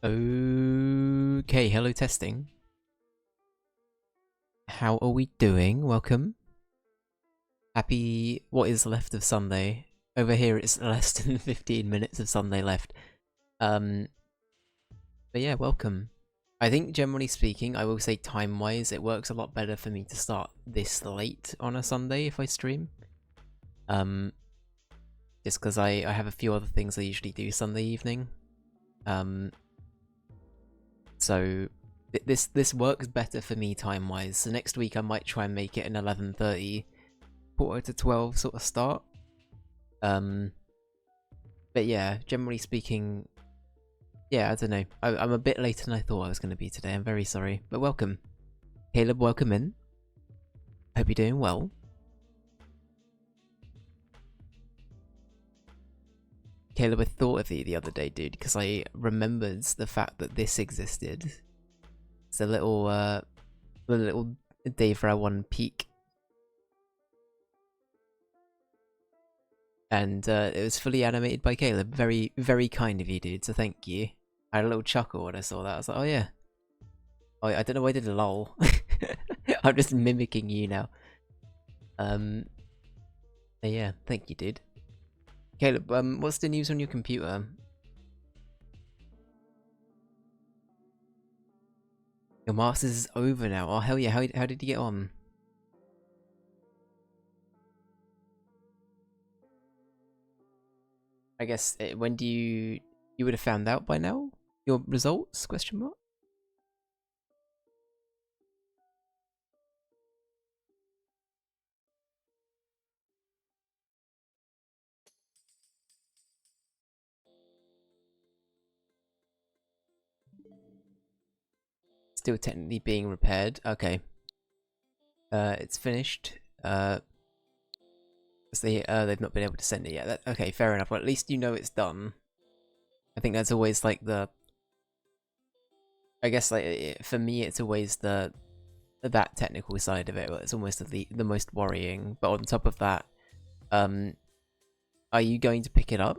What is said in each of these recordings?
Okay, hello testing. How are we doing? Welcome. Happy what is left of Sunday. Over here it's less than 15 minutes of Sunday left. Um, but yeah, welcome. I think generally speaking, I will say time-wise, it works a lot better for me to start this late on a Sunday if I stream. Um, just because I have a few other things I usually do Sunday evening. Um, so this works better for me time-wise. So next week I might try and make it an 11:30, quarter to 12 sort of start. Um, but yeah, generally speaking, yeah, I don't know. I'm a bit later than I thought I was going to be today. I'm very sorry, but welcome. Caleb, welcome in. Hope you're doing well. Caleb, I thought of you the other day, dude, because I remembered the fact that this existed. It's a little day for our one peak. And it was fully animated by Caleb. Very, very kind of you, dude, so thank you. I had a little chuckle when I saw that. I was like, oh yeah. Oh, I don't know why I did a lol. I'm just mimicking you now. Yeah, thank you, dude. Caleb, what's the news on your computer? Your master's is over now. Oh hell yeah! How did you get on? I guess when do you would have found out by now your results? Question mark. Still technically being repaired. Okay. It's finished. They've not been able to send it yet. Okay, fair enough. Well, at least you know it's done. I think that's always like the. I guess like for me, it's always that technical side of it. It's almost the most worrying. But on top of that, um, are you going to pick it up?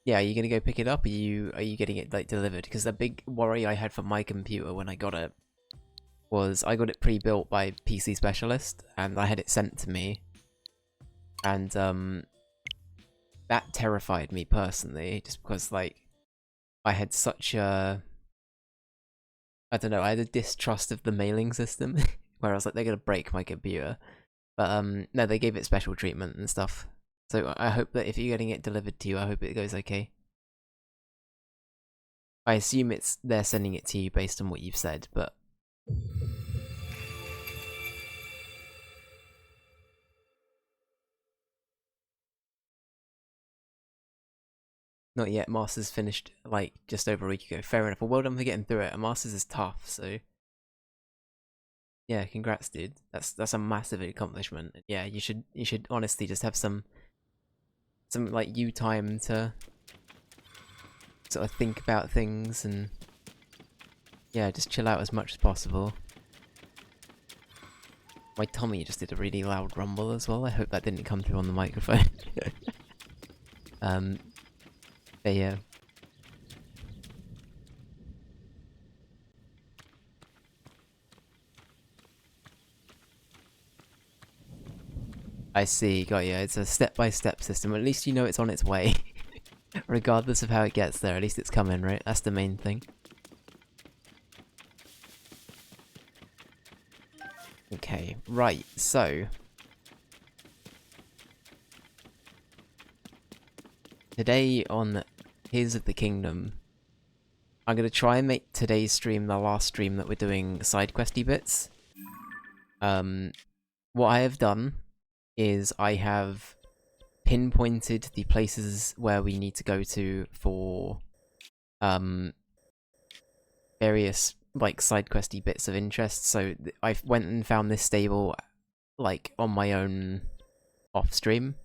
Yeah, are you gonna go pick it up? Are you getting it like delivered? Because the big worry I had for my computer when I got it was I got it pre-built by PC Specialist, and I had it sent to me, and that terrified me personally, just because like I had such a I don't know, I had a distrust of the mailing system, where I was like they're gonna break my computer, but no, they gave it special treatment and stuff. So I hope that if you're getting it delivered to you, I hope it goes okay. I assume they're sending it to you based on what you've said, but not yet. Masters finished like just over a week ago. Fair enough. Well done for getting through it. A Masters is tough, so yeah, congrats, dude. That's a massive accomplishment. Yeah, you should honestly just have some like you time to sort of think about things and yeah, just chill out as much as possible. My tummy just did a really loud rumble as well. I hope that didn't come through on the microphone. um, but yeah. I see, got you. It's a step-by-step system. At least you know it's on its way. Regardless of how it gets there, at least it's coming, right? That's the main thing. Okay, right, so today on Tears of the Kingdom, I'm going to try and make today's stream the last stream that we're doing side questy bits. What I have done is I have pinpointed the places where we need to go to for various like side questy bits of interest. So I went and found this stable like on my own off stream.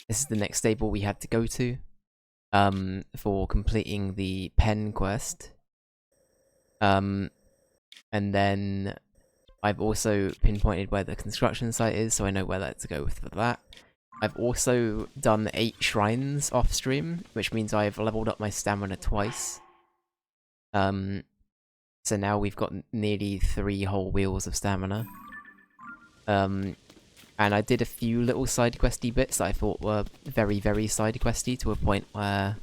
This is the next stable we had to go to for completing the pen quest. And then I've also pinpointed where the construction site is, so I know where to go with for that. I've also done 8 shrines off stream, which means I've leveled up my stamina twice. So now we've got nearly 3 whole wheels of stamina. And I did a few little side questy bits that I thought were very, very side questy to a point where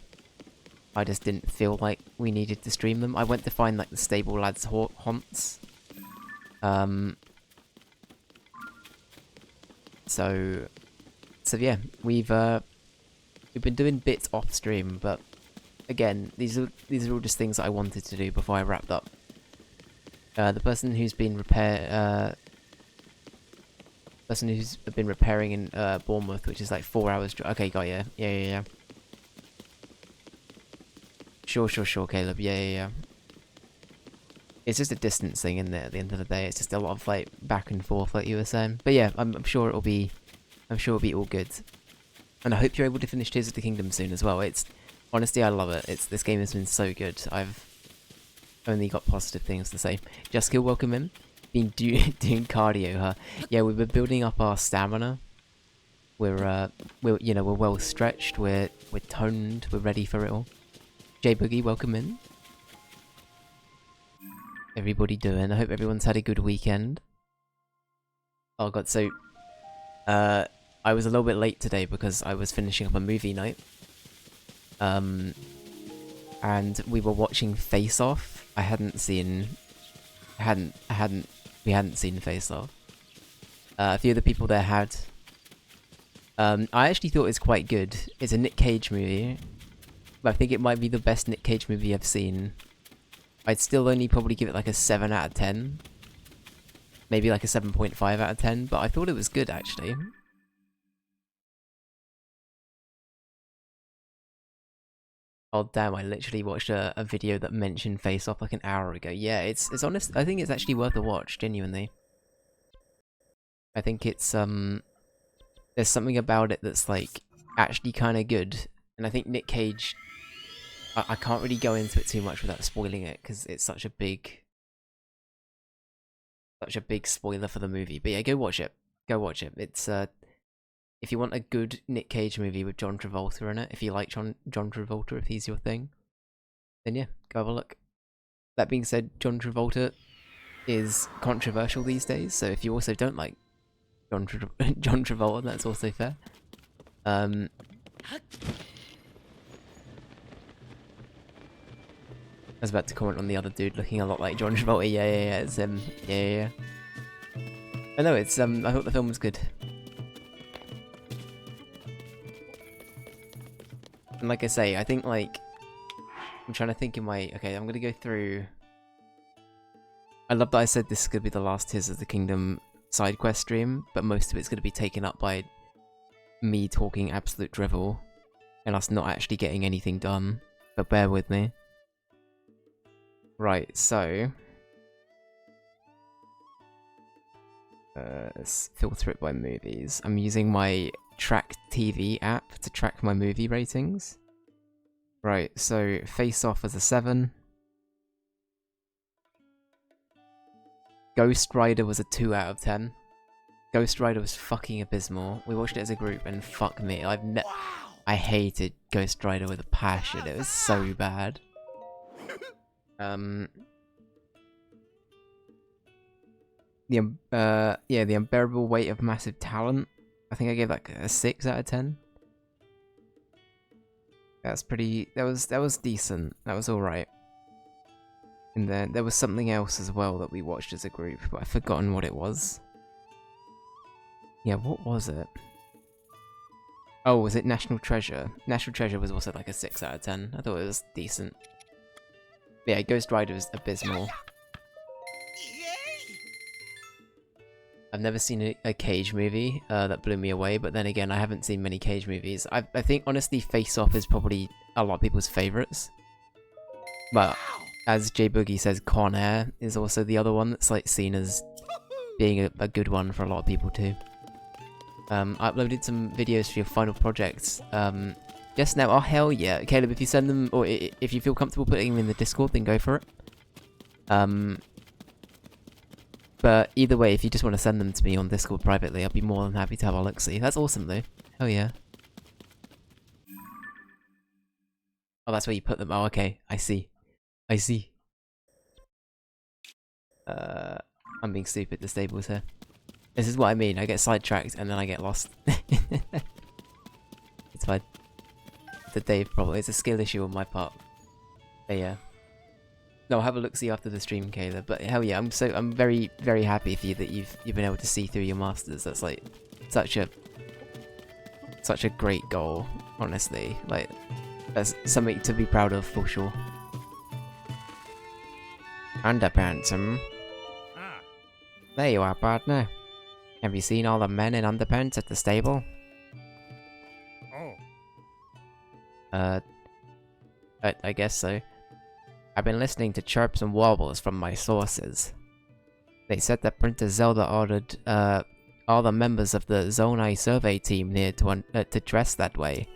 I just didn't feel like we needed to stream them. I went to find like the stable lads haunts. So yeah, we've been doing bits off stream, but again, these are all just things that I wanted to do before I wrapped up. The person who's been repairing in Bournemouth, which is like 4 hours. Okay, got ya. Yeah. Sure, Caleb. Yeah. It's just a distance thing, isn't it? At the end of the day, it's just a lot of like back and forth, like you were saying. But yeah, I'm sure it'll be all good. And I hope you're able to finish Tears of the Kingdom soon as well. It's honestly, I love it. This game has been so good. I've only got positive things to say. Juskill, welcome in. Been doing cardio, huh? Yeah, we've been building up our stamina. We're well stretched. We're toned. We're ready for it all. J Boogie, welcome in. Everybody doing? I hope everyone's had a good weekend. Oh god, so I was a little bit late today because I was finishing up a movie night. And we were watching Face Off. We hadn't seen Face Off. A few of the people there had. I actually thought it was quite good. It's a Nick Cage movie. I think it might be the best Nick Cage movie I've seen. I'd still only probably give it like a 7 out of 10. Maybe like a 7.5 out of 10, but I thought it was good actually. Oh damn, I literally watched a video that mentioned Face Off like an hour ago. Yeah, it's honest. I think it's actually worth a watch, genuinely. I think it's there's something about it that's like actually kind of good. And I think Nick Cage, I can't really go into it too much without spoiling it because it's such a big spoiler for the movie. But yeah, go watch it. It's if you want a good Nick Cage movie with John Travolta in it, if you like John Travolta, if he's your thing, then yeah, go have a look. That being said, John Travolta is controversial these days, so if you also don't like John Travolta, that's also fair. I was about to comment on the other dude looking a lot like John Travolta. Yeah, it's him. Yeah. I know, it's I thought the film was good. And like I say, I think like I'm trying to think in my I'm gonna go through. I love that I said this is gonna be the last Tears of the Kingdom side quest stream, but most of it's gonna be taken up by me talking absolute drivel and us not actually getting anything done. But bear with me. Right, so let's filter it by movies. I'm using my Track TV app to track my movie ratings. Right, so Face Off was a 7. Ghost Rider was a 2 out of 10. Ghost Rider was fucking abysmal. We watched it as a group and fuck me, I hated Ghost Rider with a passion. It was so bad. The Unbearable Weight of Massive Talent. I think I gave like a 6 out of 10. That's pretty. That was decent. That was all right. And then there was something else as well that we watched as a group, but I've forgotten what it was. Yeah, what was it? Oh, was it National Treasure? National Treasure was also like a 6 out of 10. I thought it was decent. But yeah, Ghost Rider was abysmal. I've never seen a Cage movie that blew me away, but then again, I haven't seen many Cage movies. I think, honestly, Face Off is probably a lot of people's favourites. But, as J Boogie says, Con Air is also the other one that's like seen as being a good one for a lot of people too. I uploaded some videos for your final projects just now. Oh, hell yeah. Caleb, if you send them, or if you feel comfortable putting them in the Discord, then go for it. But either way, if you just want to send them to me on Discord privately, I'll be more than happy to have a look-see. That's awesome, though. Oh, yeah. Oh, that's where you put them. Oh, okay. I see. I see. I'm being stupid. The stable's here. This is what I mean. I get sidetracked and then I get lost. It's fine. The Dave problem. It's a skill issue on my part. But yeah. No, I'll have a look-see after the stream, Kayla. But hell yeah, I'm very, very happy for you that you've been able to see through your masters. That's like such a great goal, honestly. Like that's something to be proud of for sure. Underpants, There you are, partner. Have you seen all the men in underpants at the stable? Oh. I guess so. I've been listening to chirps and warbles from my sources. They said that Princess Zelda ordered all the members of the Zone I survey team here to dress that way.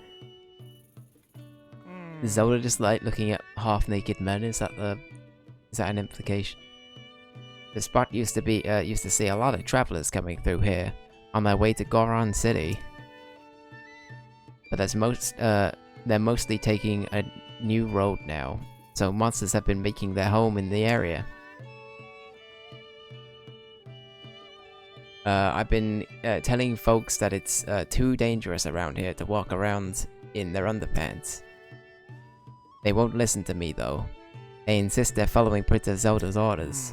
Is Zelda just like looking at half-naked men? Is that an implication? The spot used to see a lot of travelers coming through here on their way to Goron City. But they're mostly taking a new road now, so monsters have been making their home in the area. I've been telling folks that it's too dangerous around here to walk around in their underpants. They won't listen to me though. They insist they're following Princess Zelda's orders.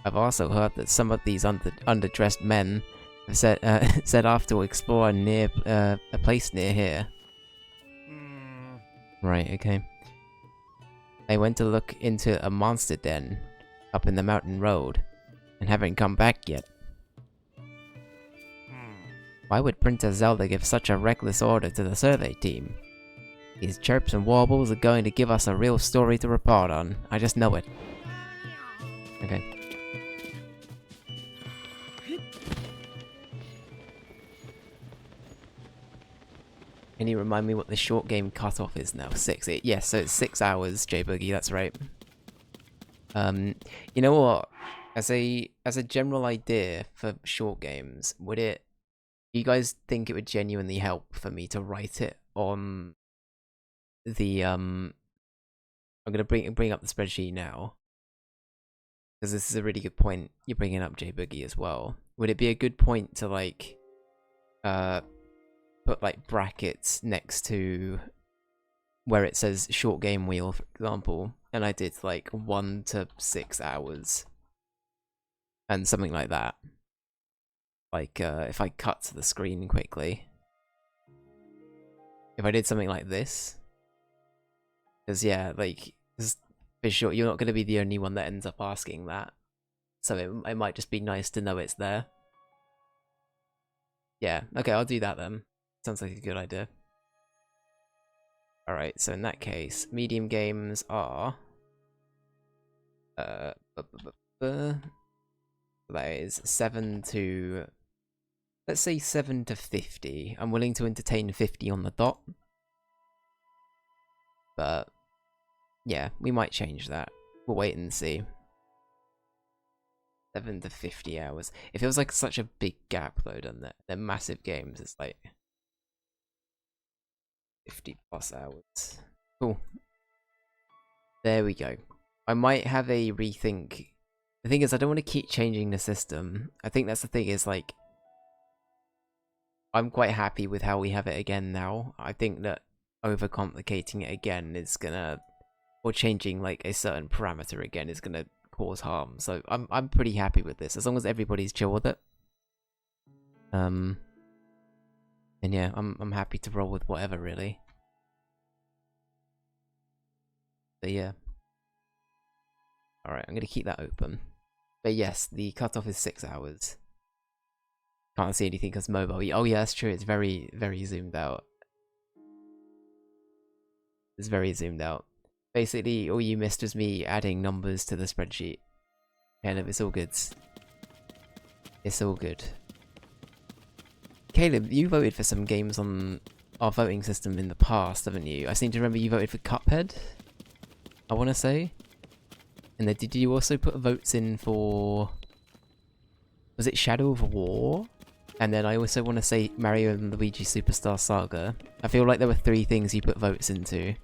I've also heard that some of these underdressed men have set off to explore a place near here. Right, okay. They went to look into a monster den up in the mountain road and haven't come back yet. Why would Princess Zelda give such a reckless order to the survey team? These chirps and warbles are going to give us a real story to report on. I just know it. Okay. Can you remind me what the short game cutoff is now? 6. Yes, so it's 6 hours, J-Boogie, that's right. You know what? As a general idea for short games, do you guys think it would genuinely help for me to write it on the I'm gonna bring up the spreadsheet now, because this is a really good point you're bringing up, J-Boogie, as well. Would it be a good point to like put like brackets next to where it says short game wheel, for example, and I did like 1 to 6 hours and something like that? Like if I cut to the screen quickly, if I did something like this, because yeah, like for sure you're not going to be the only one that ends up asking that, so it might just be nice to know it's there. Yeah, okay, I'll do that then. Sounds like a good idea. Alright, so in that case, medium games are... that is 7 to... Let's say 7 to 50. I'm willing to entertain 50 on the dot. But, yeah, we might change that. We'll wait and see. 7 to 50 hours. It feels like such a big gap though, doesn't it? They're massive games, it's like... 50 plus hours. Cool. There we go. I might have a rethink. The thing is, I don't want to keep changing the system. I think that's the thing, is like, I'm quite happy with how we have it again now. I think that overcomplicating it again is gonna, or changing like a certain parameter again is gonna cause harm. So I'm pretty happy with this, as long as everybody's chill with it. And yeah, I'm happy to roll with whatever, really. But yeah. Alright, I'm gonna keep that open. But yes, the cutoff is 6 hours. Can't see anything because mobile. Oh yeah, that's true, it's very, very zoomed out. It's very zoomed out. Basically, all you missed was me adding numbers to the spreadsheet. Caleb, it's all good. It's all good. Caleb, you voted for some games on our voting system in the past, haven't you? I seem to remember you voted for Cuphead, I want to say. And then did you also put votes in for Was it Shadow of War? And then I also want to say Mario and Luigi Superstar Saga. I feel like there were 3 things you put votes into.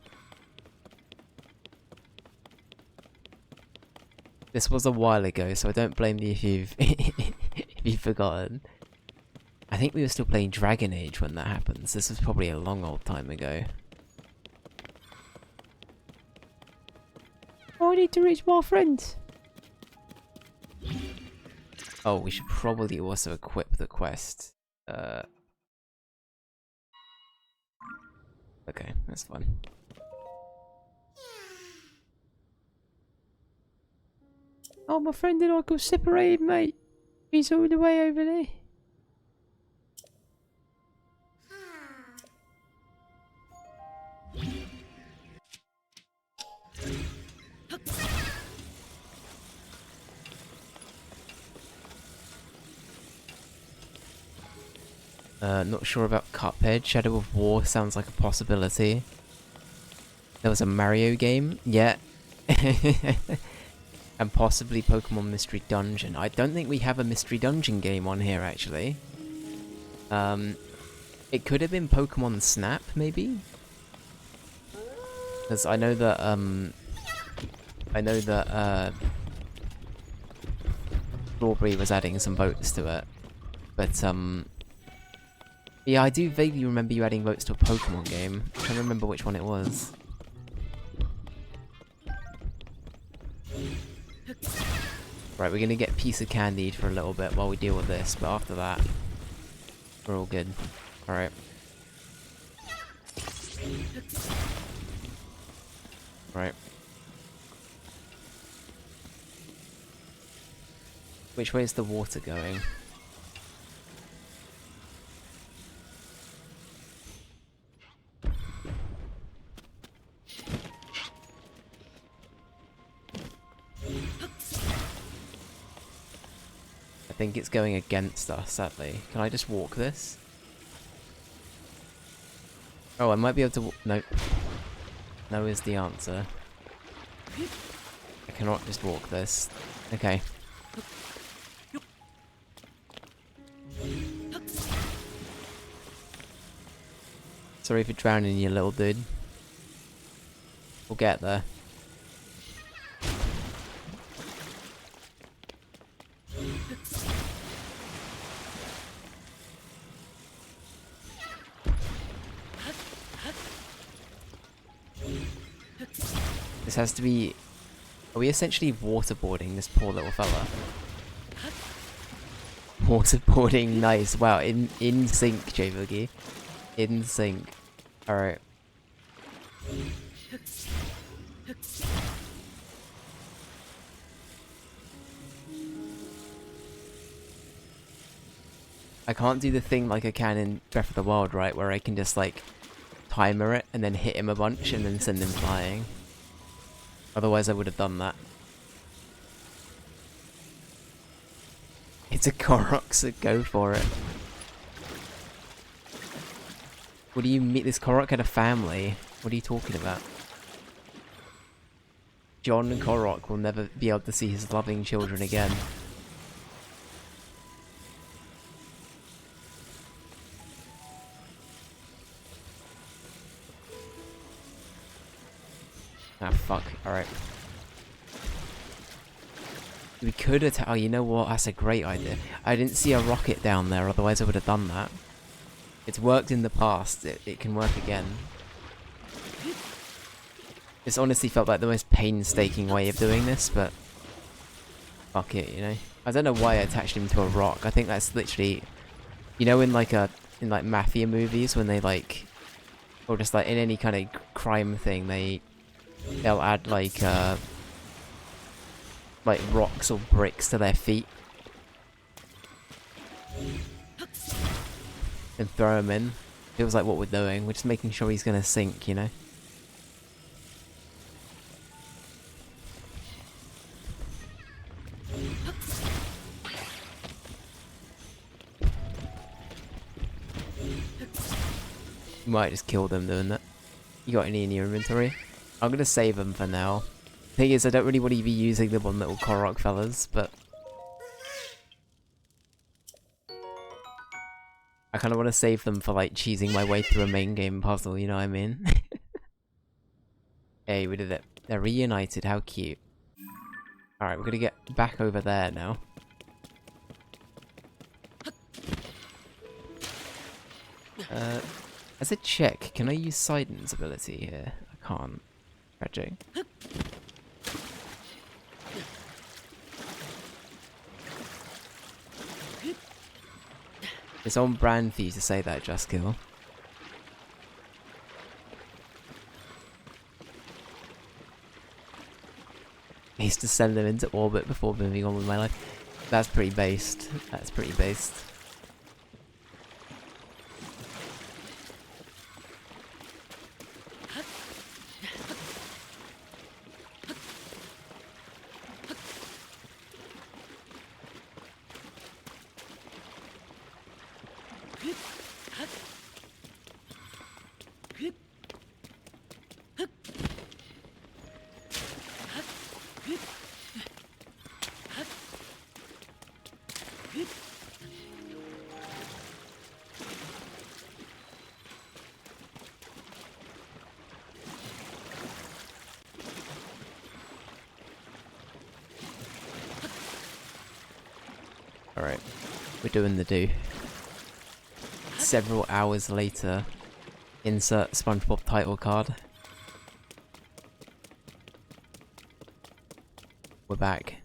This was a while ago, so I don't blame you if you've if you've forgotten. I think we were still playing Dragon Age when that happens. This was probably a long old time ago. Oh, I need to reach more friends. Oh, we should probably also equip the quest. Okay, that's fine. Oh, my friend and I got separated, mate. He's all the way over there. Not sure about Cuphead. Shadow of War sounds like a possibility. There was a Mario game? Yeah. And possibly Pokemon Mystery Dungeon. I don't think we have a Mystery Dungeon game on here, actually. It could have been Pokemon Snap, maybe? Because I know that, Strawberry was adding some votes to it. But, yeah, I do vaguely remember you adding votes to a Pokemon game. I can't remember which one it was. Right, we're gonna get a piece of candy for a little bit while we deal with this, but after that, we're all good. Alright. Right. Which way is the water going? I think it's going against us, sadly. Can I just walk this? Oh, I might be able to no. No is the answer. I cannot just walk this. Okay. Sorry for drowning you, little dude. We'll get there. This has to be... Are we essentially waterboarding this poor little fella? Waterboarding, nice. Wow, in sync, J-Boogie. In sync. Alright. I can't do the thing like I can in Breath of the Wild, right? Where I can just like timer it and then hit him a bunch and then send him flying. Otherwise I would have done that. It's a Korok, so go for it. What do you mean? This Korok had a family. What are you talking about? John Korok will never be able to see his loving children again. Ah, fuck. Alright. We could attack. Oh, you know what? That's a great idea. I didn't see a rocket down there, otherwise I would have done that. It's worked in the past. It can work again. It's honestly felt like the most painstaking way of doing this, but... Fuck it, you know? I don't know why I attached him to a rock. I think that's literally... You know in like mafia movies when they like... Or just like in any kind of crime thing, they'll add like rocks or bricks to their feet and throw them in. Feels like what we're doing. We're just making sure he's gonna sink, you know. You might just kill them doing that. You got any in your inventory? I'm gonna save them for now. Thing is, I don't really want to be using them on little Korok fellas, but... I kind of want to save them for like cheesing my way through a main game puzzle, you know what I mean? Hey, we did it. They're reunited, how cute. Alright, we're gonna get back over there now. As a check, can I use Sidon's ability here? I can't. Tragic. It's on brand for you to say that, Juskill. I used to send them into orbit before moving on with my life. That's pretty based. That's pretty based. Alright, we're doing the do. Several hours later, insert SpongeBob title card. We're back.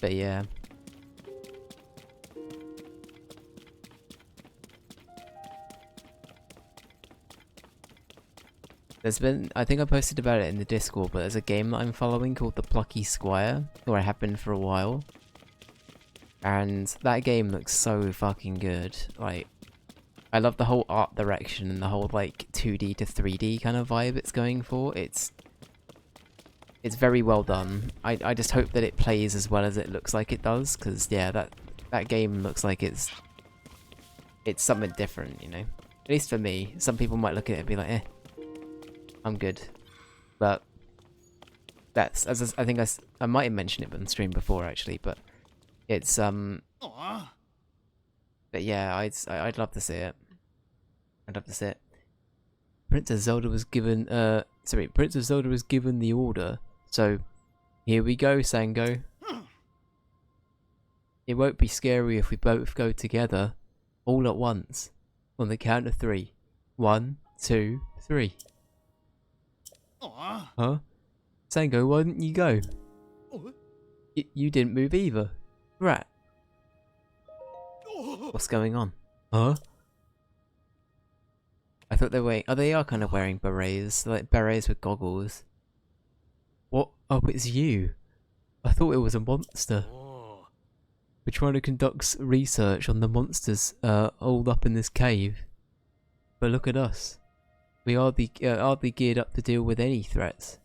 But yeah. There's been, I think I posted about it in the Discord, but there's a game that I'm following called The Plucky Squire, or I have been for a while. And that game looks so fucking good. Like, I love the whole art direction and the whole like 2D to 3D kind of vibe it's going for. It's very well done. I just hope that it plays as well as it looks like it does, because yeah, that game looks like it's something different, you know? At least for me. Some people might look at it and be like, eh. I'm good, but that's as I think I might have mentioned it on stream before actually, but it's but yeah, I'd love to see it. I'd love to see it. Princess Zelda was given Princess Zelda was given the order, so here we go, Sango. It won't be scary if we both go together, all at once, on the count of 3. 1, 2, 3. Huh? Sango, why didn't you go? You didn't move either. Rat. What's going on? Huh? I thought they were wearing... Oh, they are kind of wearing berets. Like berets with goggles. What? Oh, it's you. I thought it was a monster. We're trying to conduct research on the monsters all up in this cave. But look at us. We are hardly geared up to deal with any threats.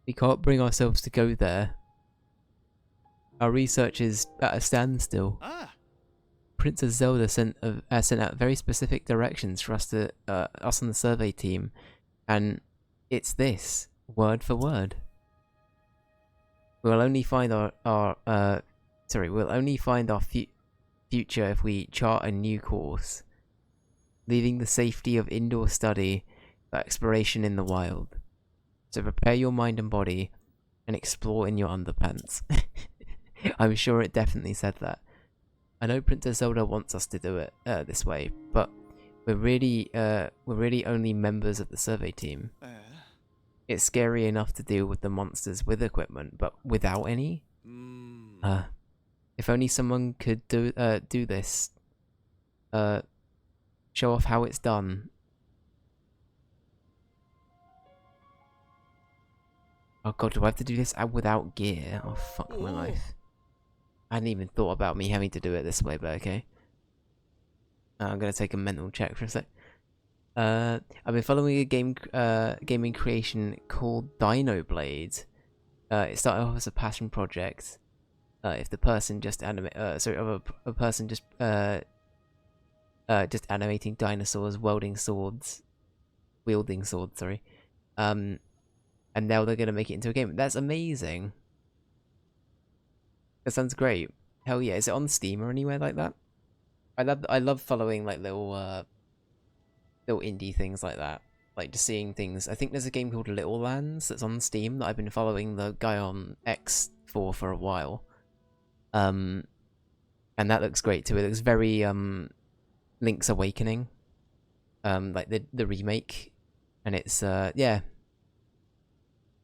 We can't bring ourselves to go there. Our research is at a standstill. Princess Zelda sent out very specific directions for us on the survey team, and it's this, word for word. We'll only find our future if we chart a new course, leaving the safety of indoor study for exploration in the wild. So prepare your mind and body and explore in your underpants. I'm sure it definitely said that. I know Princess Zelda wants us to do it this way, but we're really only members of the survey team. It's scary enough to deal with the monsters with equipment, but without any? If only someone could do this. Show off how it's done. Oh god, do I have to do this without gear? Oh fuck my life. I hadn't even thought about me having to do it this way, but okay. I'm gonna take a mental check for a sec. I've been following a gaming creation called Dino Blade. It started off as a passion project. If the person just just animating dinosaurs, wielding swords, sorry. And now they're gonna make it into a game. That's amazing. That sounds great. Hell yeah, is it on Steam or anywhere like that? I love following like little indie things like that. Like just seeing things. I think there's a game called Little Lands that's on Steam that I've been following the guy on X for a while. And that looks great too. It looks very Link's Awakening. Like the remake. And it's yeah.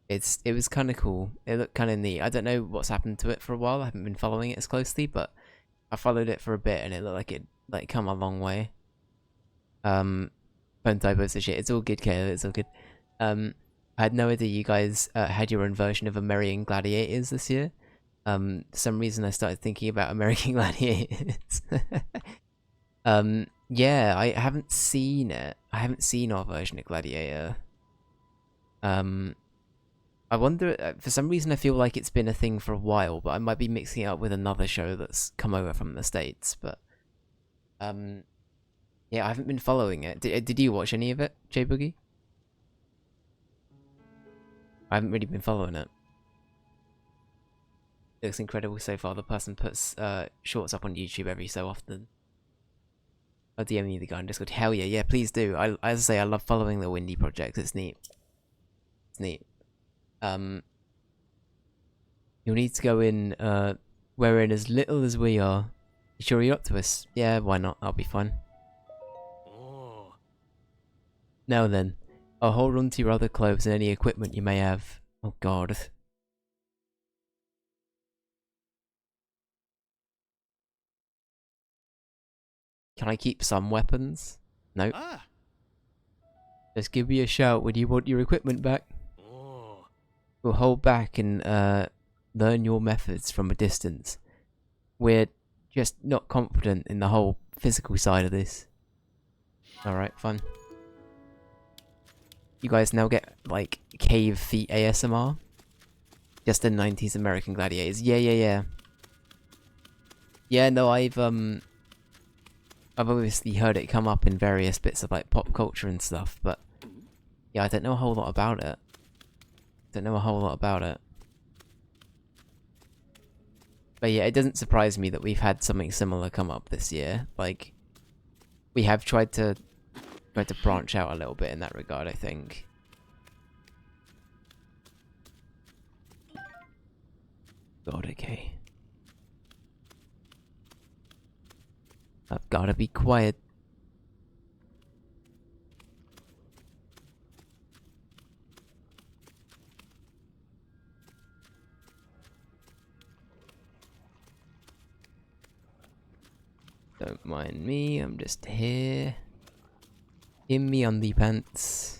It was kind of cool. It looked kind of neat. I don't know what's happened to it for a while. I haven't been following it as closely, but I followed it for a bit and it looked like it like come a long way. Phone typos and shit. It's all good, Kayla. It's all good. I had no idea you guys had your own version of American Gladiators this year. For some reason I started thinking about American Gladiators. Yeah, I haven't seen it. I haven't seen our version of Gladiator. I wonder, for some reason I feel like it's been a thing for a while, but I might be mixing it up with another show that's come over from the States, but yeah, I haven't been following it. Did you watch any of it, J Boogie? I haven't really been following it. It looks incredible so far. The person puts shorts up on YouTube every so often. I'll DM you the guy on Discord. Hell yeah, yeah, please do. As I say, I love following the indie projects. It's neat. It's neat. You'll need to go in wearing as little as we are. You sure you're up to us? Yeah, why not? I'll be fine. Oh. Now then, I'll hold on to your other clothes and any equipment you may have. Oh god. Can I keep some weapons? Nope. Ah. Just give me a shout when you want your equipment back. Oh. We'll hold back and learn your methods from a distance. We're just not confident in the whole physical side of this. Alright, fun. You guys now get, like, cave feet ASMR? Just the 90s American Gladiators. Yeah. Yeah, no, I've obviously heard it come up in various bits of, like, pop culture and stuff, but yeah, I don't know a whole lot about it. But yeah, it doesn't surprise me that we've had something similar come up this year. Like, we have tried to branch out a little bit in that regard, I think. God, okay. I've gotta be quiet. Don't mind me, I'm just here. In me underpants.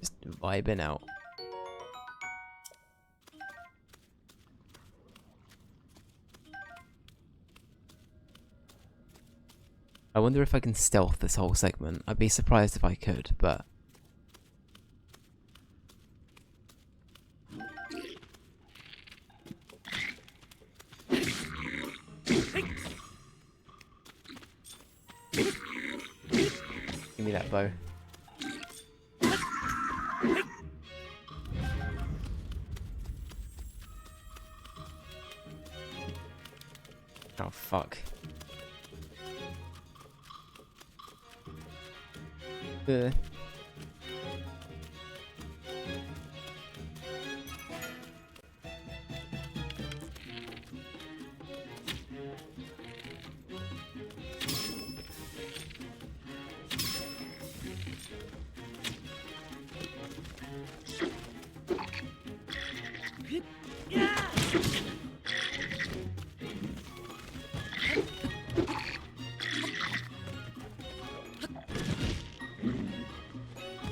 Just vibing out. I wonder if I can stealth this whole segment. I'd be surprised if I could, but... Give me that bow. Oh, fuck.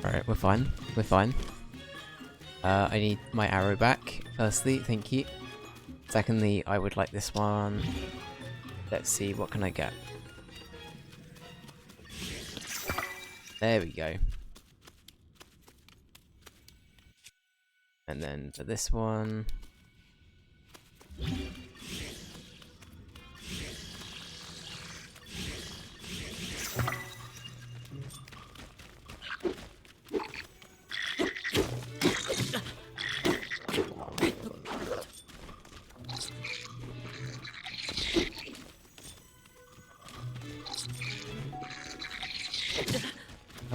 Alright, we're fine. We're fine. I need my arrow back, firstly, thank you. Secondly, I would like this one. Let's see, what can I get? There we go. And then for this one...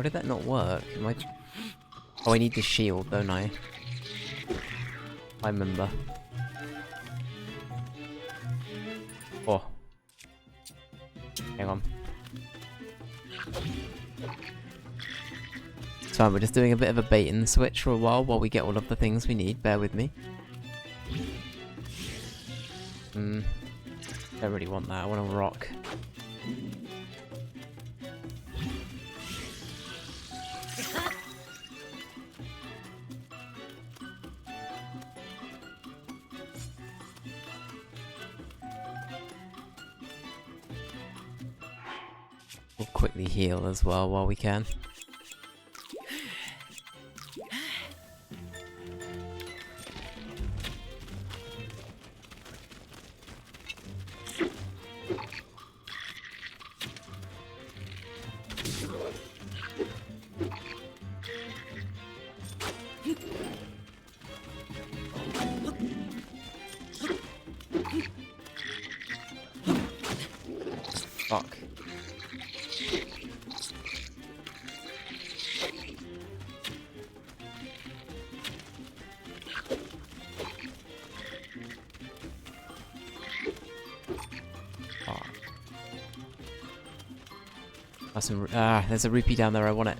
Why did that not work? Am I... Oh, I need the shield, don't I? I remember. Oh. Hang on. It's fine, we're just doing a bit of a bait and switch for a while we get all of the things we need. Bear with me. Don't really want that. I want a rock. We'll quickly heal as well while we can. Fuck. There's a rupee down there, I want it.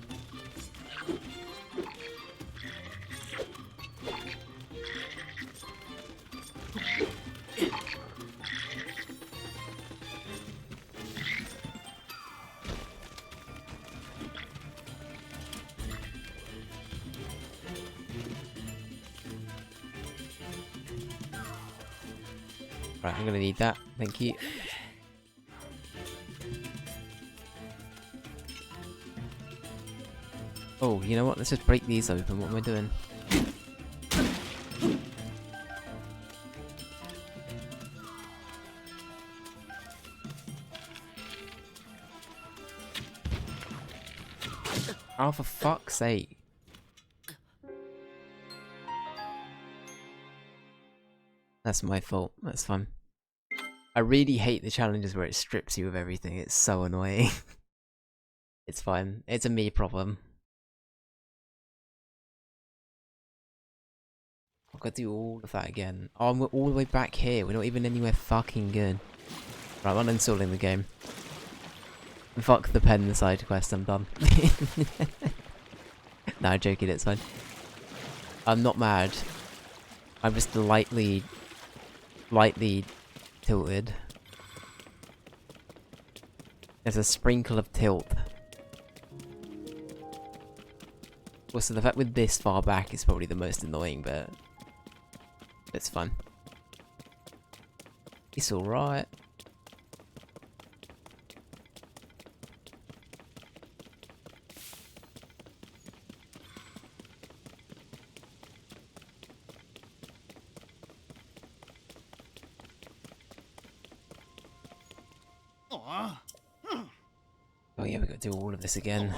Right, I'm gonna need that, thank you. Oh, you know what? Let's just break these open. What am I doing? Oh, for fuck's sake. That's my fault. That's fun. I really hate the challenges where it strips you of everything. It's so annoying. It's fine. It's a me problem. I've got to do all of that again. Oh, we're all the way back here. We're not even anywhere fucking good. Right, I'm uninstalling the game. Fuck the pen side quest, I'm done. No, I'm joking, it's fine. I'm not mad. I'm just lightly tilted. There's a sprinkle of tilt. Also, the fact we're this far back is probably the most annoying bit. It's fun. It's alright. Oh yeah, we got to do all of this again.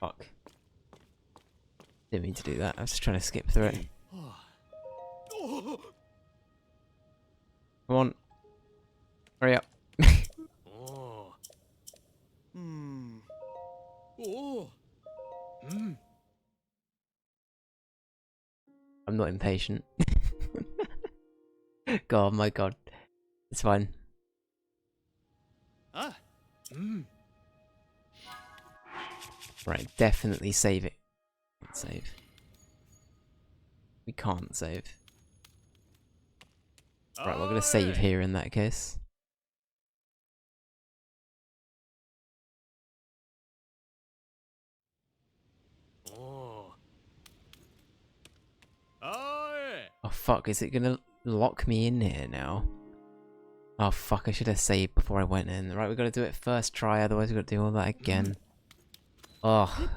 Fuck. Didn't mean to do that. I was just trying to skip through it. Come on. Hurry up. I'm not impatient. God, my god. It's fine. Right, definitely save it. Can't save. We can't save. Right, we're gonna save here in that case. Oh fuck, is it gonna lock me in here now? Oh fuck, I should have saved before I went in. Right, we gotta do it first try, otherwise we gotta do all that again. Oh,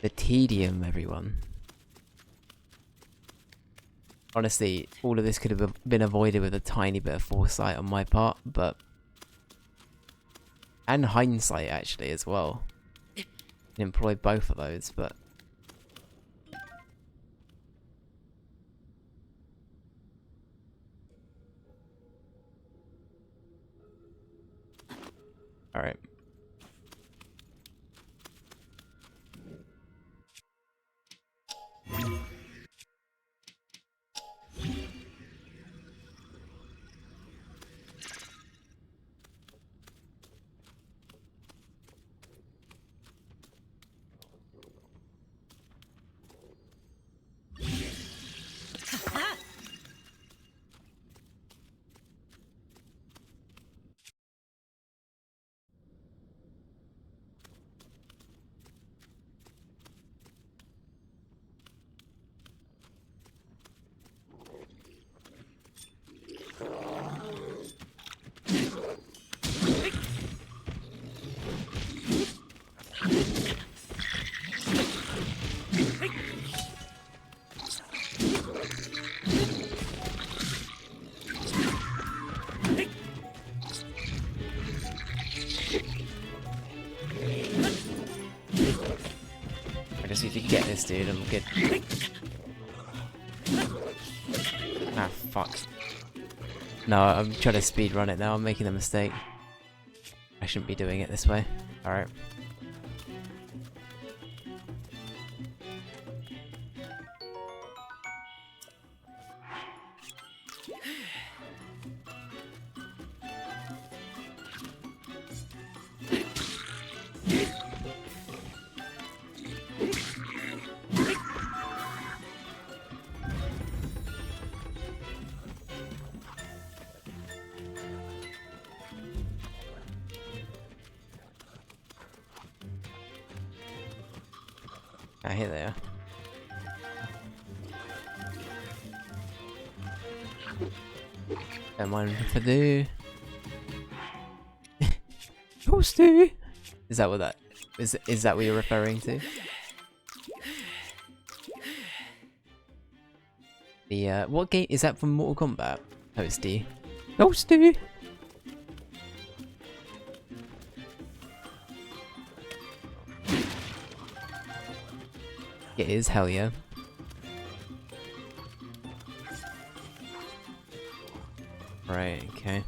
the tedium, everyone. Honestly, all of this could have been avoided with a tiny bit of foresight on my part, but... And hindsight, actually, as well. employ both of those, but... Alright. I just need to get this dude and get... Ah, fuck. No, I'm trying to speedrun it now, I'm making a mistake. I shouldn't be doing it this way. Alright. Ah, here they are. Don't mind if I do. Toasty! Is that what that is that what you're referring to? The what game is that from Mortal Kombat? Toasty. Toasty! It is, hell yeah. Right, okay.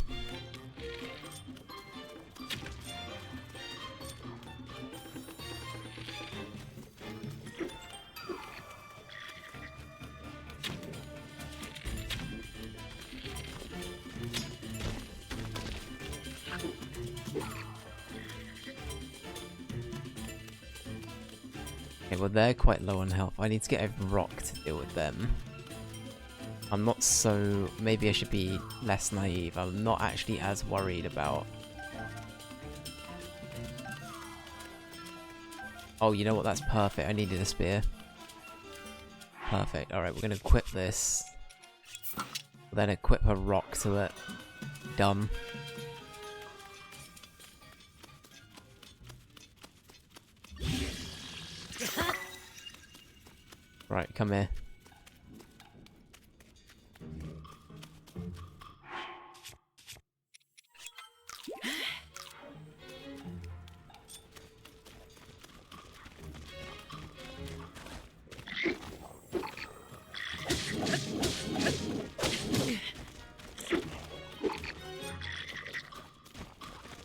Okay, well they're quite low on health. I need to get a rock to deal with them. I'm not so... maybe I should be less naive. I'm not actually as worried about... Oh, you know what? That's perfect. I needed a spear. Perfect. Alright, we're gonna equip this. Then equip a rock to it. Dumb. Right, come here.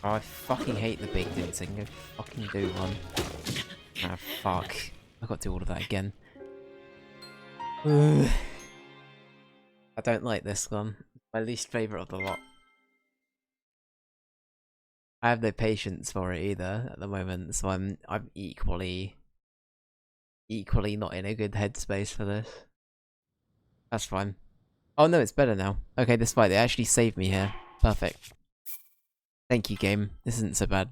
Oh, I fucking hate the big dudes. I can go fucking do one. Ah, fuck. I got to do all of that again. Ugh. I don't like this one. My least favourite of the lot. I have no patience for it either at the moment, so I'm equally not in a good headspace for this. That's fine. Oh no, it's better now. Okay, this fight, they actually saved me here. Perfect. Thank you, game. This isn't so bad.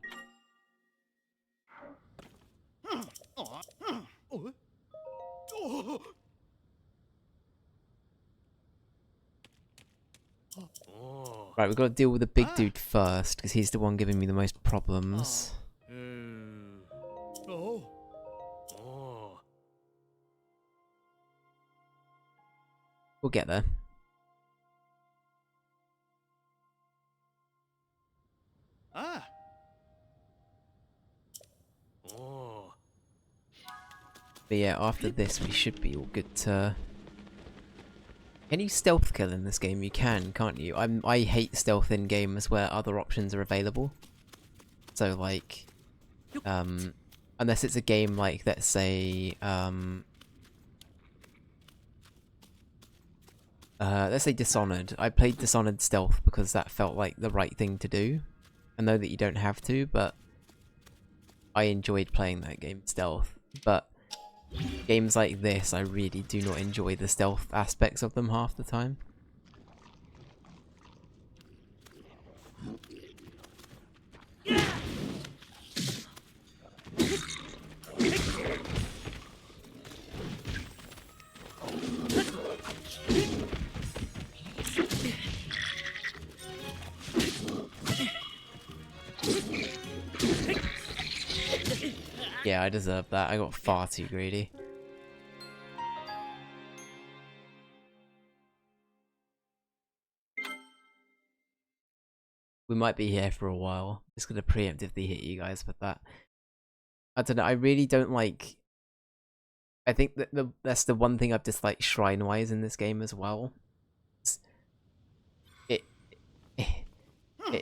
Right, we've got to deal with the big dude first, because he's the one giving me the most problems. We'll get there. But yeah, after this we should be all good to... Can you stealth kill in this game? You can, can't you? I hate stealth in games where other options are available. So like, unless it's a game like, let's say Dishonored. I played Dishonored stealth because that felt like the right thing to do. I know that you don't have to, but I enjoyed playing that game stealth. But games like this, I really do not enjoy the stealth aspects of them half the time. Yeah, I deserve that. I got far too greedy. We might be here for a while. Just gonna preemptively hit you guys with that. I don't know, I really don't like... I think that that's the one thing I've disliked shrine-wise in this game as well.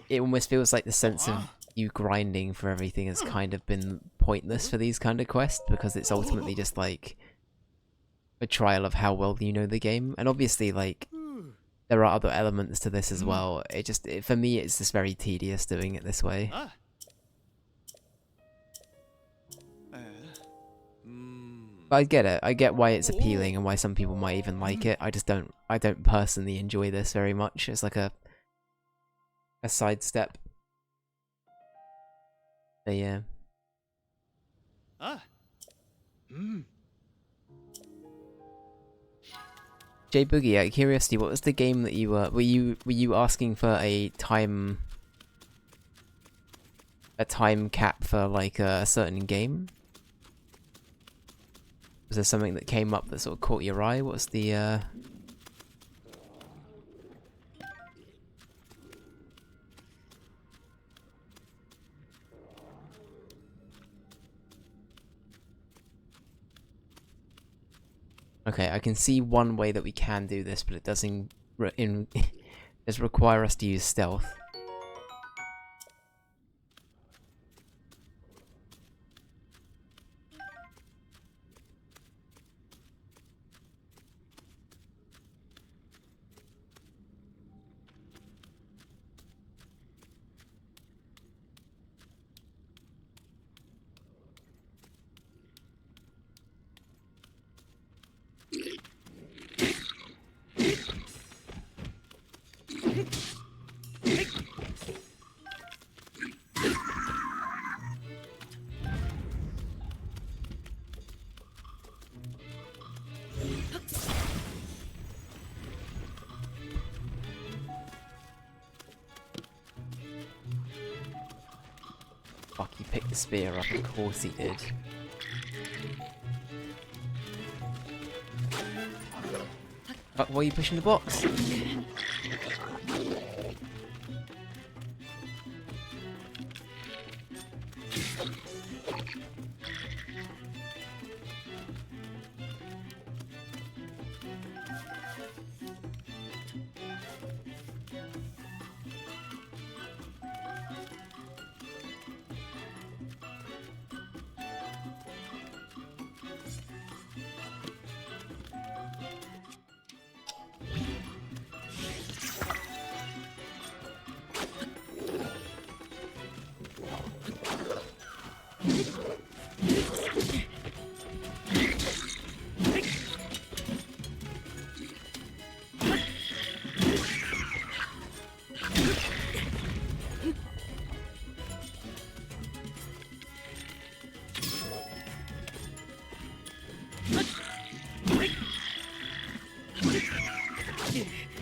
It almost feels like the sense of you grinding for everything has kind of been pointless for these kind of quests, because it's ultimately just like a trial of how well you know the game. And obviously, like, there are other elements to this as well. For me, it's just very tedious doing it this way. But I get it. I get why it's appealing and why some people might even like it. I don't personally enjoy this very much. It's like a sidestep. But yeah. Jay Boogie, out of curiosity, what was the game that you were you asking for a time cap for like a certain game? Was there something that came up that sort of caught your eye? What's the Okay, I can see one way that we can do this, but it doesn't does require us to use stealth. Fuck, he picked the spear up, of course he did. Fuck, why are you pushing the box?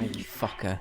You fucker.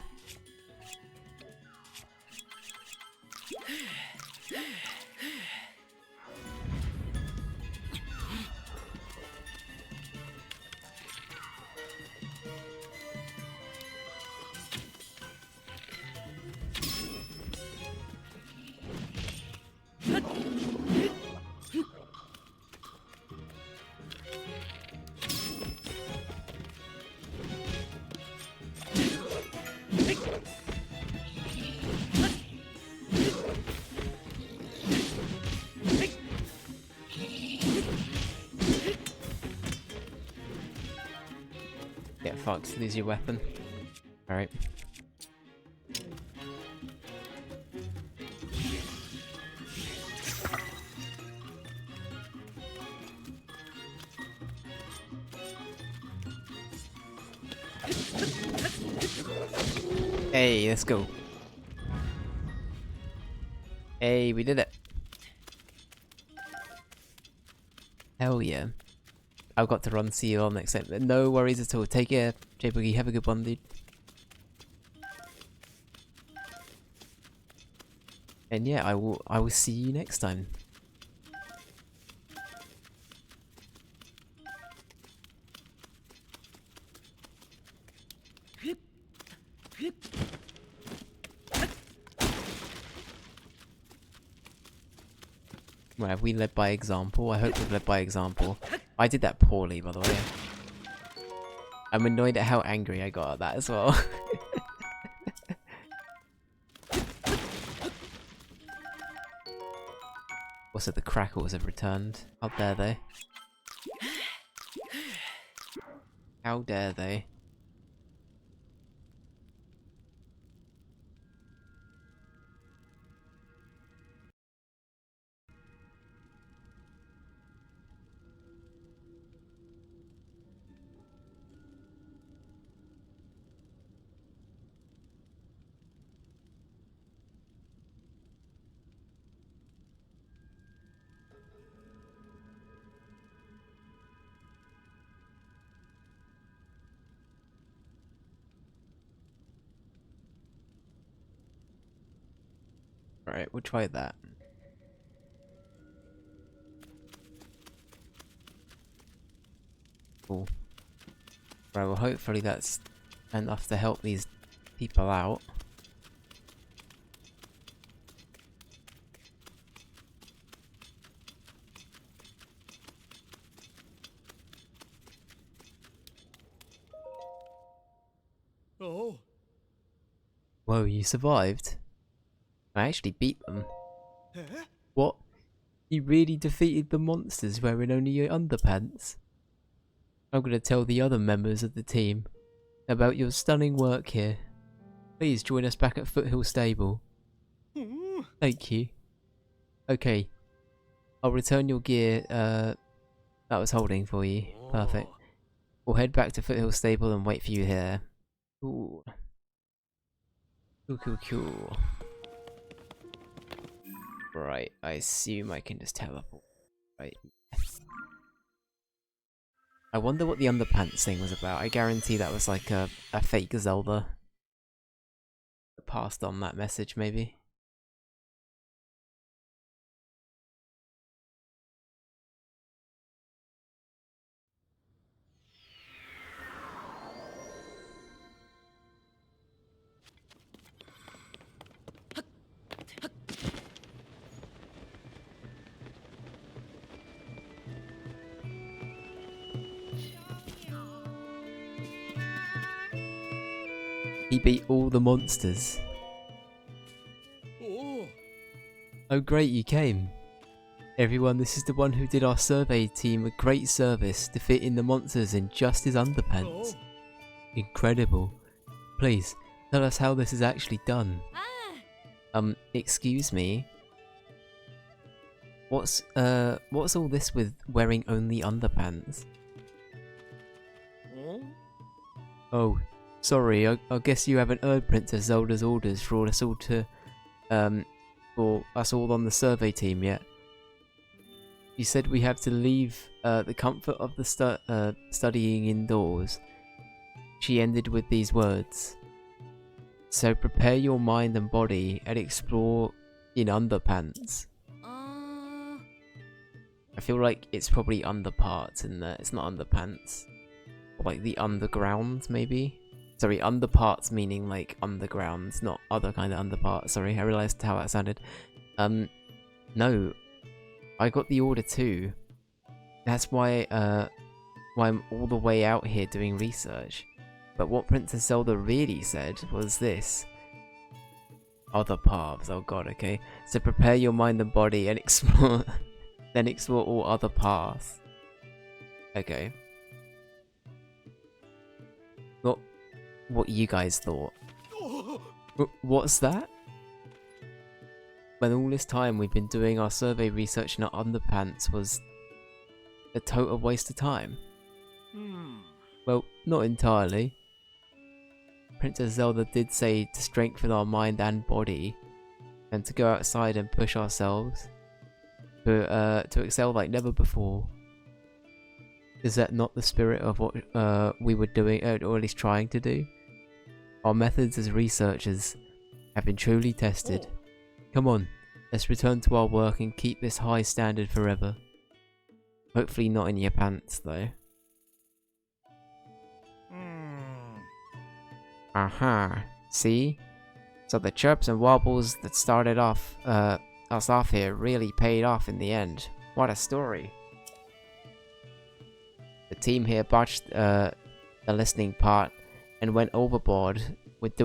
fucked. Lose your weapon. Alright. Hey, let's go. Hey, we did it. Hell yeah. I've got to run, see you all next time. No worries at all. Take care, J-Boogie. Have a good one, dude. And yeah, I will see you next time. Right, have we led by example? I hope we've led by example. I did that poorly, by the way. I'm annoyed at how angry I got at that as well. Also, the crackles have returned. How dare they? How dare they? Right, we'll try that. Cool. Right, well hopefully that's enough to help these people out. Oh. Whoa, you survived? I actually beat them. Huh? What? You really defeated the monsters wearing only your underpants? I'm gonna tell the other members of the team about your stunning work here. Please join us back at Foothill Stable. Hmm. Thank you. Okay. I'll return your gear, that was holding for you. Perfect. We'll head back to Foothill Stable and wait for you here. Cool. Cool. Right, I assume I can just teleport. Right. I wonder what the underpants thing was about. I guarantee that was like a fake Zelda. Passed on that message, maybe. He beat all the monsters. Oh. Oh great, you came. Everyone, this is the one who did our survey team a great service, defeating the monsters in just his underpants. Oh. Incredible. Please, tell us how this is actually done. Excuse me? What's all this with wearing only underpants? Oh. Oh, sorry, I guess you haven't heard Princess Zelda's orders for us all to, for us all on the survey team yet. You said we have to leave, the comfort of the studying indoors. She ended with these words. So prepare your mind and body and explore in underpants. I feel like it's probably underparts in there. It's not underpants. Or like the underground, maybe? Sorry, underparts meaning like underground, not other kind of underparts. Sorry, I realised how that sounded. No. I got the order too. That's why I'm all the way out here doing research. But what Princess Zelda really said was this. Other paths, oh god, okay. So prepare your mind and body and explore, then explore all other paths. Okay. what you guys thought. Oh. What's that? When all this time we've been doing our survey research in our underpants was a total waste of time? Well, not entirely. Princess Zelda did say to strengthen our mind and body, and to go outside and push ourselves, to excel like never before. Is that not the spirit of what we were doing, or at least trying to do? Our methods as researchers have been truly tested. Come on, let's return to our work and keep this high standard forever. Hopefully not in your pants, though. Aha, see? So the chirps and wobbles that started off us off here really paid off in the end. What a story. The team here botched the listening part and went overboard with the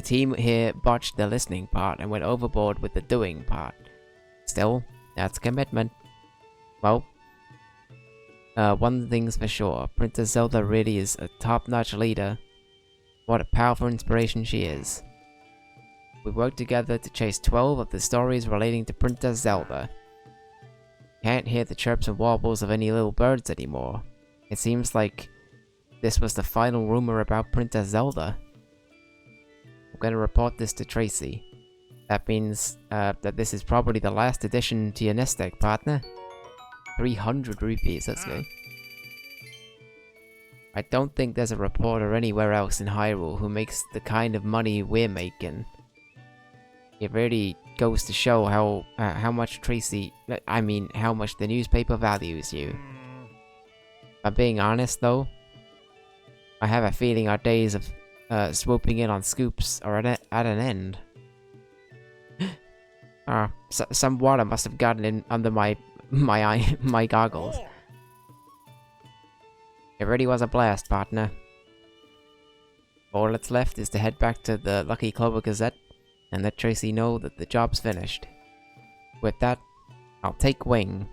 team here botched the listening part and went overboard with the doing part. Still, that's commitment. Well, one thing's for sure, Princess Zelda really is a top-notch leader. What a powerful inspiration she is. We worked together to chase 12 of the stories relating to Princess Zelda. Can't hear the chirps and warbles of any little birds anymore. It seems like this was the final rumor about Princess Zelda. I'm gonna report this to Tracy. That means that this is probably the last addition to your nest egg, partner. 300 rupees, let's go. I don't think there's a reporter anywhere else in Hyrule who makes the kind of money we're making. It really goes to show how much how much the newspaper values you. If I'm being honest though, I have a feeling our days of swooping in on scoops are at an end. Some water must have gotten in under my goggles. It really was a blast, partner. All that's left is to head back to the Lucky Clover Gazette and let Tracy know that the job's finished. With that, I'll take wing.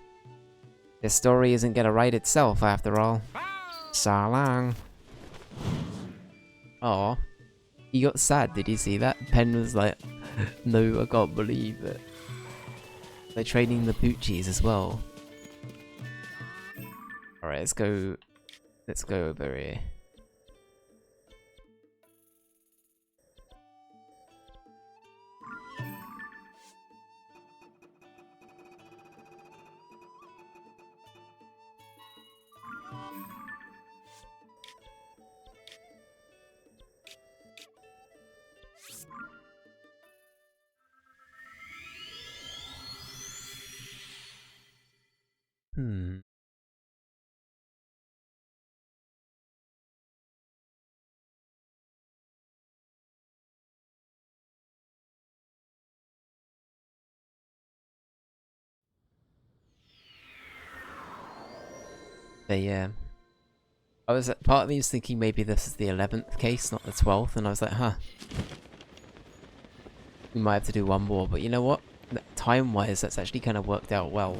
This story isn't gonna write itself after all. So long. Aw. He got sad, did you see that? Pen was like, no, I can't believe it. They're trading the Poochies as well. Alright, let's go over here. Part of me was thinking maybe this is the 11th case, not the 12th, and I was like, huh. We might have to do one more, but you know what? Time-wise, that's actually kind of worked out well.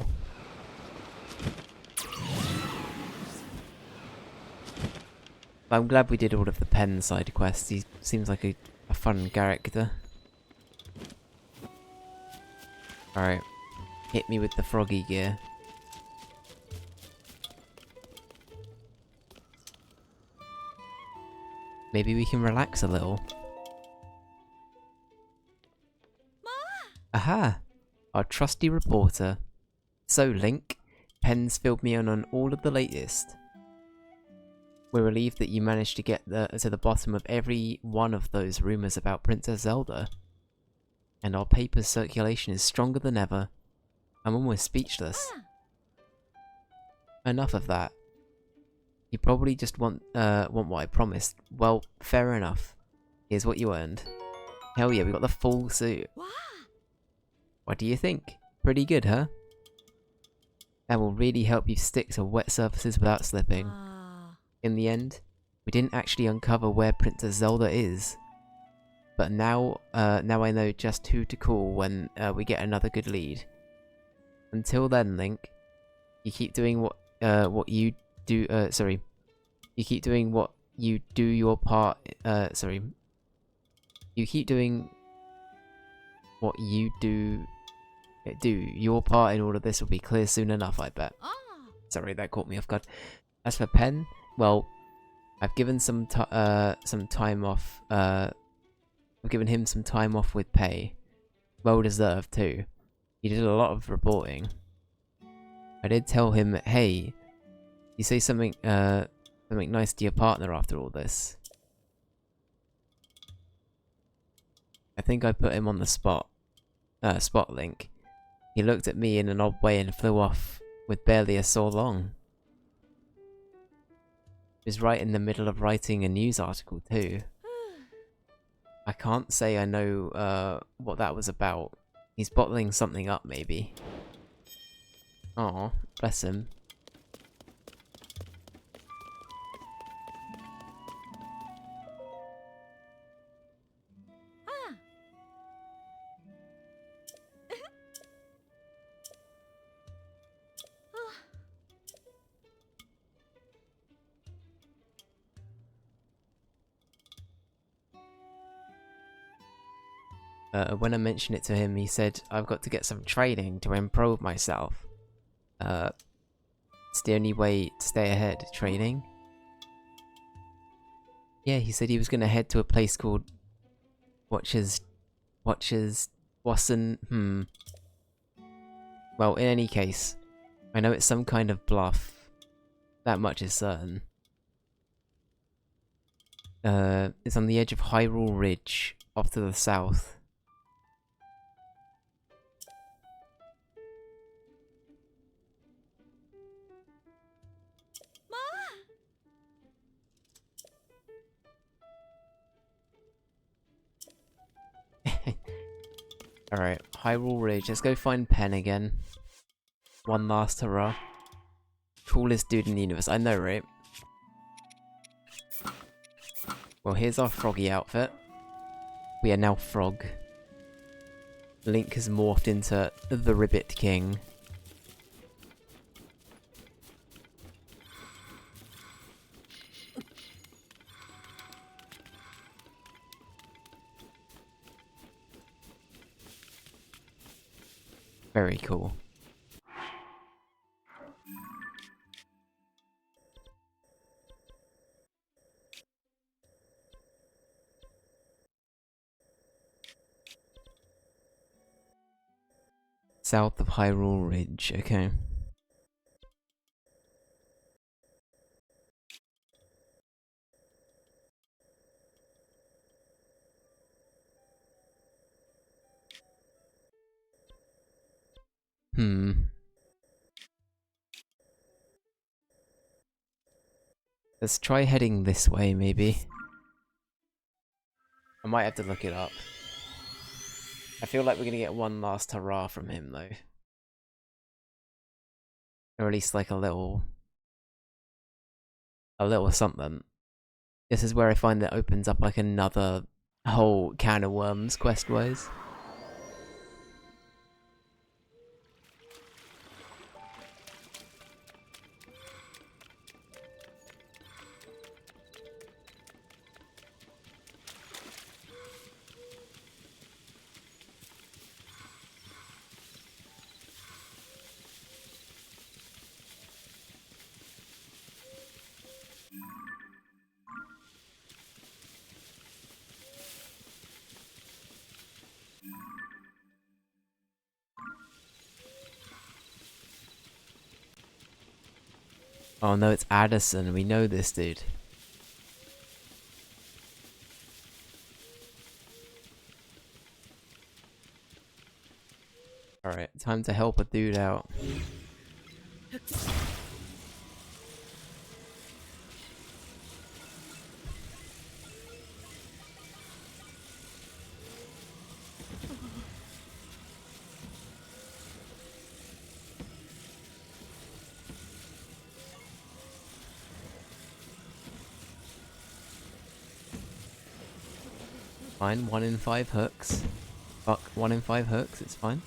I'm glad we did all of the pen side quests. He seems like a fun character. Alright. Hit me with the froggy gear. Maybe we can relax a little. Aha! Our trusty reporter. So, Link, Pen's filled me in on all of the latest. We're relieved that you managed to get to the bottom of every one of those rumors about Princess Zelda. And our paper's circulation is stronger than ever. I'm almost speechless. Enough of that. You probably just want what I promised. Well, fair enough. Here's what you earned. Hell yeah, we got the full suit. What do you think? Pretty good, huh? That will really help you stick to wet surfaces without slipping. In the end, we didn't actually uncover where Princess Zelda is. But now I know just who to call when we get another good lead. Until then, Link, you keep doing what you keep doing what you do your part. Sorry. You keep doing what you do. Do your part in all of this will be clear soon enough, I bet. Ah. Sorry, that caught me off guard. As for Pen, well, I've given some time off. I've given him some time off with pay. Well deserved too. He did a lot of reporting. I did tell him, hey, you say something something nice to your partner after all this. I think I put him on the spot link. He looked at me in an odd way and flew off with barely a sore long. He was right in the middle of writing a news article too. I can't say I know what that was about. He's bottling something up maybe. Aw, bless him. Ah. When I mentioned it to him, he said, I've got to get some training to improve myself. It's the only way to stay ahead. Training? Yeah, he said he was gonna head to a place called Wasson. Well, in any case, I know it's some kind of bluff. That much is certain. It's on the edge of Hyrule Ridge, off to the south. Alright, Hyrule Ridge. Let's go find Pen again. One last hurrah. Coolest dude in the universe. I know, right? Well, here's our froggy outfit. We are now Frog. Link has morphed into the Ribbit King. Very cool. South of Hyrule Ridge, okay. Let's try heading this way, maybe. I might have to look it up. I feel like we're gonna get one last hurrah from him, though. Or at least like a little something. This is where I find that opens up like another whole can of worms quest-wise. Oh no, it's Addison. We know this dude. Alright, time to help a dude out. Fine, 1 in 5 hooks. Fuck, 1 in 5 hooks, it's fine.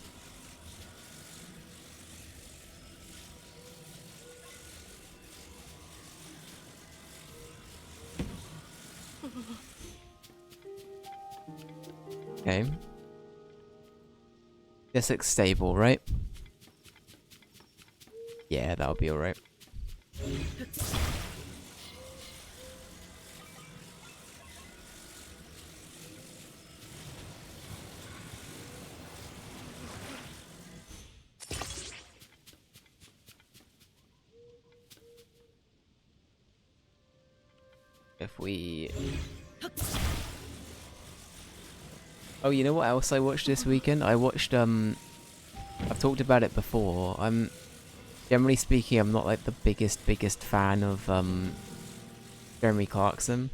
Okay. This looks stable, right? Yeah, that'll be alright. If we... Oh, you know what else I watched this weekend? I watched, I've talked about it before. Generally speaking, I'm not like the biggest fan of, Jeremy Clarkson.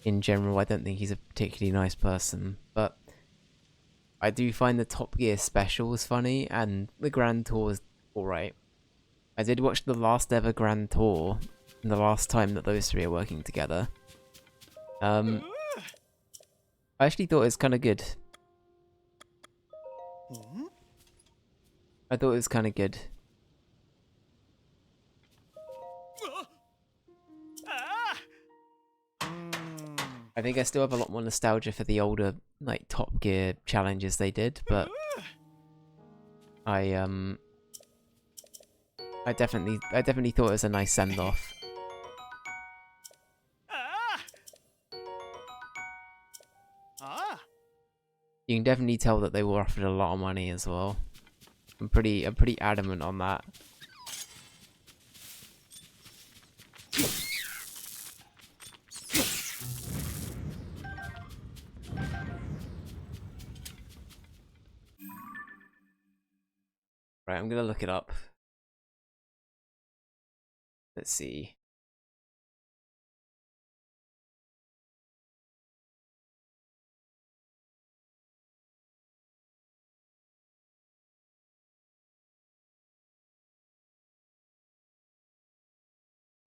In general, I don't think he's a particularly nice person, but I do find the Top Gear specials funny, and the Grand Tour is alright. I did watch the last ever Grand Tour, and the last time that those three are working together. I actually thought it was kind of good. I thought it was kind of good. I think I still have a lot more nostalgia for the older, like, Top Gear challenges they did, but I definitely thought it was a nice send-off. You can definitely tell that they were offered a lot of money as well. I'm pretty adamant on that. Right, I'm gonna look it up. Let's see.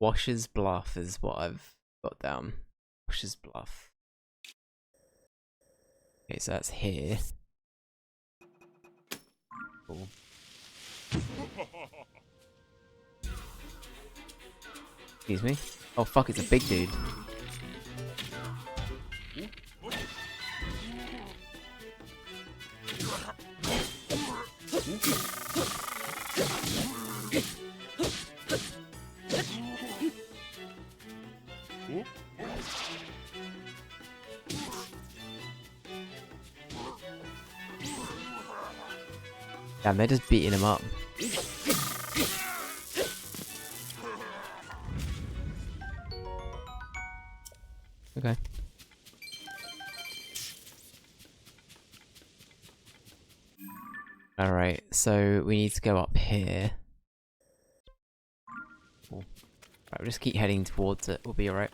Washer's Bluff is what I've got down. Washer's Bluff. Okay, so that's here. Cool. Excuse me. Oh fuck, it's a big dude. Damn, they're just beating him up. Okay. Alright, so we need to go up here. Cool. Right, we'll just keep heading towards it, we'll be alright.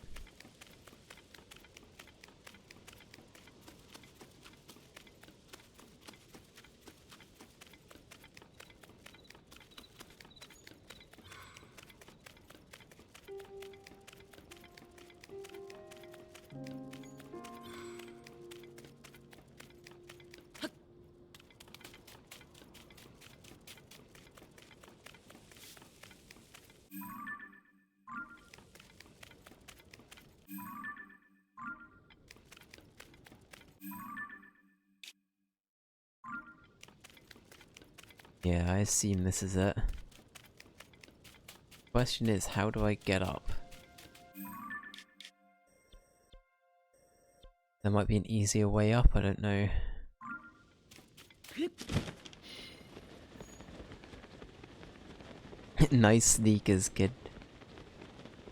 Yeah, I assume this is it. Question is, how do I get up? There might be an easier way up, I don't know. Nice sneakers, kid.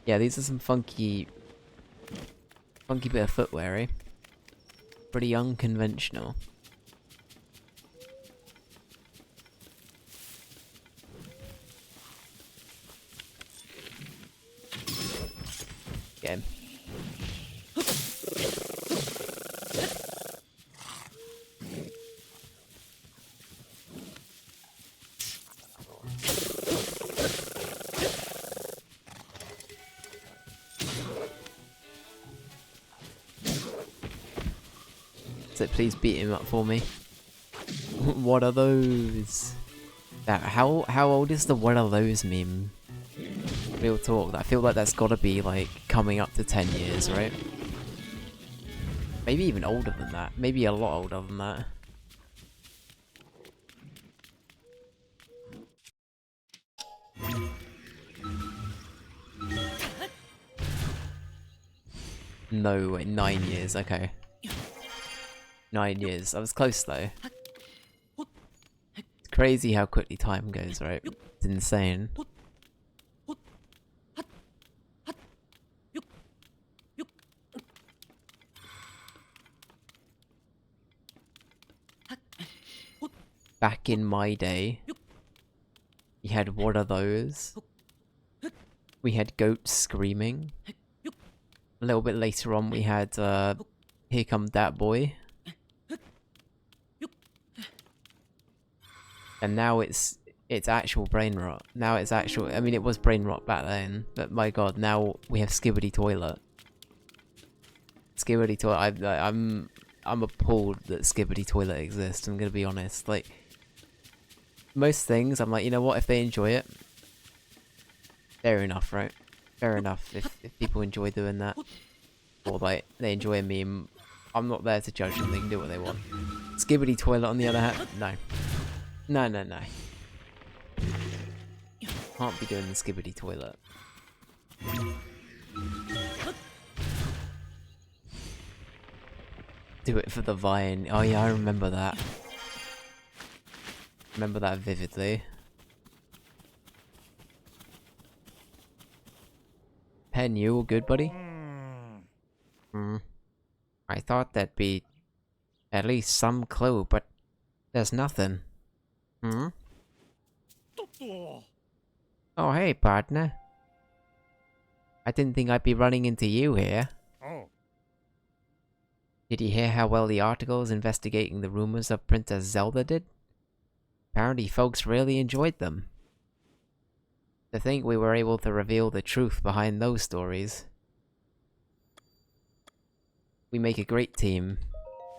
Yeah, these are some funky bit of footwear, eh? Pretty unconventional. Get him. So please beat him up for me. What are those? How old is the what are those meme? Real talk, I feel like that's gotta be like coming up to 10 years, right? Maybe even older than that. Maybe a lot older than that. No, wait, 9 years, okay. 9 years. I was close though. It's crazy how quickly time goes, right? It's insane. Back in my day, we had one of those. We had goats screaming. A little bit later on, we had Here Come That Boy. And now it's actual brain rot. Now it's actual. I mean, it was brain rot back then, but my god, now we have Skibbity Toilet. Skibbity Toilet. I'm appalled that Skibbity Toilet exists. I'm gonna be honest. Like most things, I'm like, you know what? If they enjoy it, fair enough, right? Fair enough. If people enjoy doing that, or like they enjoy a meme, I'm not there to judge them. They can do what they want. Skibbity Toilet, on the other hand, no. No. Can't be doing the Skibbity Toilet. Do it for the vine. Oh yeah, I remember that. Remember that vividly. Pen, you all good, buddy? I thought there'd be at least some clue, but there's nothing. Oh, hey, partner. I didn't think I'd be running into you here. Oh. Did you hear how well the articles investigating the rumors of Princess Zelda did? Apparently folks really enjoyed them. To think we were able to reveal the truth behind those stories. We make a great team.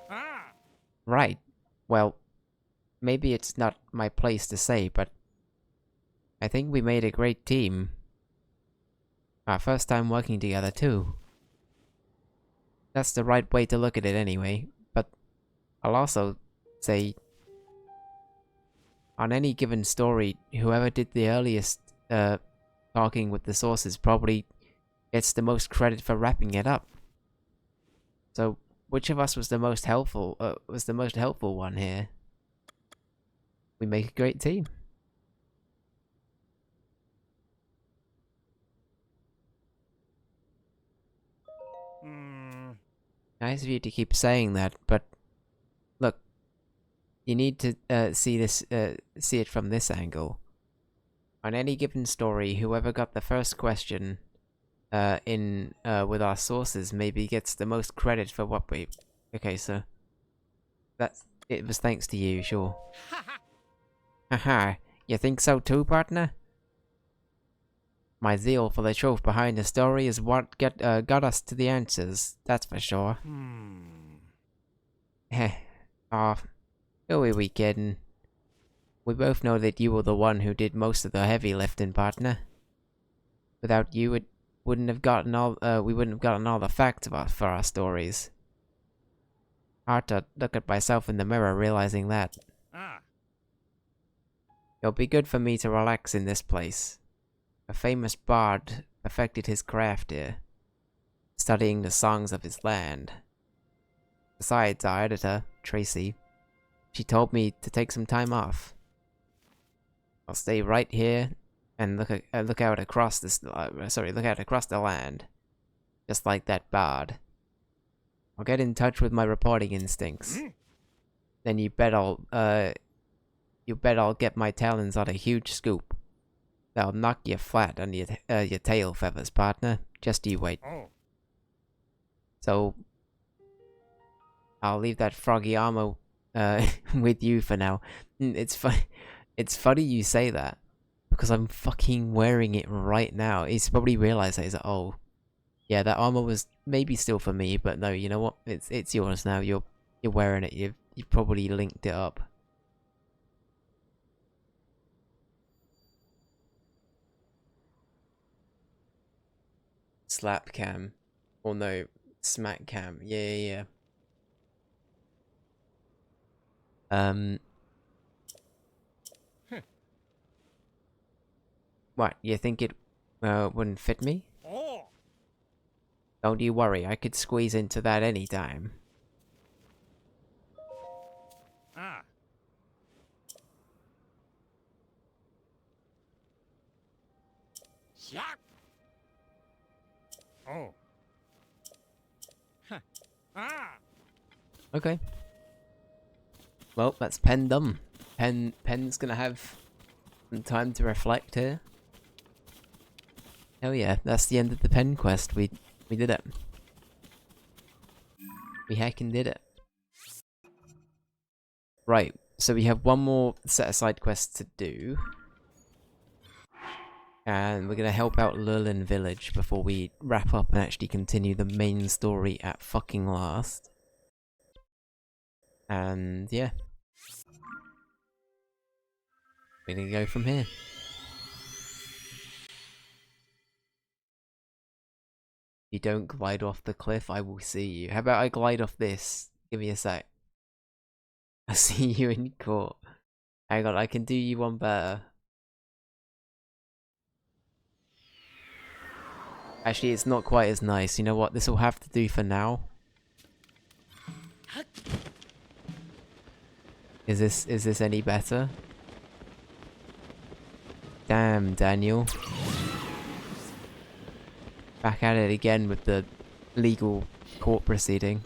Ah. Right. Well, maybe it's not my place to say, but I think we made a great team. Our first time working together, too. That's the right way to look at it anyway, but I'll also say, on any given story, whoever did the earliest talking with the sources probably gets the most credit for wrapping it up. So, which of us was the most helpful one here? We make a great team. Nice of you to keep saying that, but look, you need to see it from this angle. On any given story, whoever got the first question with our sources maybe gets the most credit for what we... Okay, so it was thanks to you, sure. Haha, you think so too, partner? My zeal for the truth behind the story is what got us to the answers, that's for sure. Heh, who are we kidding? We both know that you were the one who did most of the heavy lifting, partner. Without you, we wouldn't have gotten all the facts for our stories. Hard to look at myself in the mirror realizing that. It'll be good for me to relax in this place. A famous bard perfected his craft here, studying the songs of his land. Besides, our editor, Tracy, she told me to take some time off. I'll stay right here and look out across the land, just like that bard. I'll get in touch with my reporting instincts. Then you bet I'll get my talons on a huge scoop. That'll knock you flat on your tail feathers, partner. Just you wait. So, I'll leave that froggy armor with you for now. It's funny you say that, because I'm fucking wearing it right now. He's probably realized that. He's like, oh, yeah, that armor was maybe still for me, but no, you know what? It's yours now. You're wearing it. You've probably linked it up. Slap cam. Or no, smack cam. Yeah. Um, what, you think it wouldn't fit me? Oh. Don't you worry, I could squeeze into that anytime. Ah. Yeah. Oh. Huh. Ah. Okay. Well, that's Pen done. Pen's gonna have some time to reflect here. Hell yeah, that's the end of the Pen quest. We did it. We heckin' did it. Right, so we have one more set of side quests to do. And we're gonna help out Lurlin Village before we wrap up and actually continue the main story at fucking last. And yeah. We're gonna go from here. If you don't glide off the cliff, I will see you. How about I glide off this? Give me a sec. I'll see you in court. Hang on, I can do you one better. Actually, it's not quite as nice. You know what? This will have to do for now. Is this any better? Damn, Daniel. Back at it again with the legal court proceeding.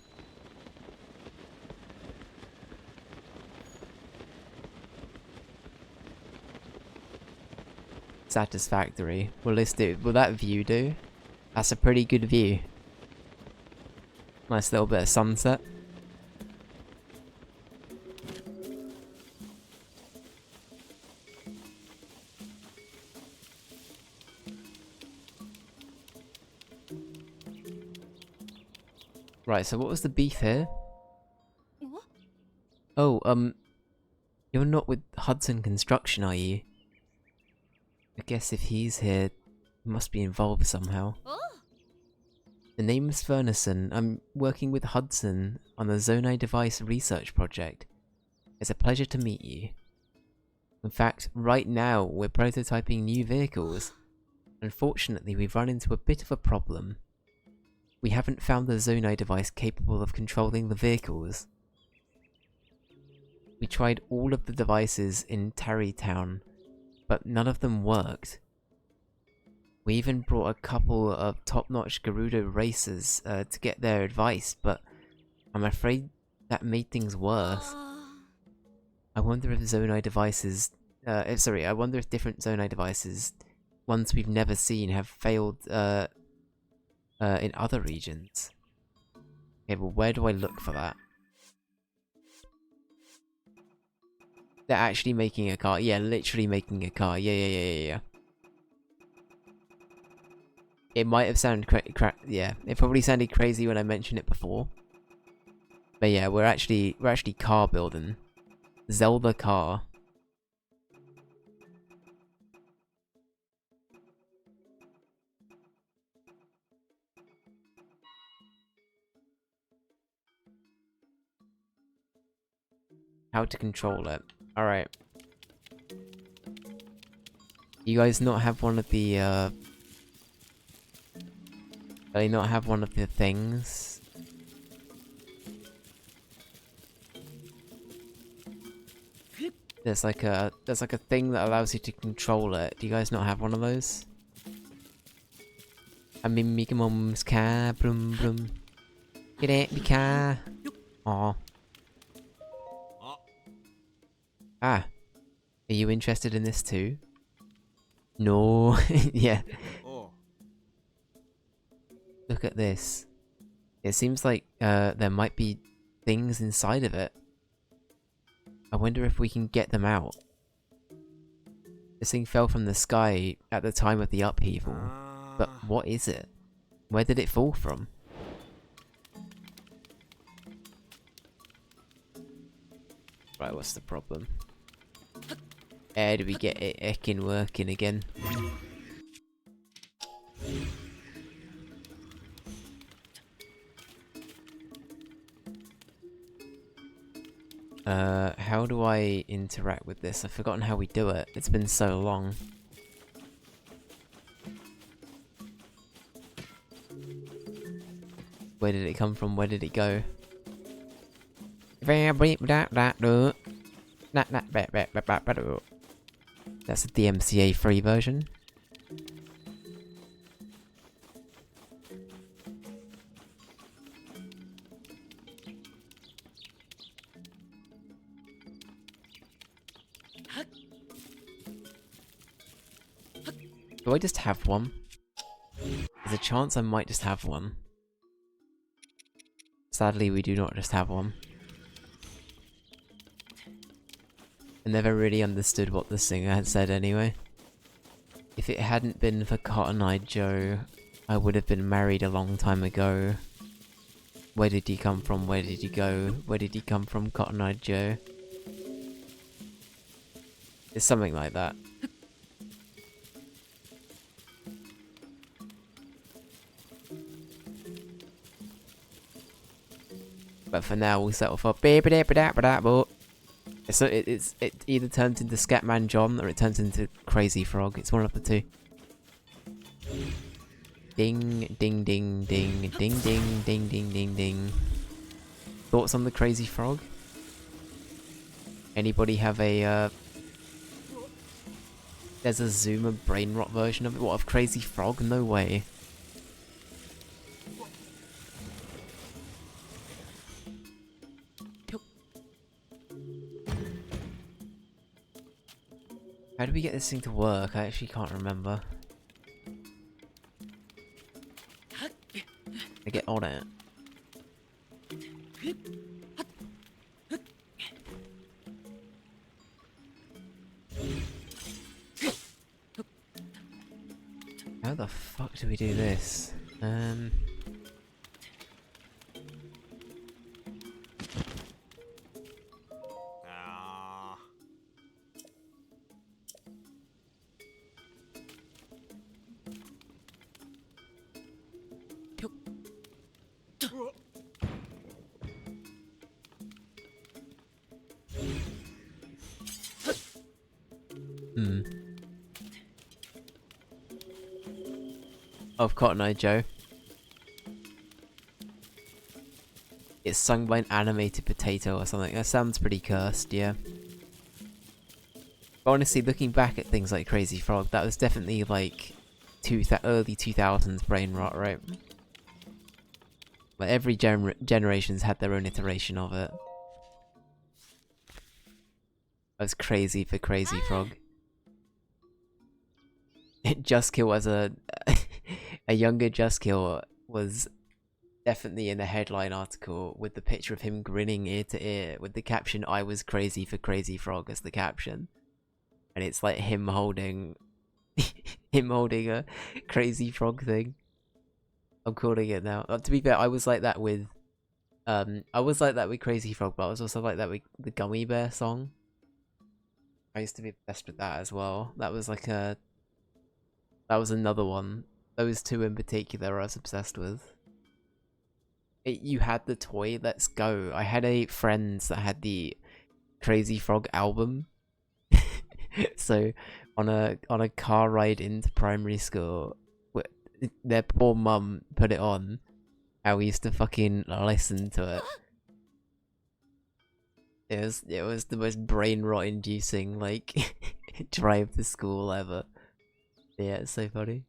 Satisfactory. Will this do? Will that view do? That's a pretty good view. Nice little bit of sunset. Right, so what was the beef here? Oh, you're not with Hudson Construction, are you? I guess if he's here, he must be involved somehow. The name's Furnason. I'm working with Hudson on the Zonai device research project. It's a pleasure to meet you. In fact, right now, we're prototyping new vehicles. Unfortunately, we've run into a bit of a problem. We haven't found the Zonai device capable of controlling the vehicles. We tried all of the devices in Tarrytown, but none of them worked. We even brought a couple of top-notch Gerudo racers to get their advice, but I'm afraid that made things worse. I wonder if Zonai devices... I wonder if different Zonai devices, ones we've never seen, have failed in other regions. Okay, well, where do I look for that? They're actually making a car. Yeah, literally making a car. Yeah. It might have sounded yeah, it probably sounded crazy when I mentioned it before. But yeah, we're actually car building. Zelda car. How to control it. Alright. You guys not have one of the do you not have one of the things? There's like a thing that allows you to control it. Do you guys not have one of those? I mean, Mika Mom's car, bloom bloom. Get it, me car. Aw. Ah. Are you interested in this too? No. Yeah. Oh. Look at this. It seems like there might be things inside of it. I wonder if we can get them out. This thing fell from the sky at the time of the upheaval. But what is it? Where did it fall from? Right, what's the problem? How do we get it heckin' working again? How do I interact with this? I've forgotten how we do it. It's been so long. Where did it come from? Where did it go? That's a DMCA free version. Do I just have one? There's a chance I might just have one. Sadly, we do not just have one. I never really understood what the singer had said anyway. If it hadn't been for Cotton Eye Joe, I would have been married a long time ago. Where did he come from? Where did he go? Where did he come from, Cotton Eye Joe? It's something like that. But for now, we'll settle for so it either turns into Scatman John or it turns into Crazy Frog. It's one of the two. Ding, ding, ding, ding, ding, ding, ding, ding, ding, ding. Thoughts on the Crazy Frog? Anybody have a there's a Zoomer brain rot version of it? What, of Crazy Frog? No way. How do we get this thing to work? I actually can't remember. I get on it. How the fuck do we do this? Of Cotton Eye Joe. It's sung by an animated potato or something. That sounds pretty cursed, yeah. But honestly, looking back at things like Crazy Frog, that was definitely like early 2000s brain rot, right? Like every generation's had their own iteration of it. I was crazy for Crazy Frog. Just Kill as a younger Just Kill was definitely in the headline article with the picture of him grinning ear to ear with the caption "I was crazy for Crazy Frog" as the caption, and it's like him holding a Crazy Frog thing. I'm calling it now. To be fair, I was like that with Crazy Frog, but I was also like that with the Gummy Bear song. I used to be obsessed with that as well. That was another one. Those two in particular I was obsessed with. You had the toy, let's go. I had a friend that had the Crazy Frog album. So on a car ride into primary school, their poor mum put it on, and we used to fucking listen to it. It was the most brain rot inducing like drive to school ever. Yeah, it's so funny.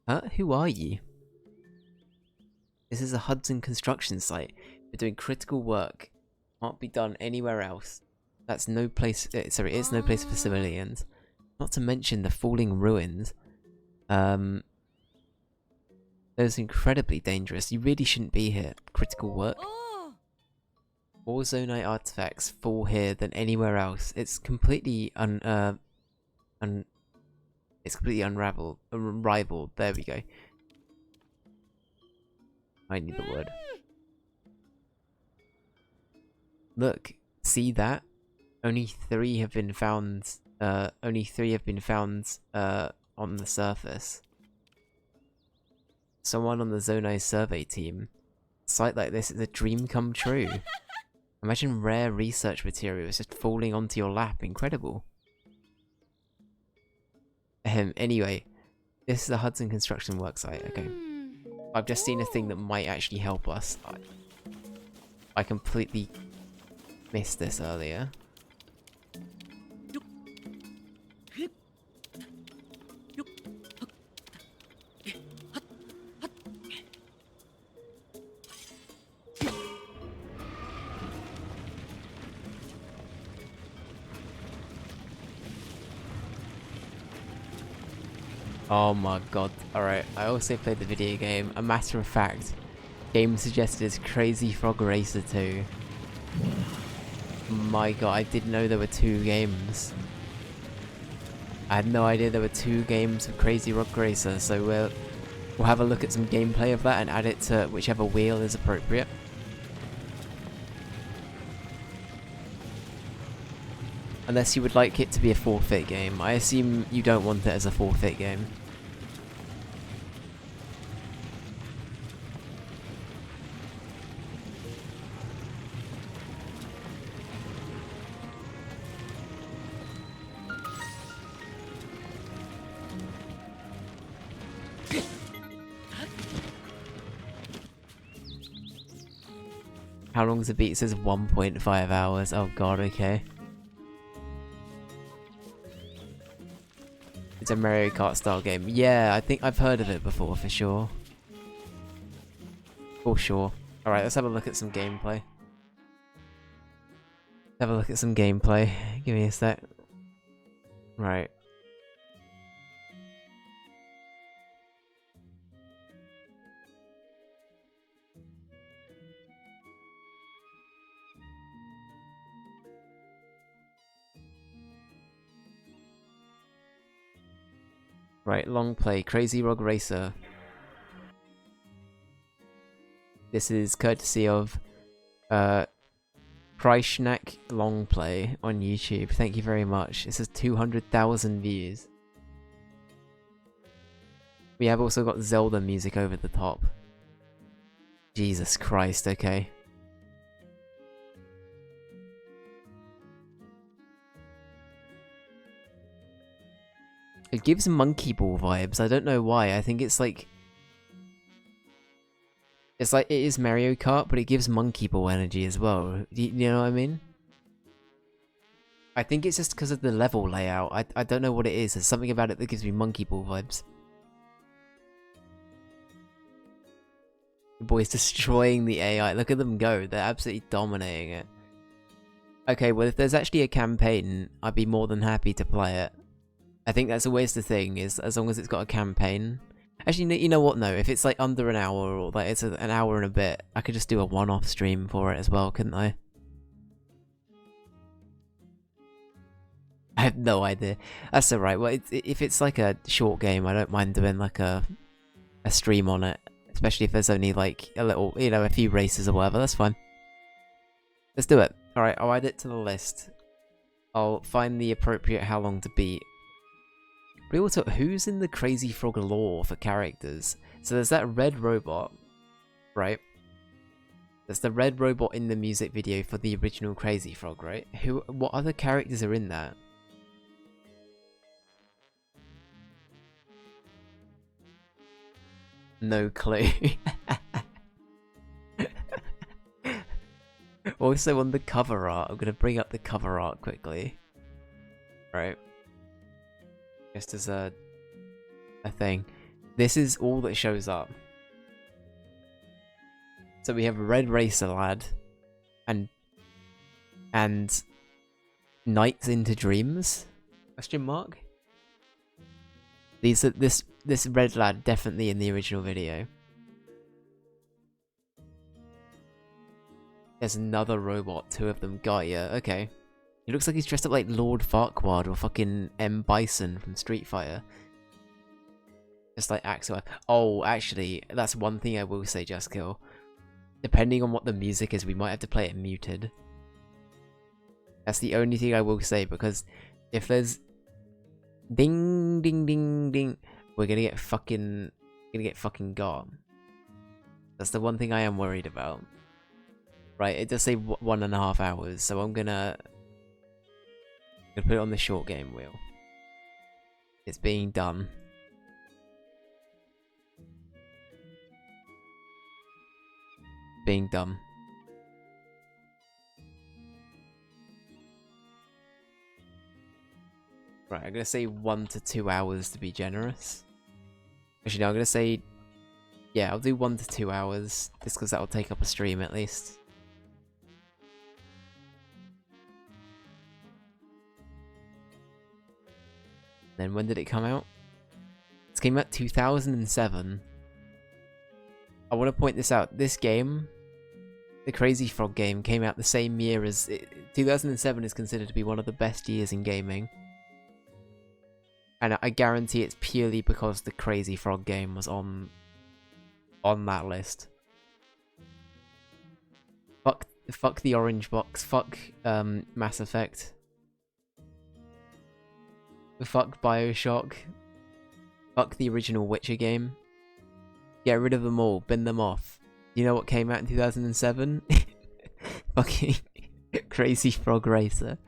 Huh? Who are you? This is a Hudson construction site. We're doing critical work. Can't be done anywhere else. That's no place. Sorry, it's no place for civilians. Not to mention the falling ruins. Those incredibly dangerous. You really shouldn't be here. Critical work. More Zonite artifacts fall here than anywhere else. It's completely it's completely unrivaled. There we go. I need the word. Look, see that? Only 3 have been found. Only 3 have been found on the surface. Someone on the Zonai survey team. A site like this is a dream come true. Imagine rare research materials just falling onto your lap. Incredible. Anyway, this is the Hudson Construction Worksite. Okay. I've just seen a thing that might actually help us. I completely missed this earlier. Oh my god. Alright, I also played the video game. A matter of fact, game suggested is Crazy Frog Racer 2. My god, I didn't know there were 2 games. I had no idea there were 2 games of Crazy Frog Racer, so we'll have a look at some gameplay of that and add it to whichever wheel is appropriate. Unless you would like it to be a forfeit game. I assume you don't want it as a forfeit game. How long's the beat? It says 1.5 hours. Oh god, okay. It's a Mario Kart style game. Yeah, I think I've heard of it before, for sure. For sure. Alright, let's have a look at some gameplay. Have a look at some gameplay. Give me a sec. Right. Right, long play. Crazy Frog Racer. This is courtesy of Kreishnak long play on YouTube. Thank you very much. This has 200,000 views. We have also got Zelda music over the top. Jesus Christ, okay. It gives Monkey Ball vibes. I don't know why. I think it's like... It's like it is Mario Kart, but it gives Monkey Ball energy as well. You know what I mean? I think it's just because of the level layout. I don't know what it is. There's something about it that gives me Monkey Ball vibes. The boy's destroying the AI. Look at them go. They're absolutely dominating it. Okay, well if there's actually a campaign, I'd be more than happy to play it. I think that's always the thing, is as long as it's got a campaign. Actually, you know what, no, if it's like under an hour, or like it's an hour and a bit, I could just do a one-off stream for it as well, couldn't I? I have no idea. That's alright, well, if it's like a short game, I don't mind doing like a stream on it. Especially if there's only like a little, you know, a few races or whatever, that's fine. Let's do it. Alright, I'll add it to the list. I'll find the appropriate how long to beat. But also, who's in the Crazy Frog lore for characters? So there's that red robot, right? There's the red robot in the music video for the original Crazy Frog, right? What other characters are in that? No clue. Also on the cover art, I'm gonna bring up the cover art quickly. Right. Just as a thing. This is all that shows up. So we have a Red Racer Lad and Nights into Dreams? Question mark? These are this red lad definitely in the original video. There's another robot, 2 of them. Got ya, okay. He looks like he's dressed up like Lord Farquaad or fucking M. Bison from Street Fighter. Just like Axel. Oh, actually, that's one thing I will say, Just Kill. Depending on what the music is, we might have to play it muted. That's the only thing I will say, because if there's ding ding ding ding, we're gonna get fucking got. That's the one thing I am worried about. Right, it does say 1.5 hours, so I'm gonna put it on the short game wheel. It's being done. Being done. Right, I'm gonna say 1 to 2 hours to be generous. Actually, no, I'm gonna say... Yeah, I'll do 1 to 2 hours, just because that'll take up a stream at least. Then when did it come out? It came out 2007. I want to point this out. This game, the Crazy Frog game, came out the same year as... 2007 is considered to be one of the best years in gaming. And I guarantee it's purely because the Crazy Frog game was on that list. Fuck the orange box. Fuck Mass Effect. Fuck BioShock. Fuck the original Witcher game. Get rid of them all. Bin them off. You know what came out in 2007? Fucking Crazy Frog Racer.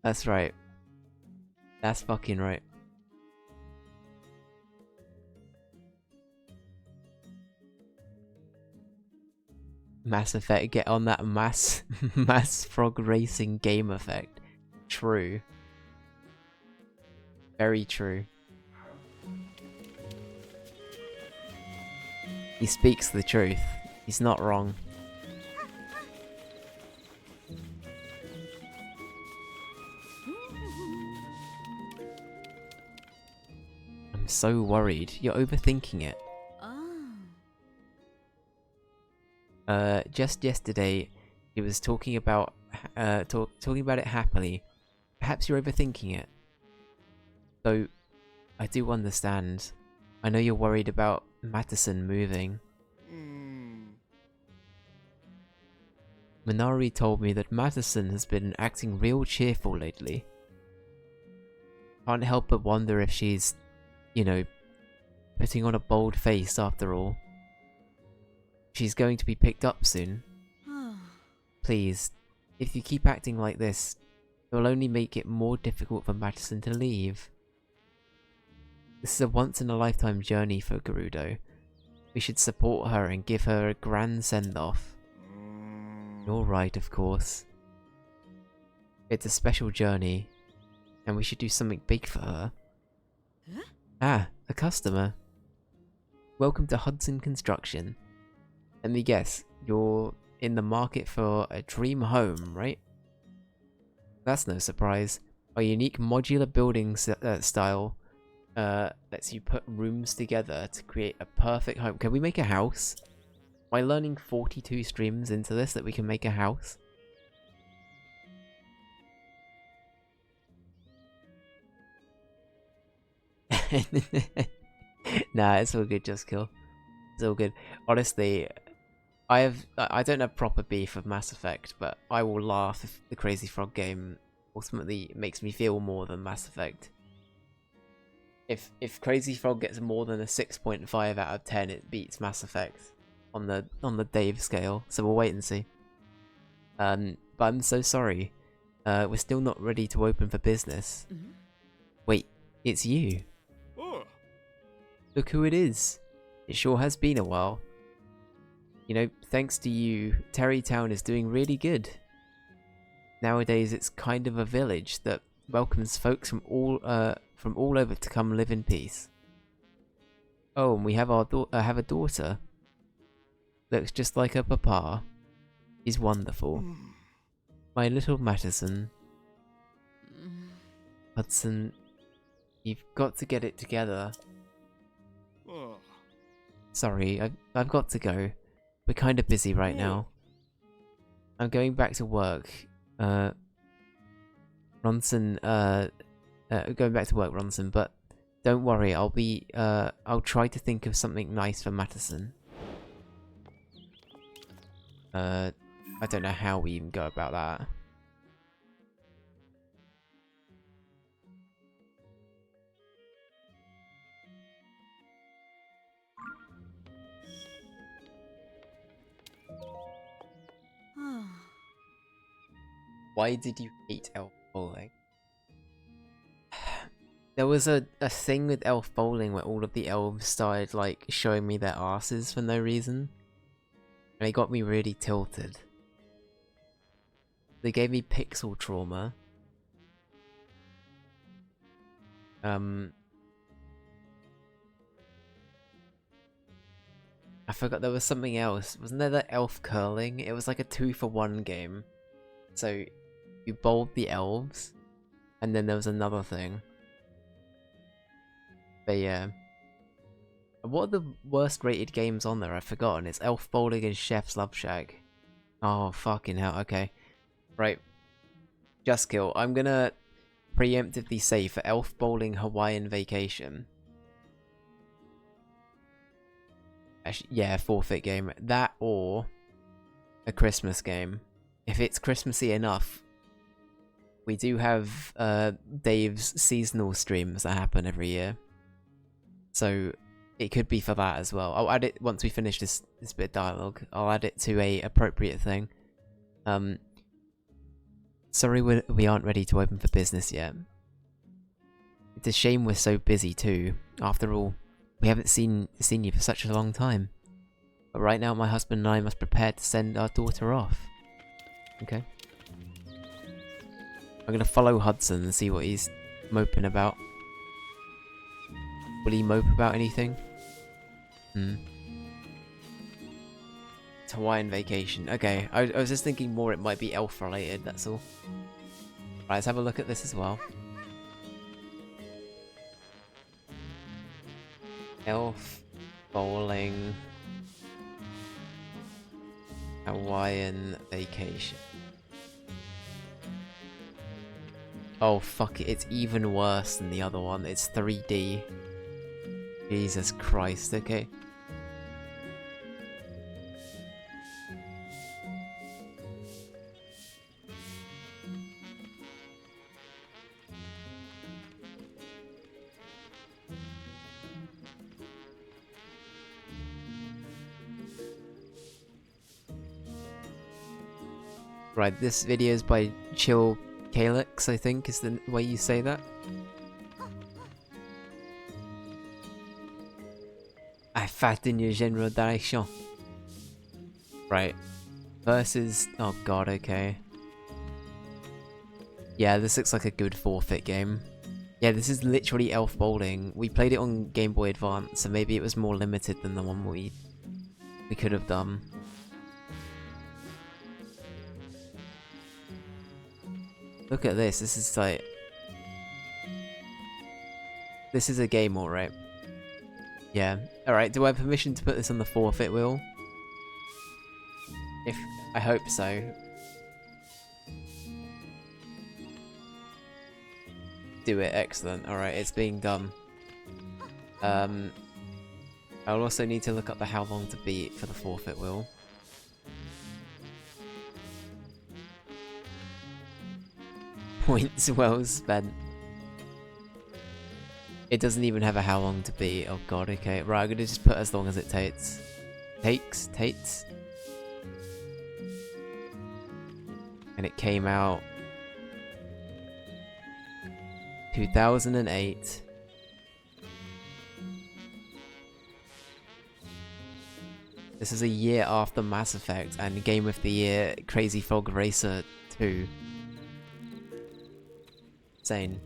That's right. That's fucking right. Mass Effect, get on that mass frog racing game effect. True. Very true. He speaks the truth. He's not wrong. I'm so worried. You're overthinking it. Just yesterday, he was talking about talking about it happily. Perhaps you're overthinking it. Though, I do understand. I know you're worried about Matteson moving. Minari told me that Matteson has been acting real cheerful lately. Can't help but wonder if she's, you know, putting on a bold face after all. She's going to be picked up soon. Please, if you keep acting like this, it will only make it more difficult for Matteson to leave. This is a once-in-a-lifetime journey for Gerudo. We should support her and give her a grand send-off. You're right, of course. It's a special journey, and we should do something big for her. Huh? Ah, a customer. Welcome to Hudson Construction. Let me guess, you're in the market for a dream home, right? That's no surprise. Our unique modular building style lets you put rooms together to create a perfect home. Can we make a house? Am I learning 42 streams into this that we can make a house? Nah, it's all good, Just Kill. It's all good. Honestly, I don't have proper beef of Mass Effect, but I will laugh if the Crazy Frog game ultimately makes me feel more than Mass Effect. If Crazy Frog gets more than a 6.5 out of 10, it beats Mass Effect on the Dave scale. So we'll wait and see. But I'm so sorry. We're still not ready to open for business. Wait, it's you. Look who it is. It sure has been a while. You know, thanks to you, Terrytown is doing really good. Nowadays, it's kind of a village that welcomes folks from all over to come live in peace. Oh, and we have have a daughter. Looks just like her papa. He's wonderful. My little Matteson. Hudson, you've got to get it together. Sorry, I've got to go. We're kind of busy right now. I'm going back to work. Ronson, going back to work, Ronson, but don't worry, I'll try to think of something nice for Matteson. I don't know how we even go about that. Why did you hate elf bowling? There was a thing with elf bowling where all of the elves started like showing me their asses for no reason. And it got me really tilted. They gave me pixel trauma. I forgot there was something else. Wasn't there that elf curling? It was like a 2-for-1 game. So you bowled the elves, and then there was another thing. But yeah. What are the worst rated games on there? I've forgotten. It's Elf Bowling and Chef's Love Shack. Oh, fucking hell. Okay. Right. Just Kill. I'm gonna preemptively say for Elf Bowling Hawaiian Vacation. Actually, yeah, forfeit game. That or a Christmas game. If it's Christmassy enough, we do have Dave's seasonal streams that happen every year. So it could be for that as well. I'll add it once we finish this bit of dialogue. I'll add it to a appropriate thing. Sorry we aren't ready to open for business yet. It's a shame we're so busy too. After all, we haven't seen you for such a long time. But right now my husband and I must prepare to send our daughter off. Okay. I'm gonna follow Hudson and see what he's moping about. Will he mope about anything? It's Hawaiian Vacation. Okay, I was just thinking more it might be elf related, that's all. Right, let's have a look at this as well. Elf Bowling Hawaiian Vacation. Oh fuck it, it's even worse than the other one. It's 3D. Jesus Christ, okay. Right, this video is by Chill Calyx, I think is the way you say that. I fat in your general direction. Right. Versus... oh god, okay. Yeah, this looks like a good forfeit game. Yeah, this is literally Elf Bowling. We played it on Game Boy Advance, so maybe it was more limited than the one we could have done. Look at this, this is like... this is a game, alright. Yeah. Alright, do I have permission to put this on the forfeit wheel? I hope so. Do it, excellent. Alright, it's being done. I'll also need to look up the how long to beat for the forfeit wheel. Points well spent. It doesn't even have a how long to beat. Oh god, okay. Right, I'm gonna just put as long as it takes. Takes. And it came out 2008. This is a year after Mass Effect and Game of the Year Crazy Frog Racer 2. Insane.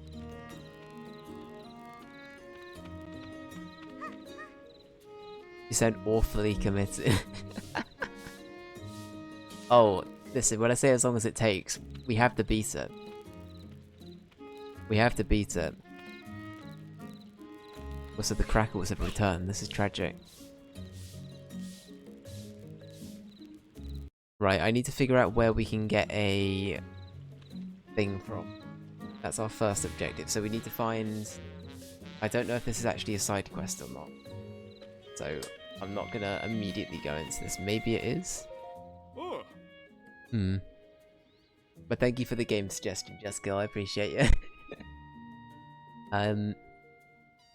You said awfully committed. Oh, listen, when I say as long as it takes, we have to beat it. We have to beat it. Also, the crackles have returned. This is tragic. Right, I need to figure out where we can get a thing from. That's our first objective. So we need to find... I don't know if this is actually a side quest or not. So I'm not gonna immediately go into this. Maybe it is? But thank you for the game suggestion, Jessica. I appreciate you.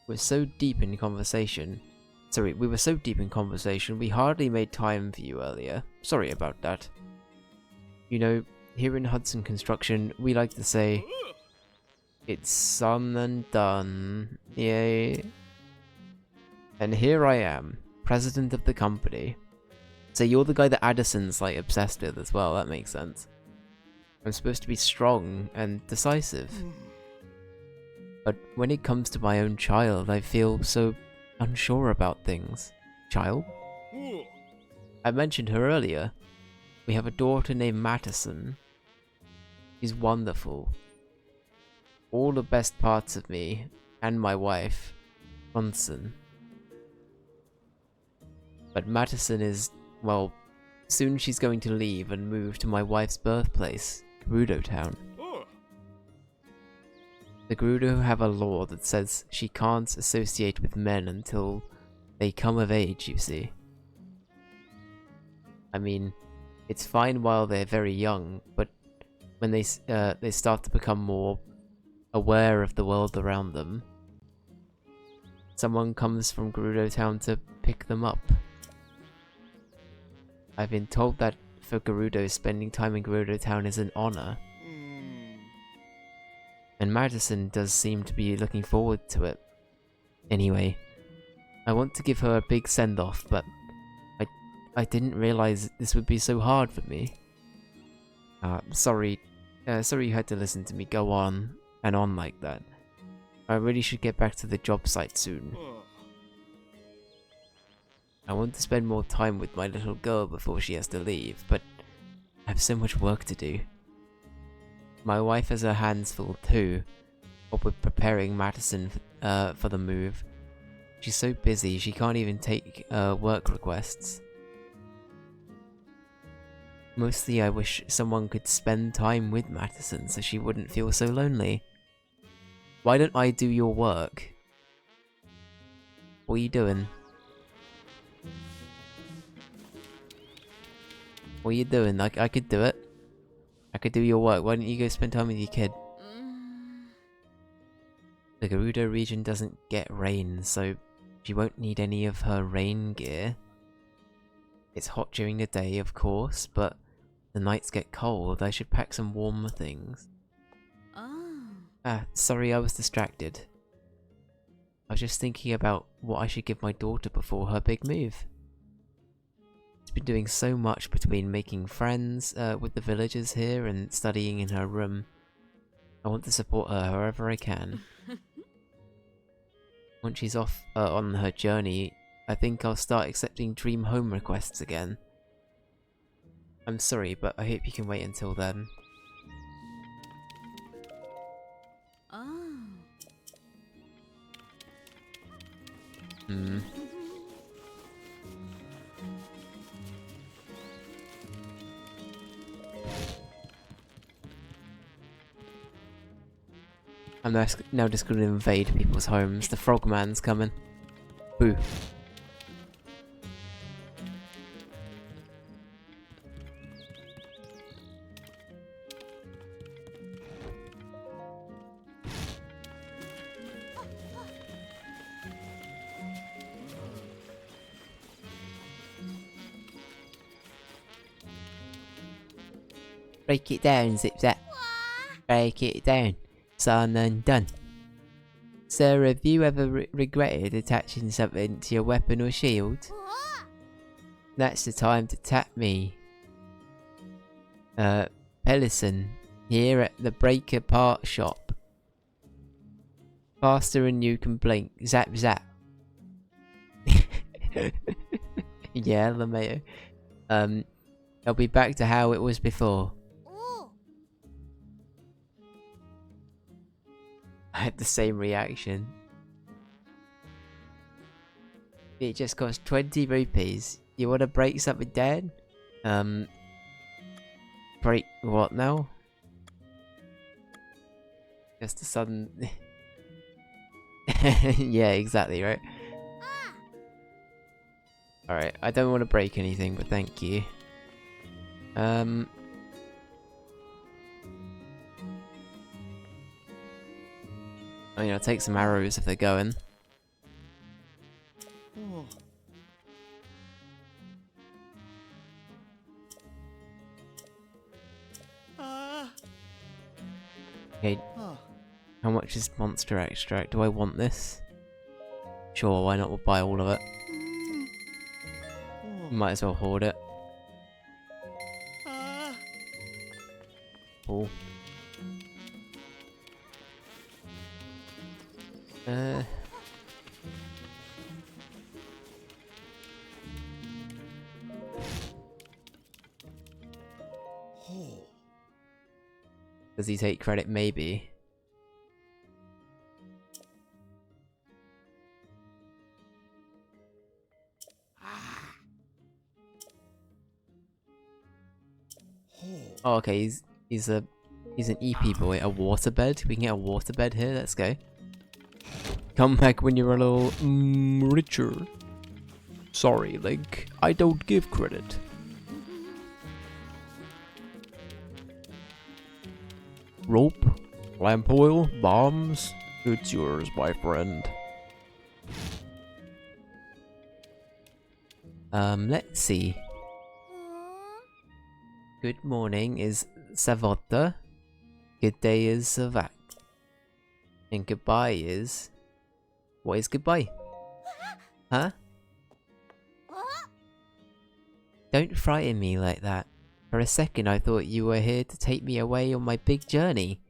We're so deep in conversation. Sorry, we were so deep in conversation, we hardly made time for you earlier. Sorry about that. You know, here in Hudson Construction, we like to say, it's son and done. Yay. And here I am, president of the company. So you're the guy that Addison's like obsessed with as well, that makes sense. I'm supposed to be strong and decisive. But when it comes to my own child, I feel so unsure about things. Child? I mentioned her earlier. We have a daughter named Madison. She's wonderful. All the best parts of me and my wife, Bunsen. But Madison is, well, soon she's going to leave and move to my wife's birthplace, Gerudo Town. The Gerudo have a law that says she can't associate with men until they come of age, you see. I mean, it's fine while they're very young, but when they start to become more aware of the world around them, someone comes from Gerudo Town to pick them up. I've been told that for Gerudo, spending time in Gerudo Town is an honor. And Madison does seem to be looking forward to it. Anyway, I want to give her a big send-off, but I didn't realize this would be so hard for me. Sorry you had to listen to me go on and on like that. I really should get back to the job site soon. I want to spend more time with my little girl before she has to leave, but I have so much work to do. My wife has her hands full too, with preparing Madison for the move. She's so busy she can't even take work requests. Mostly I wish someone could spend time with Madison so she wouldn't feel so lonely. Why don't I do your work? What are you doing? What are you doing? I could do it. I could do your work. Why don't you go spend time with your kid? The Gerudo region doesn't get rain, so she won't need any of her rain gear. It's hot during the day, of course, but the nights get cold. I should pack some warmer things. Sorry, I was distracted. I was just thinking about what I should give my daughter before her big move. She's been doing so much between making friends with the villagers here and studying in her room. I want to support her however I can. Once she's off on her journey, I think I'll start accepting dream home requests again. I'm sorry, but I hope you can wait until then. I'm now just going to invade people's homes. The frogman's coming. Boo. Break it down, Zip Zap. Break it down. Son and done. Sir, have you ever regretted attaching something to your weapon or shield? That's the time to tap me. Pellison, here at the Breaker Part Shop. Faster than you can blink. Zap zap. Yeah, LeMayo. I'll be back to how it was before. I had the same reaction. It just cost 20 rupees. You want to break something down? Break what now? Just a sudden... Yeah, exactly, right? Alright, I don't want to break anything, but thank you. I mean, I'll take some arrows if they're going. Okay, how much is monster extract? Do I want this? Sure, why not? We'll buy all of it. Might as well hoard it. Cool. Does he take credit? Maybe. Oh, okay, he's an EP boy. A waterbed? We can get a waterbed here, let's go. Come back when you're a little richer. Sorry, Link. I don't give credit. Rope, lamp oil, bombs. It's yours, my friend. Let's see. Good morning is Savota. Good day is Savat. And goodbye is... What is goodbye? Huh? Don't frighten me like that. For a second I thought you were here to take me away on my big journey.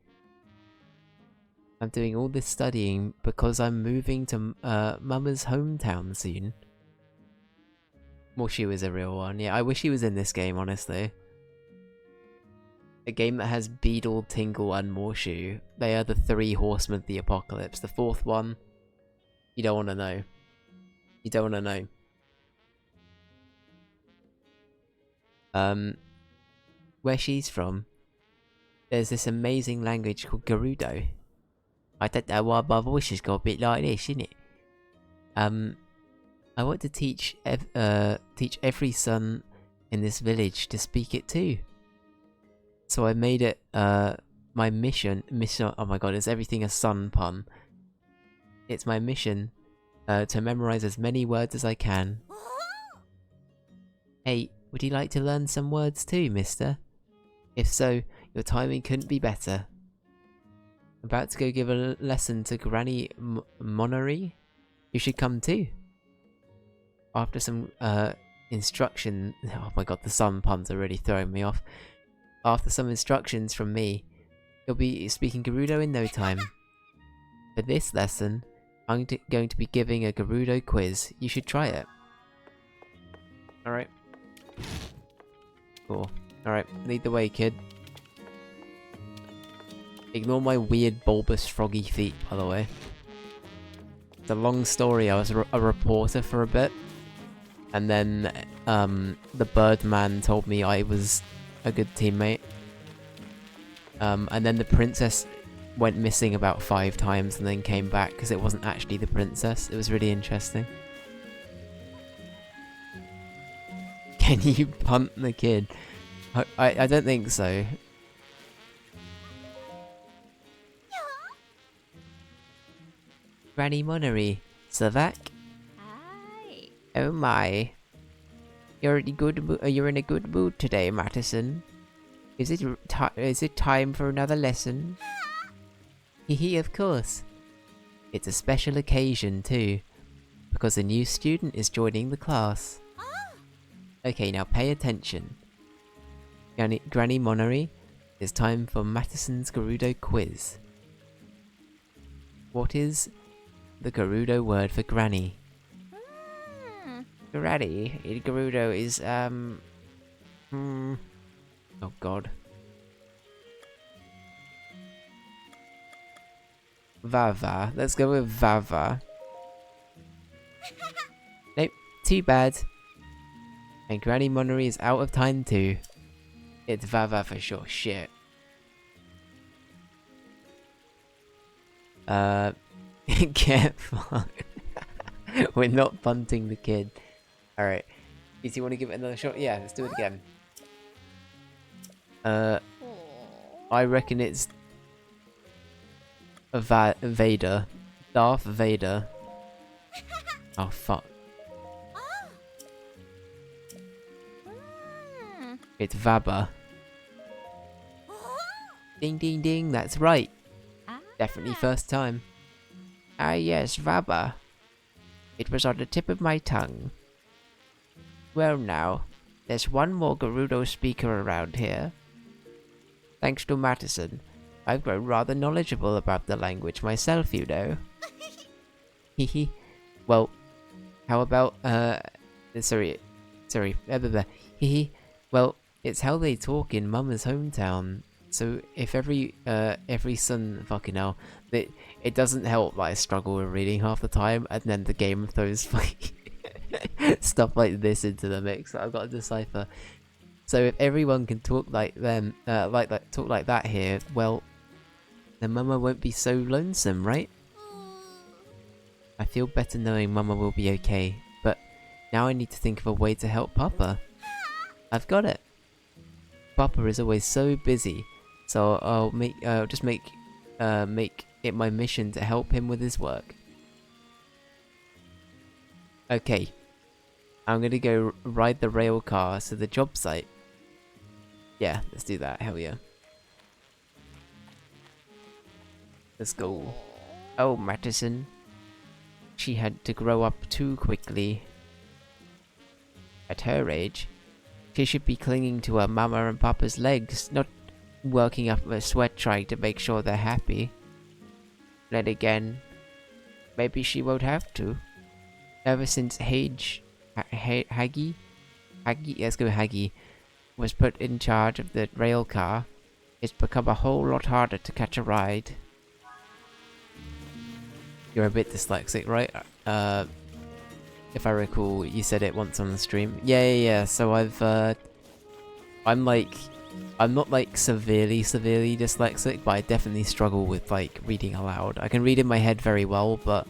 I'm doing all this studying because I'm moving to Mama's hometown soon. Morshu is a real one. Yeah, I wish he was in this game, honestly. A game that has Beedle, Tingle, and Morshu. They are the 3 horsemen of the apocalypse. The 4th one, you don't want to know. You don't want to know. Where she's from, there's this amazing language called Gerudo. I don't know why my voice has got a bit like this, isn't it? I want to teach every son in this village to speak it too. So I made it my mission. Oh my god, is everything a sun pun? It's my mission to memorize as many words as I can. Hey, would you like to learn some words too, mister? If so, your timing couldn't be better. I'm about to go give a lesson to Granny Monnery. You should come too. After some instruction... Oh my god, the sun puns are really throwing me off. After some instructions from me, you'll be speaking Gerudo in no time. For this lesson, I'm going to be giving a Gerudo quiz. You should try it. Alright. Cool. Alright, lead the way, kid. Ignore my weird bulbous froggy feet, by the way. It's a long story. I was a reporter for a bit. And then, the Birdman told me I was a good teammate. And then the princess went missing about 5 times and then came back because it wasn't actually the princess. It was really interesting. Can you punt the kid? I don't think so. Granny Monnery, Savak? Hi. Oh my. You're in a good mood today, Mattison. Is it time for another lesson? Hehe, of course. It's a special occasion too, because a new student is joining the class. Okay, now pay attention. Granny Monnery, it's time for Mattison's Gerudo quiz. What is the Gerudo word for granny? Granny in Gerudo is, oh god. Vava. Let's go with Vava. Nope, too bad. And Granny Monnery is out of time too. It's Vava for sure. Shit. Get fucked. We're not punting the kid. Alright. Do you want to give it another shot? Yeah, let's do it again. I reckon it's Vader. Darth Vader. Oh fuck. It's Vaba. Ding ding ding, that's right. Definitely first time. Ah yes, Vaba. It was on the tip of my tongue. Well now, there's one more Gerudo speaker around here. Thanks to Mattison, I've grown rather knowledgeable about the language myself, you know. Hehe. Well, how about, sorry, hehe. Well, it's how they talk in Mama's hometown. So if every son, fucking hell, it doesn't help that I struggle with reading half the time, and then the game throws like stuff like this into the mix that I've got to decipher. So if everyone can talk like them, talk like that here, well, then Mama won't be so lonesome, right? I feel better knowing Mama will be okay, but now I need to think of a way to help Papa. I've got it. Papa is always so busy, so I'll just make it my mission to help him with his work. Okay, I'm gonna go ride the rail car to the job site. Yeah, let's do that. Hell yeah. Let's go. Oh, Mattison. She had to grow up too quickly. At her age, she should be clinging to her mama and papa's legs, not working up a sweat trying to make sure they're happy. Then again, maybe she won't have to. Ever since Haggy, let's go Haggy, was put in charge of the rail car, it's become a whole lot harder to catch a ride. You're a bit dyslexic, right? If I recall, you said it once on the stream. Yeah. So I'm not like severely dyslexic, but I definitely struggle with like reading aloud. I can read in my head very well, but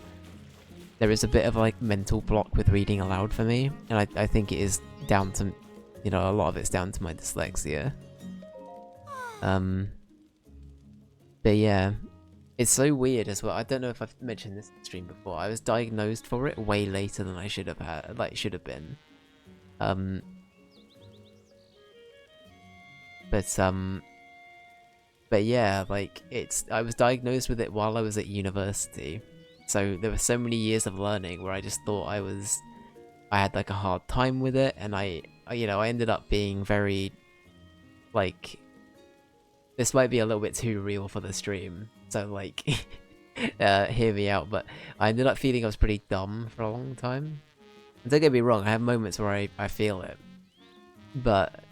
there is a bit of like mental block with reading aloud for me, and I think it is down to, you know, a lot of it's down to my dyslexia. But yeah, it's so weird as well. I don't know if I've mentioned this in the stream before. I was diagnosed for it way later than I should have been. But yeah, like I was diagnosed with it while I was at university. So there were so many years of learning where I just thought I had like a hard time with it, and I ended up being very, like, this might be a little bit too real for the stream, so like, hear me out, but I ended up feeling I was pretty dumb for a long time. And don't get me wrong, I have moments where I feel it, but,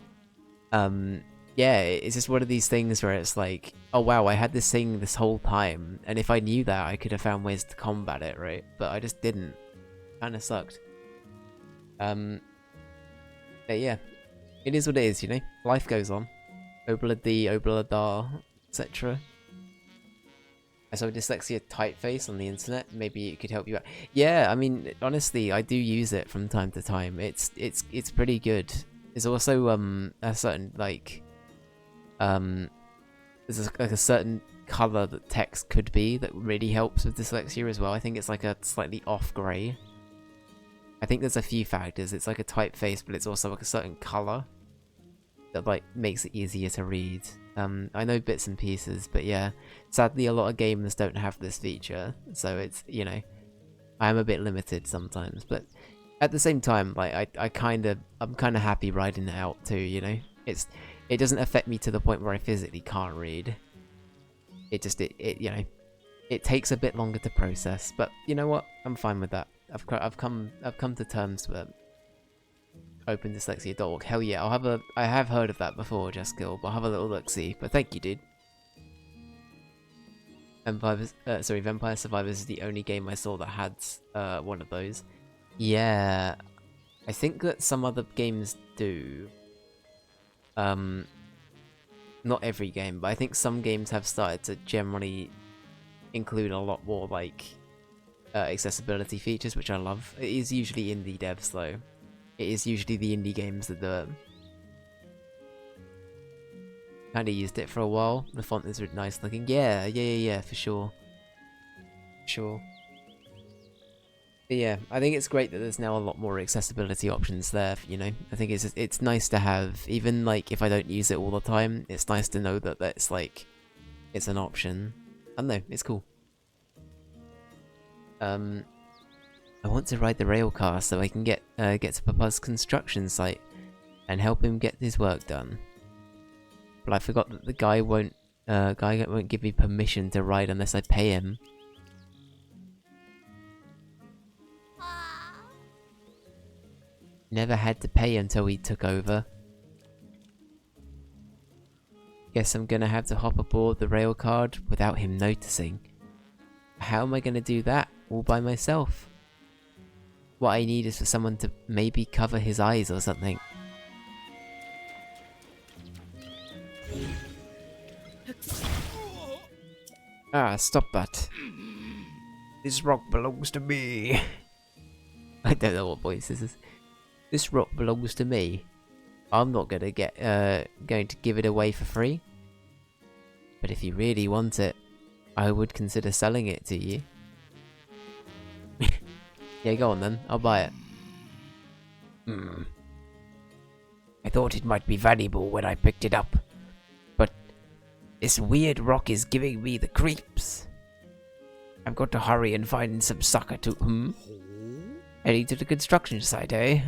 yeah, it's just one of these things where it's like, oh wow, I had this thing this whole time, and if I knew that, I could have found ways to combat it, right? But I just didn't. Kinda sucked. But yeah, it is what it is, you know? Life goes on. Obla D, Obla Da, etc. I saw dyslexia typeface on the internet. Maybe it could help you out. Yeah, I mean, honestly, I do use it from time to time. It's pretty good. There's also a certain like there's like a certain color that text could be that really helps with dyslexia as well. I think it's like a slightly off gray. I think there's a few factors. It's like a typeface, but it's also like a certain color that like makes it easier to read. I know bits and pieces, but yeah, sadly a lot of games don't have this feature, so it's, you know, I am a bit limited sometimes, but at the same time, like I'm kind of happy riding it out too, you know. It doesn't affect me to the point where I physically can't read. It just you know, it takes a bit longer to process, but you know what? I'm fine with that. I've come to terms with it. OpenDyslexia.org. Hell yeah, I have heard of that before, Jessica, but I'll have a little look-see. But thank you, dude. Vampire Survivors is the only game I saw that had one of those. Yeah, I think that some other games do. Not every game, but I think some games have started to generally include a lot more like accessibility features, which I love. It is usually indie devs though. It is usually the indie games that do it. Kinda used it for a while. The font is really nice looking. Yeah, for sure. Sure. But yeah, I think it's great that there's now a lot more accessibility options there, you know. I think it's nice to have, even like if I don't use it all the time, it's nice to know that that's like, it's an option. I don't know, it's cool. I want to ride the rail car so I can get to Papa's construction site and help him get his work done. But I forgot that the guy won't give me permission to ride unless I pay him. Never had to pay until he took over. Guess I'm gonna have to hop aboard the rail car without him noticing. How am I gonna do that all by myself? What I need is for someone to maybe cover his eyes or something. Ah, stop that. This rock belongs to me. I don't know what voice this is. This rock belongs to me. I'm not gonna going to give it away for free. But if you really want it, I would consider selling it to you. Yeah, go on then. I'll buy it. I thought it might be valuable when I picked it up. But this weird rock is giving me the creeps. I've got to hurry and find some sucker to... Heading to the construction site, eh?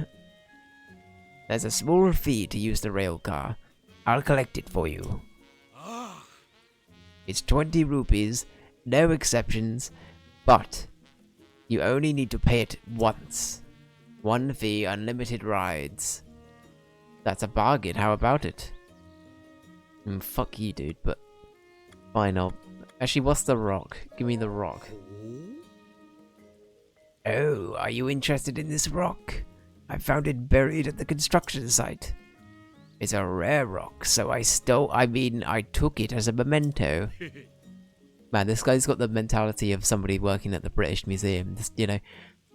There's a small fee to use the rail car. I'll collect it for you. It's 20 rupees, no exceptions, but you only need to pay it once. One fee, unlimited rides. That's a bargain, how about it? Fuck you, dude, but fine, I'll... Actually, what's the rock? Give me the rock. Oh, are you interested in this rock? I found it buried at the construction site. It's a rare rock, so I took it as a memento. Man, this guy's got the mentality of somebody working at the British Museum. Just, you know,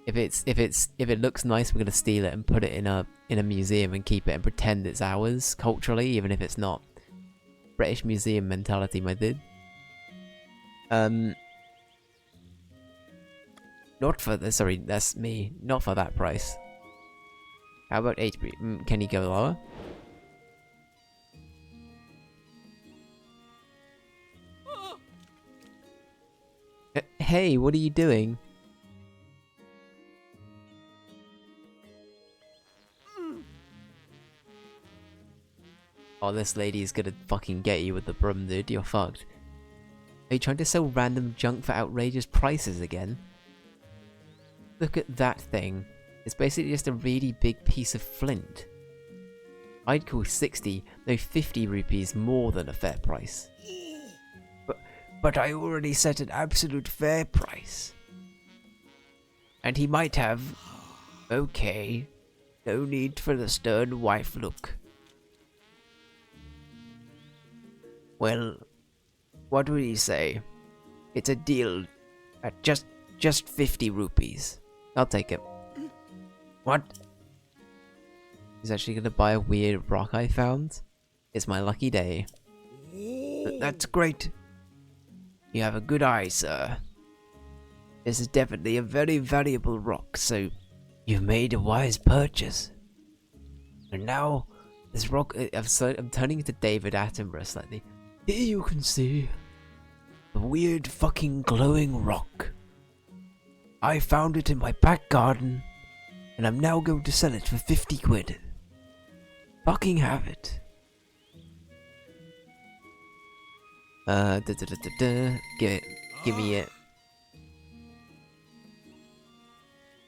if it looks nice, we're gonna steal it and put it in a museum and keep it and pretend it's ours culturally, even if it's not. British Museum mentality, my dude. Not for the sorry, that's me. Not for that price. How about HP? Can you go lower? Hey, what are you doing? Oh, this lady is gonna fucking get you with the broom, dude. You're fucked. Are you trying to sell random junk for outrageous prices again? Look at that thing. It's basically just a really big piece of flint. I'd call 60, no 50 rupees more than a fair price. But I already set an absolute fair price. And he might have... Okay. No need for the stern wife look. Well, what would he say? It's a deal at just 50 rupees. I'll take it. What? He's actually gonna buy a weird rock I found? It's my lucky day. That's great. You have a good eye, sir. This is definitely a very valuable rock, so you've made a wise purchase. And now, this rock... I'm turning into David Attenborough slightly. Here you can see a weird fucking glowing rock. I found it in my back garden, and I'm now going to sell it for 50 quid. Fucking have it. Give me it.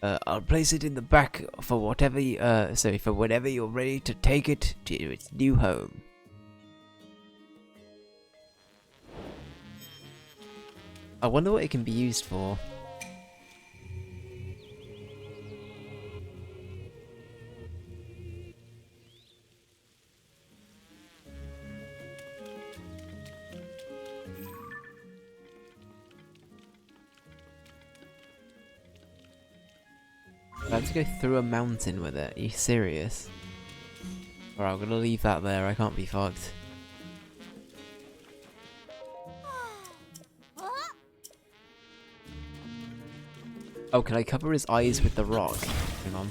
I'll place it in the back for whatever, for whenever you're ready to take it to its new home. I wonder what it can be used for. I have to go through a mountain with it. Are you serious? Alright, I'm gonna leave that there. I can't be fucked. Oh, can I cover his eyes with the rock? Hang on.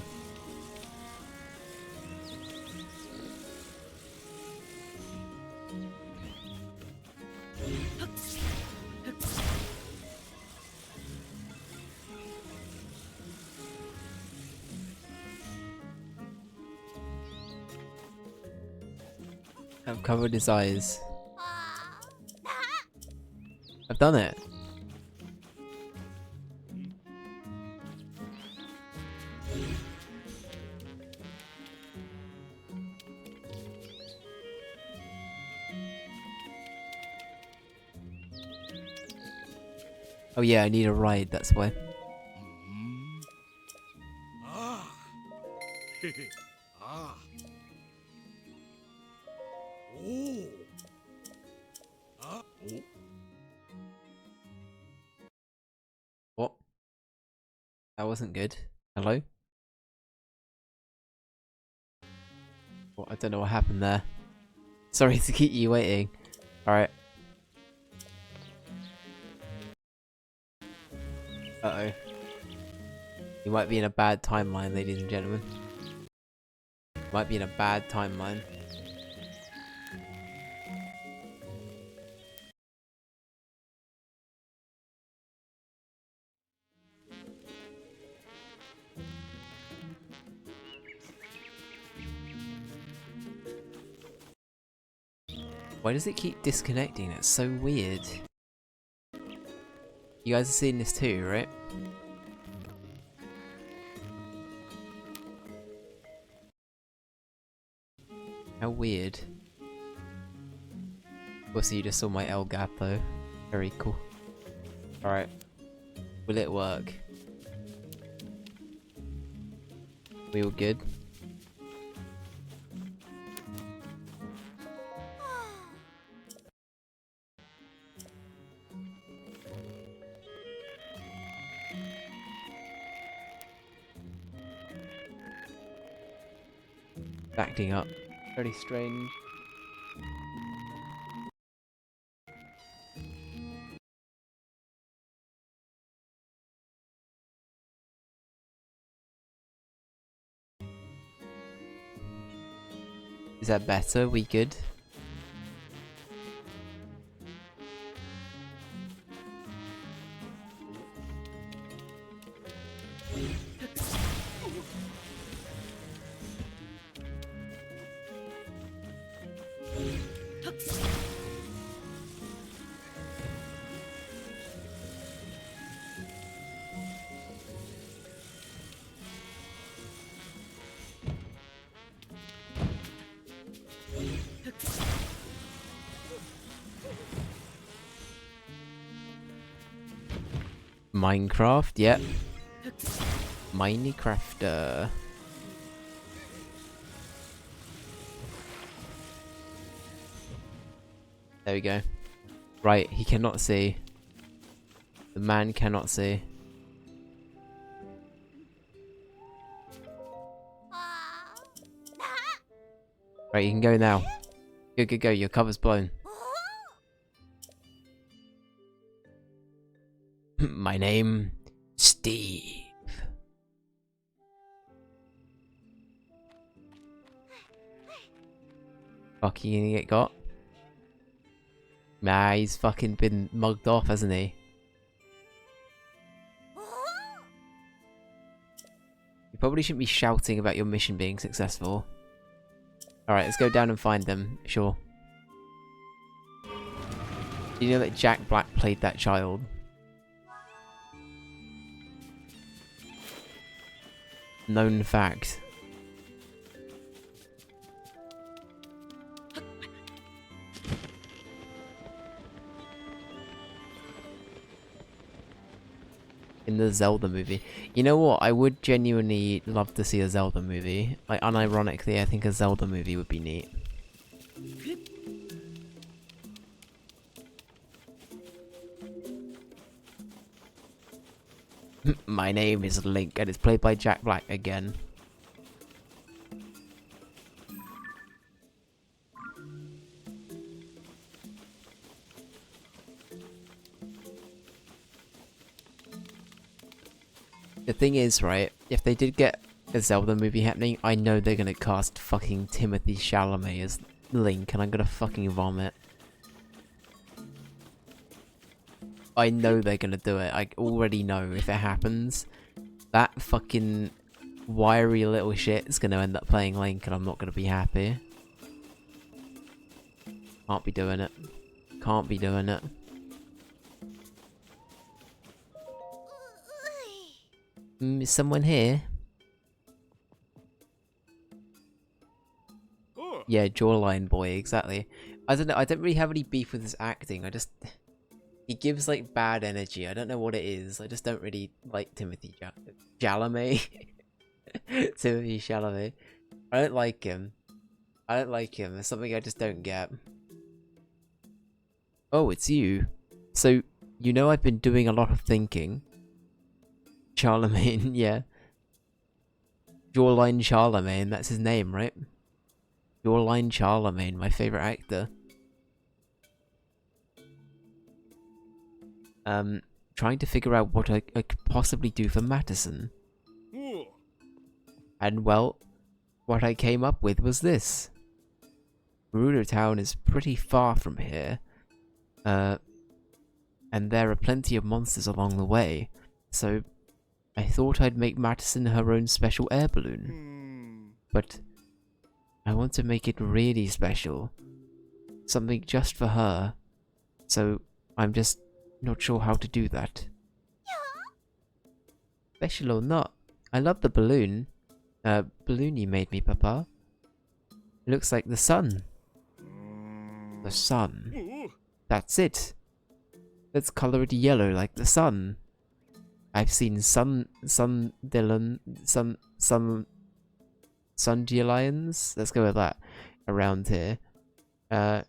I've covered his eyes. I've done it. Oh yeah, I need a ride, that's why. Ah. Ah. Oh. Ah. Oh. What? That wasn't good. Hello? Well, I don't know what happened there. Sorry to keep you waiting. Alright. Uh-oh. You might be in a bad timeline, ladies and gentlemen. Might be in a bad timeline. Why does it keep disconnecting? That's so weird. You guys are seeing this too, right? How weird. Also, you just saw my L gap though. Very cool. Alright. Will it work? We all good? Acting up. Very strange. Is that better? We good? Minecraft, yep. Minecrafter. There we go. Right, he cannot see. The man cannot see. Right, you can go now. Go, go, go, your cover's blown. My name, Steve. Fuck, you gonna get got? Nah, he's fucking been mugged off, hasn't he? You probably shouldn't be shouting about your mission being successful. Alright, let's go down and find them. Sure. You know that Jack Black played that child? Known fact. In the Zelda movie. You know what? I would genuinely love to see a Zelda movie. Like, unironically, I think a Zelda movie would be neat. My name is Link, and it's played by Jack Black again. The thing is, right, if they did get a Zelda movie happening, I know they're gonna cast fucking Timothy Chalamet as Link, and I'm gonna fucking vomit. I know they're gonna do it. I already know if it happens. That fucking wiry little shit is gonna end up playing Link, and I'm not gonna be happy. Can't be doing it. Can't be doing it. Is someone here? Oh. Yeah, jawline boy, exactly. I don't know, I don't really have any beef with his acting, I just... He gives, like, bad energy, I don't know what it is, I just don't really like Timothy Chalamet. Timothy Chalamet. I don't like him. I don't like him, there's something I just don't get. Oh, it's you. So, you know I've been doing a lot of thinking. Charlemagne, yeah. Jawline Charlemagne, that's his name, right? Jawline Charlemagne, my favorite actor. Trying to figure out what I could possibly do for Madison. Oh. And well, what I came up with was this. Gerudo Town is pretty far from here. And there are plenty of monsters along the way. So, I thought I'd make Madison her own special air balloon. But I want to make it really special. Something just for her. So, I'm just not sure how to do that. Special or not, I love the balloon. Balloon you made me, Papa. It looks like the sun. The sun. Oh. That's it. Let's color it yellow like the sun. I've seen Sundialians. Let's go with that. Around here. I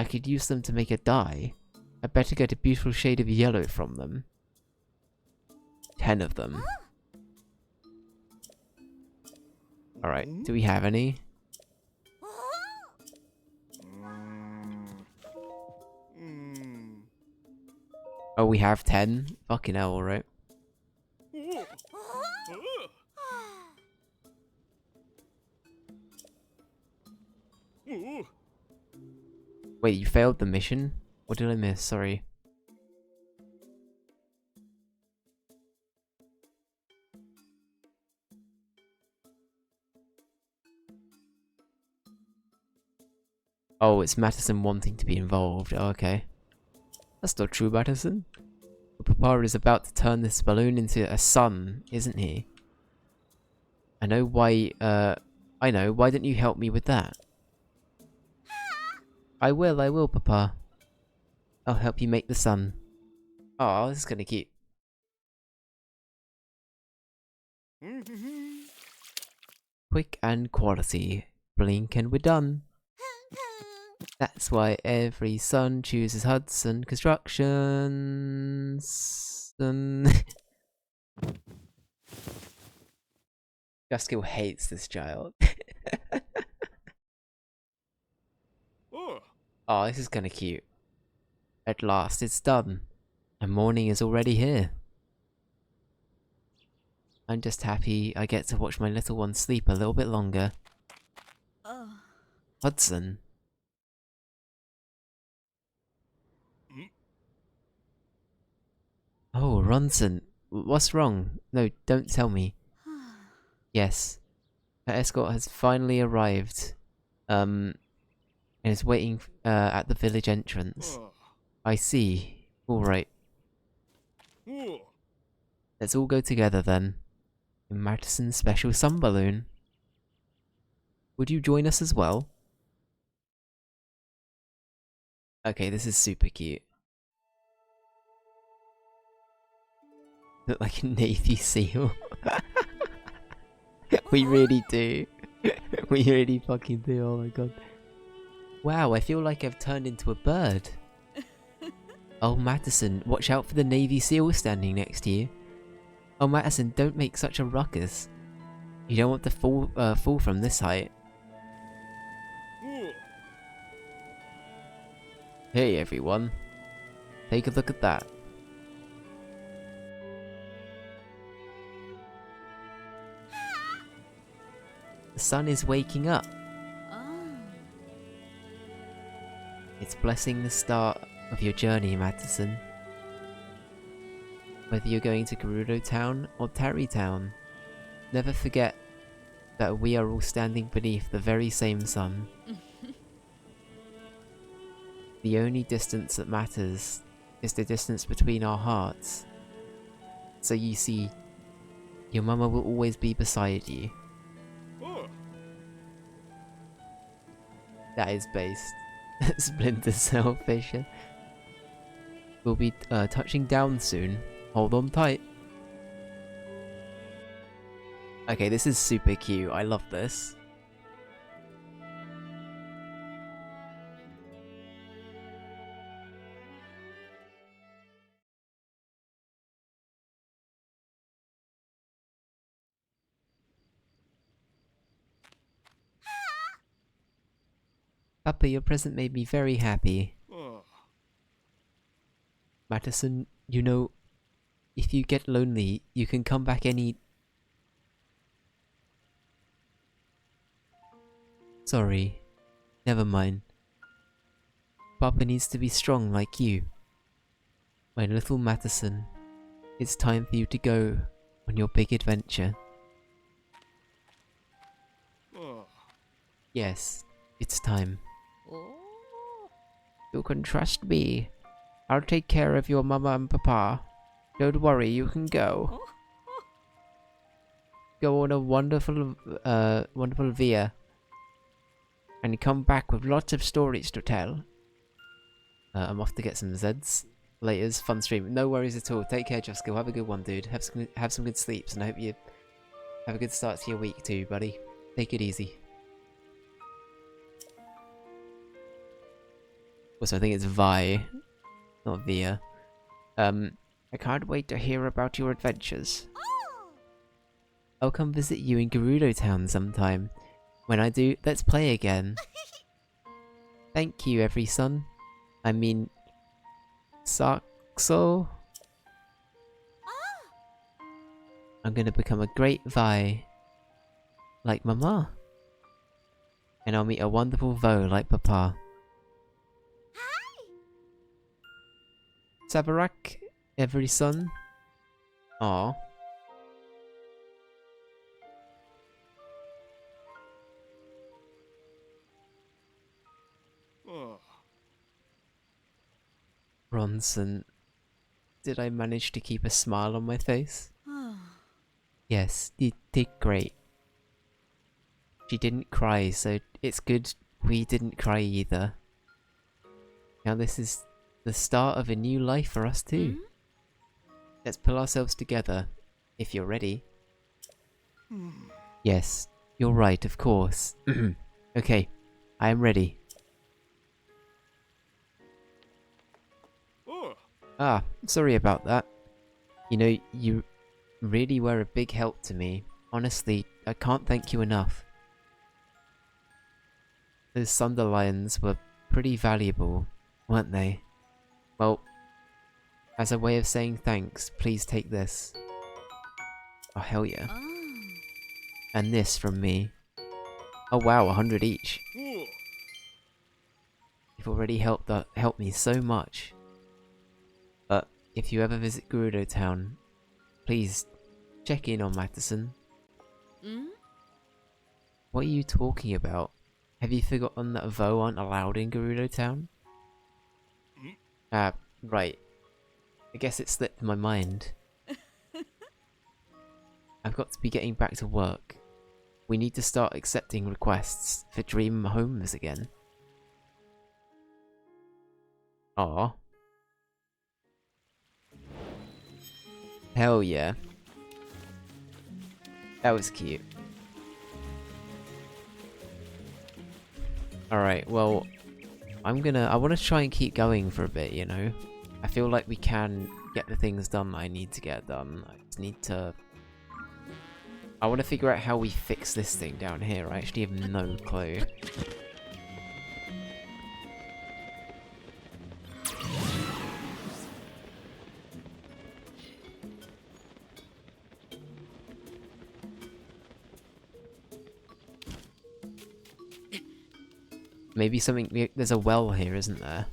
could use them to make a dye. I better get a beautiful shade of yellow from them. 10 of them. Alright, do we have any? Oh, we have 10? Fucking hell, alright. Wait, you failed the mission? What did I miss? Sorry. Oh, it's Madison wanting to be involved. Oh, okay. That's not true, Madison. Papa is about to turn this balloon into a sun, isn't he? I know why, I know. Why don't you help me with that? I will, Papa. I'll help you make the sun. Oh, this is kinda cute. Quick and quality. Blink and we're done. That's why every son chooses Hudson Constructions. Gaskill hates this child. Oh, this is kinda cute. At last, it's done. And morning is already here. I'm just happy I get to watch my little one sleep a little bit longer. Hudson. Oh, Ronson. What's wrong? No, don't tell me. Yes. Her escort has finally arrived. And is waiting at the village entrance. I see. Alright. Let's all go together then. In Madison's special sun balloon. Would you join us as well? Okay, this is super cute. Look like a Navy SEAL. We really do. We really fucking do, oh my god. Wow, I feel like I've turned into a bird. Oh, Madison, watch out for the Navy SEAL standing next to you. Oh, Madison, don't make such a ruckus. You don't want to fall from this height. Hey, everyone. Take a look at that. The sun is waking up. It's blessing the start of your journey, Madison. Whether you're going to Gerudo Town or Tarry Town, never forget that we are all standing beneath the very same sun. The only distance that matters is the distance between our hearts. So you see, your mama will always be beside you. Oh. That is based. Splinter Cell Fisher. We'll be touching down soon. Hold on tight. Okay, this is super cute. I love this. Papa, your present made me very happy. Oh. Matterson, you know, if you get lonely, you can come back any... Sorry. Never mind. Papa needs to be strong like you. My little Matterson, it's time for you to go on your big adventure. Oh. Yes, it's time. Oh. You can trust me. I'll take care of your mama and papa. Don't worry, you can go. Oh. Go on a wonderful via. And come back with lots of stories to tell. I'm off to get some Zeds. Laters, fun stream. No worries at all. Take care, Jessica. Have a good one, dude. Have some good sleeps, and I hope you have a good start to your week too, buddy. Take it easy. Also, I think it's Vi, not Via. I can't wait to hear about your adventures. I'll come visit you in Gerudo Town sometime. When I do, let's play again. Thank you, every son. I mean... Saxo? I'm gonna become a great Vi. Like Mama. And I'll meet a wonderful Vo like Papa. Sabarak, every son. Aw. Oh. Bronson. Did I manage to keep a smile on my face? Yes, you did great. She didn't cry, so it's good we didn't cry either. Now this is the start of a new life for us too. Let's pull ourselves together, if you're ready. Yes, you're right, of course. Okay, I am ready. Oh. Ah, sorry about that. You know, you really were a big help to me. Honestly, I can't thank you enough. Those Thunder Lions were pretty valuable, weren't they? Well, as a way of saying thanks, please take this. Oh, hell yeah. And this from me. Oh wow, 100 each. Oh. You've already helped me so much. But if you ever visit Gerudo Town, please check in on Matterson. What are you talking about? Have you forgotten that Vo aren't allowed in Gerudo Town? Ah, right. I guess it slipped my mind. I've got to be getting back to work. We need to start accepting requests for dream homes again. Aw. Hell yeah. That was cute. Alright, well, I want to try and keep going for a bit, you know? I feel like we can get the things done that I need to get done. I just need to... I want to figure out how we fix this thing down here. I actually have no clue. Maybe something... There's a well here, isn't there?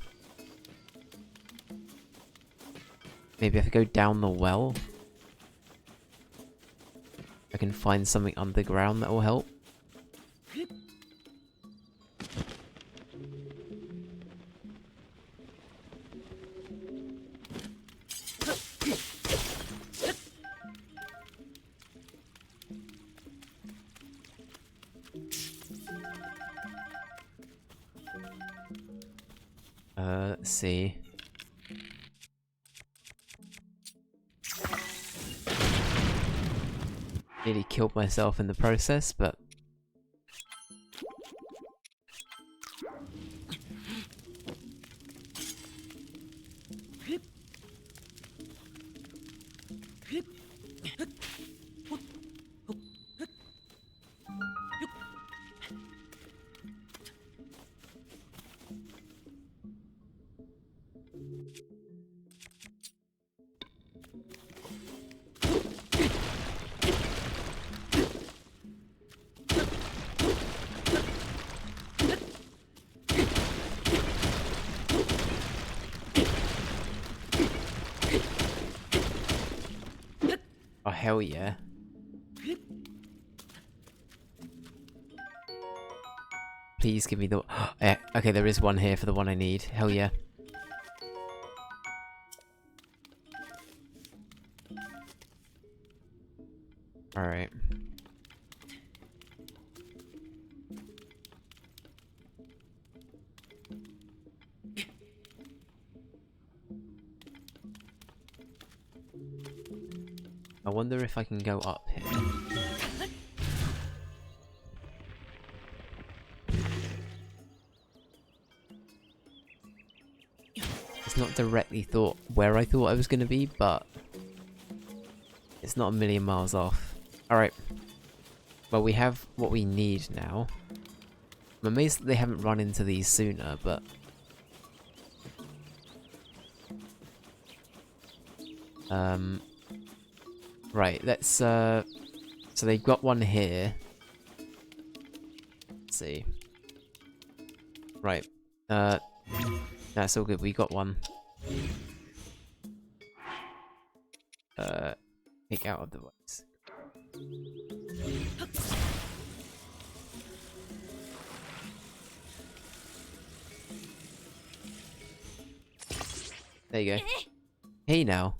Maybe I could go down the well? I can find something underground that will help. Let's see. Nearly killed myself in the process, but... Oh, hell yeah. Please give me the... okay, there is one here for the one I need. Hell yeah. Alright. I wonder if I can go up here. It's not directly where I thought I was going to be, but it's not a million miles off. Alright. Well, we have what we need now. I'm amazed that they haven't run into these sooner, but... Right, let's, so they've got one here. Let's see. Right. That's all good, we got one. Kick out of the voice. There you go. Hey now.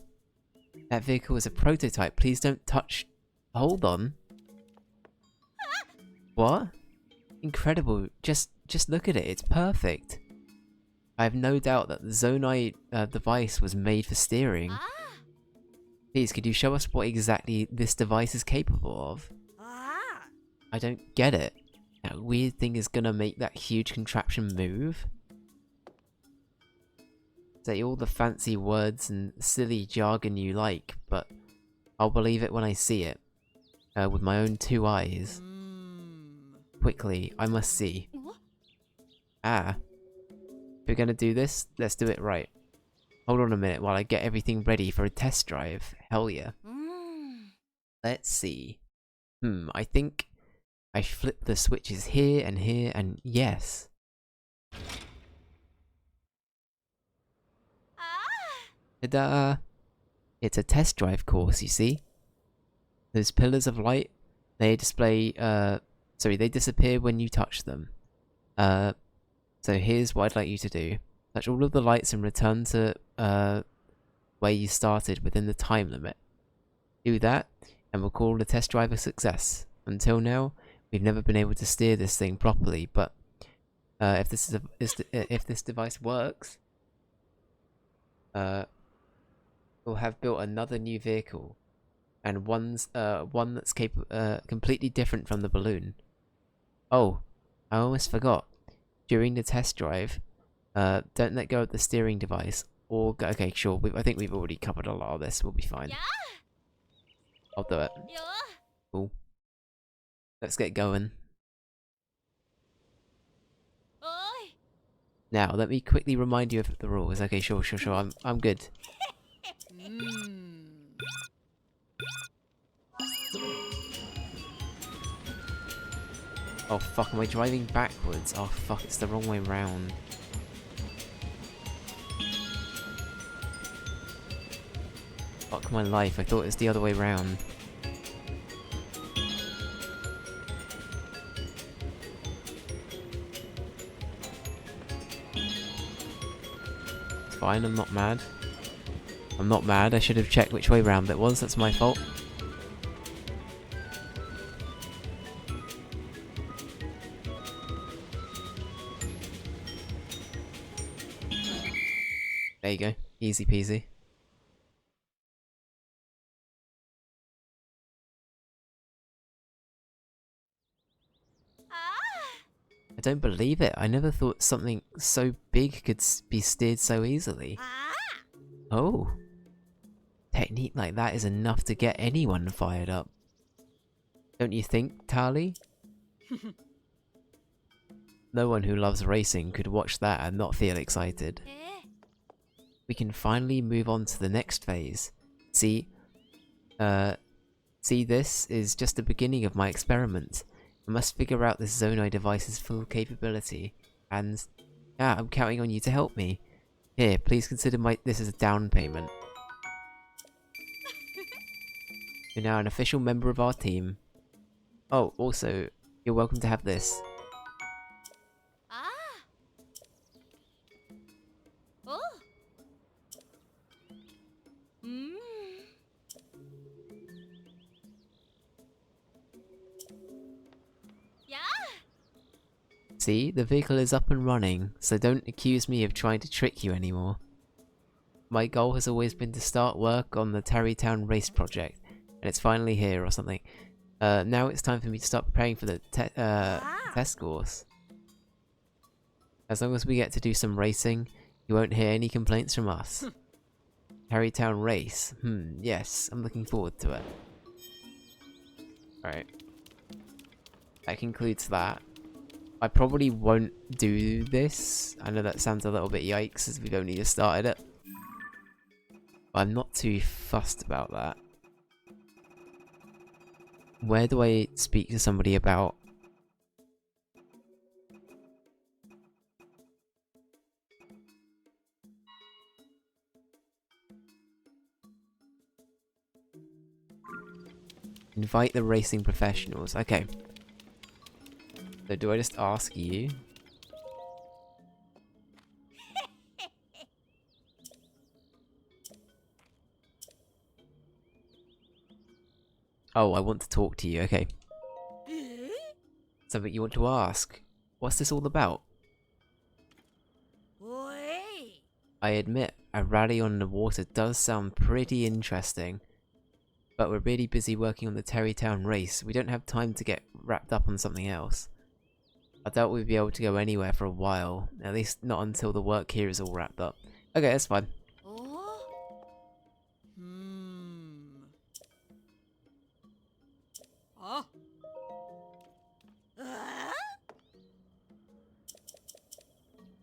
That vehicle is a prototype. Please don't touch... Hold on. What? Incredible. Just look at it. It's perfect. I have no doubt that the Zonai device was made for steering. Please, could you show us what exactly this device is capable of? I don't get it. That weird thing is gonna make that huge contraption move? Say all the fancy words and silly jargon you like, but I'll believe it when I see it. With my own 2 eyes. Quickly, I must see. Ah. If we're gonna do this, let's do it right. Hold on a minute while I get everything ready for a test drive. Hell yeah. Let's see. I think I flip the switches here, and yes. Ta-da! It's a test drive course, you see? Those pillars of light, they display, they disappear when you touch them. So here's what I'd like you to do. Touch all of the lights and return to, where you started within the time limit. Do that, and we'll call the test drive a success. Until now, we've never been able to steer this thing properly, but, if this device works, we'll have built another new vehicle, and one that's completely different from the balloon. Oh, I almost forgot. During the test drive, don't let go of the steering device, or go, okay, sure. I think we've already covered a lot of this. We'll be fine. I'll do it. Cool. Let's get going. Now, let me quickly remind you of the rules. Okay, sure. I'm good. Oh fuck, am I driving backwards? Oh fuck, it's the wrong way round. Fuck my life, I thought it was the other way round. It's fine, I'm not mad. I'm not mad, I should have checked which way round it was, that's my fault. Easy peasy. I don't believe it. I never thought something so big could be steered so easily. Oh. Technique like that is enough to get anyone fired up. Don't you think, Tali? No one who loves racing could watch that and not feel excited. We can finally move on to the next phase. See, this is just the beginning of my experiment. I must figure out this Zonai device's full capability, and yeah, I'm counting on you to help me. Here, please consider this as a down payment. You're now an official member of our team. Oh, also, you're welcome to have this. See, the vehicle is up and running, so don't accuse me of trying to trick you anymore. My goal has always been to start work on the Tarrytown race project, and it's finally here or something. Now it's time for me to start preparing for the test course. As long as we get to do some racing, you won't hear any complaints from us. Tarrytown race. Yes, I'm looking forward to it. Alright. That concludes that. I probably won't do this. I know that sounds a little bit yikes as we've only just started it. But I'm not too fussed about that. Where do I speak to somebody about? Invite the racing professionals. Okay. So do I just ask you? Oh, I want to talk to you. Okay. Something you want to ask. What's this all about? I admit, a rally on the water does sound pretty interesting. But we're really busy working on the Tarrytown race. We don't have time to get wrapped up on something else. I doubt we'd be able to go anywhere for a while. At least not until the work here is all wrapped up. Okay, that's fine.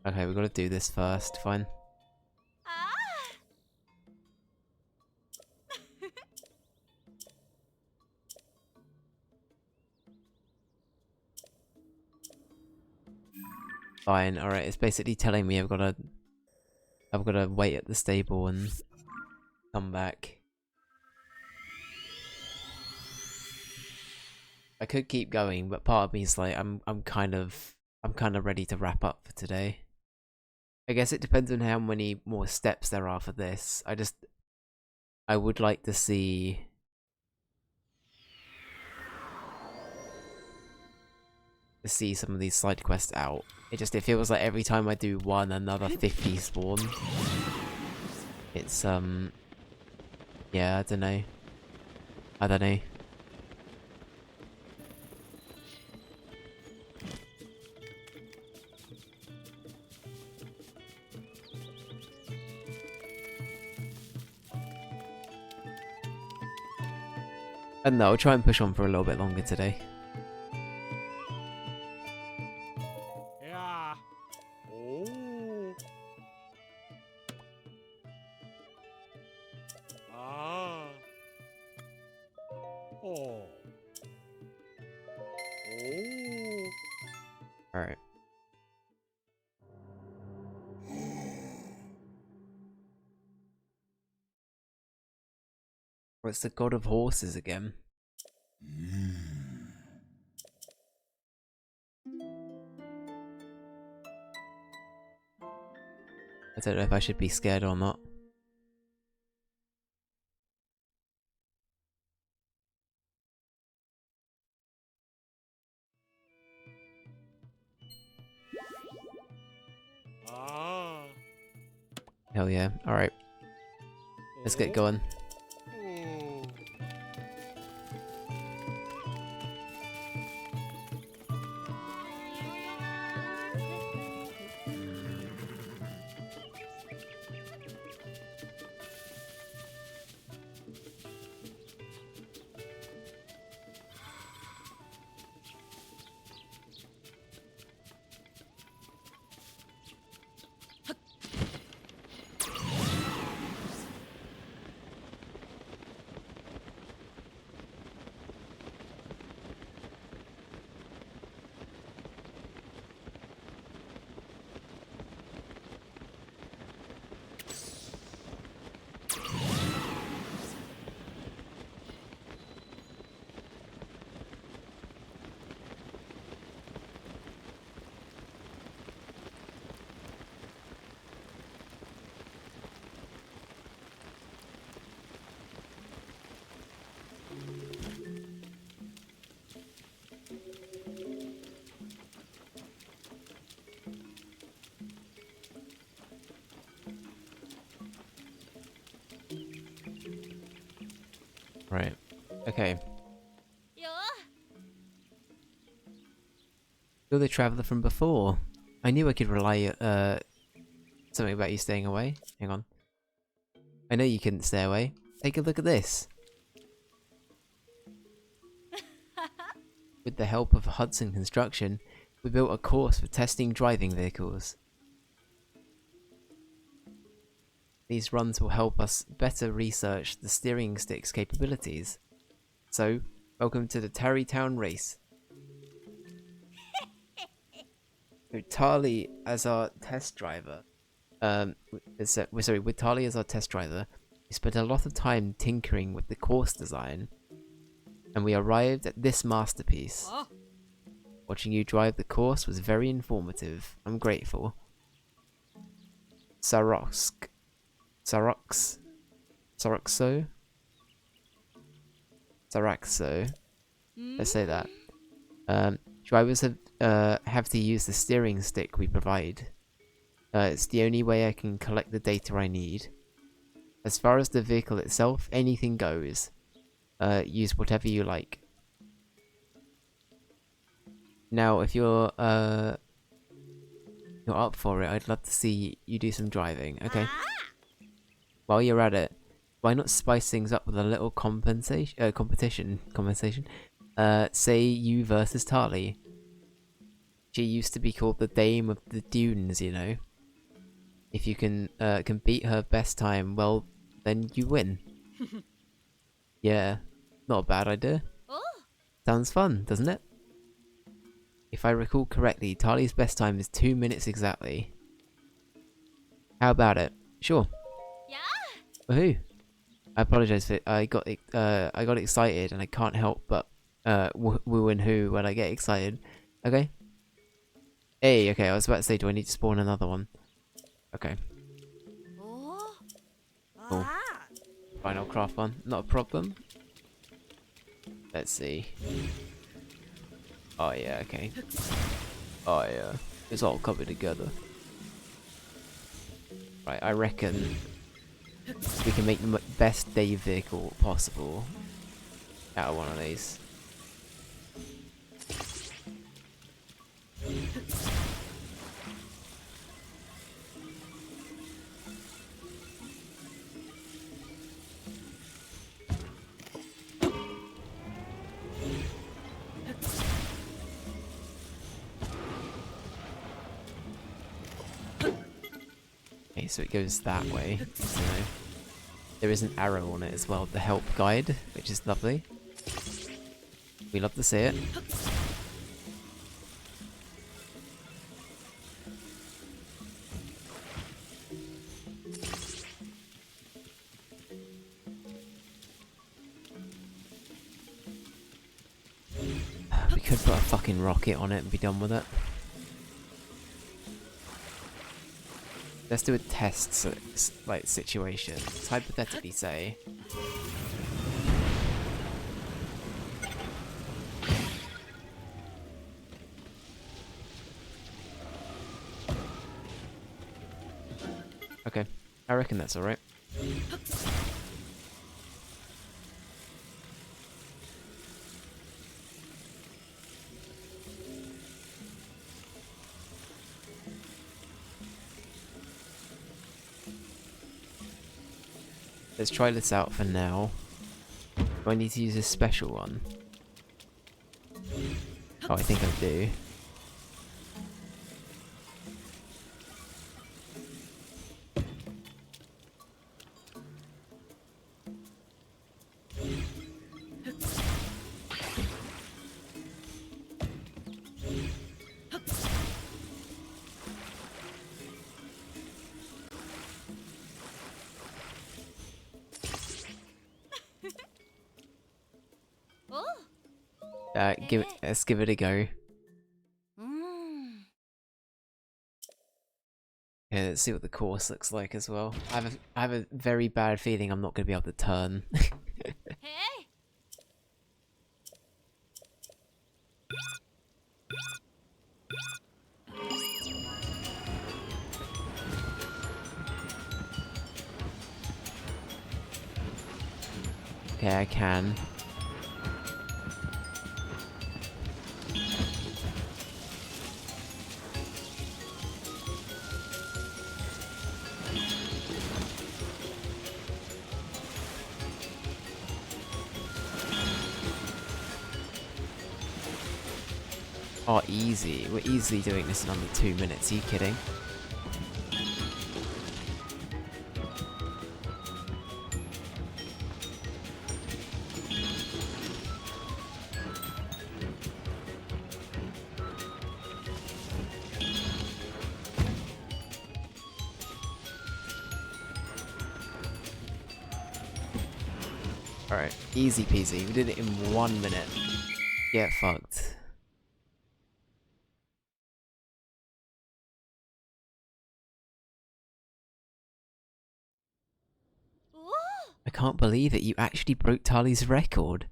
Okay, we gotta do this first. Fine. Fine. Alright, it's basically telling me I've gotta wait at the stable and come back. I could keep going, but part of me is like I'm kind of ready to wrap up for today. I guess it depends on how many more steps there are for this. I would like to see some of these side quests out. It feels like every time I do one, another 50 spawn. It's yeah, I don't know. And no, I'll try and push on for a little bit longer today. Yeah. Oh. Ah. Oh. Oh. Alright. What's the god of horses again? I don't know if I should be scared or not. Ah. Hell yeah. Alright. Let's get going. Oh. Right. Okay. You're the traveller from before. I knew I could rely something about you staying away. Hang on. I know you couldn't stay away. Take a look at this. With the help of Hudson Construction, we built a course for testing driving vehicles. These runs will help us better research the steering stick's capabilities. So, welcome to the Tarrytown race. With Tali as our test driver, with Tali as our test driver, we spent a lot of time tinkering with the course design, and we arrived at this masterpiece. Oh. Watching you drive the course was very informative. I'm grateful. Saroxo? Saraxo. Let's say that. Drivers have to use the steering stick we provide. It's the only way I can collect the data I need. As far as the vehicle itself, anything goes. Use whatever you like. Now, if you're up for it, I'd love to see you do some driving. Okay. While you're at it, why not spice things up with a little competition? Say you versus Tali. She used to be called the Dame of the Dunes, you know. If you can beat her best time, well, then you win. Yeah, not a bad idea. Oh. Sounds fun, doesn't it? If I recall correctly, Tali's best time is 2 minutes exactly. How about it? Sure. Yeah. Woohoo! I apologize for I got excited and I can't help but woo and who when I get excited. Okay. Hey, okay. I was about to say, do I need to spawn another one? Okay. Oh. Cool. Fine, I'll craft one. Not a problem. Let's see. Oh yeah, okay. Oh yeah, it's all coming together. Right, I reckon we can make the best day vehicle possible out of one of these. Okay, so it goes that way. So there is an arrow on it as well, the help guide, which is lovely. We love to see it. We could put a fucking rocket on it and be done with it. Let's do a test situation. Let's hypothetically say okay, I reckon that's alright. Let's try this out for now. Do I need to use a special one? Oh, I think I do. Oh. Let's give it a go. Yeah, let's see what the course looks like as well. I have a very bad feeling I'm not going to be able to turn. Hey. Okay, I can. Oh, easy. We're easily doing this in under 2 minutes. Are you kidding? Alright, easy peasy. We did it in 1 minute. Get fucked. Oh. I can't believe it. You actually broke Tali's record.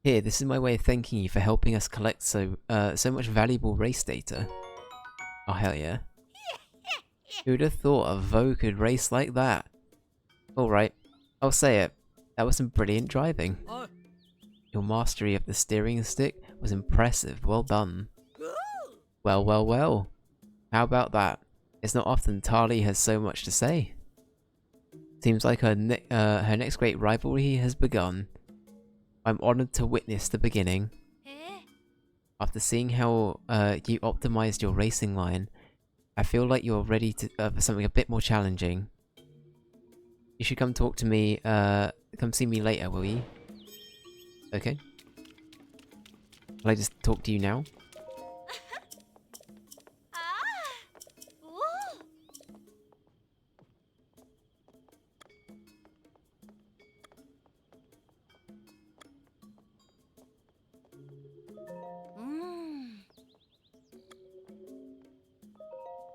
Here, this is my way of thanking you for helping us collect so much valuable race data. Oh, hell yeah. Who'd have thought a Vo could race like that? Alright, I'll say it. That was some brilliant driving. Your mastery of the steering stick was impressive. Well done. Well, well, well. How about that? It's not often Tali has so much to say. Seems like her next great rivalry has begun. I'm honored to witness the beginning. Hey. After seeing how you optimized your racing line, I feel like you're ready to for something a bit more challenging. You should come talk to me, come see me later, will you? Okay. Will I just talk to you now? Ah. Oh.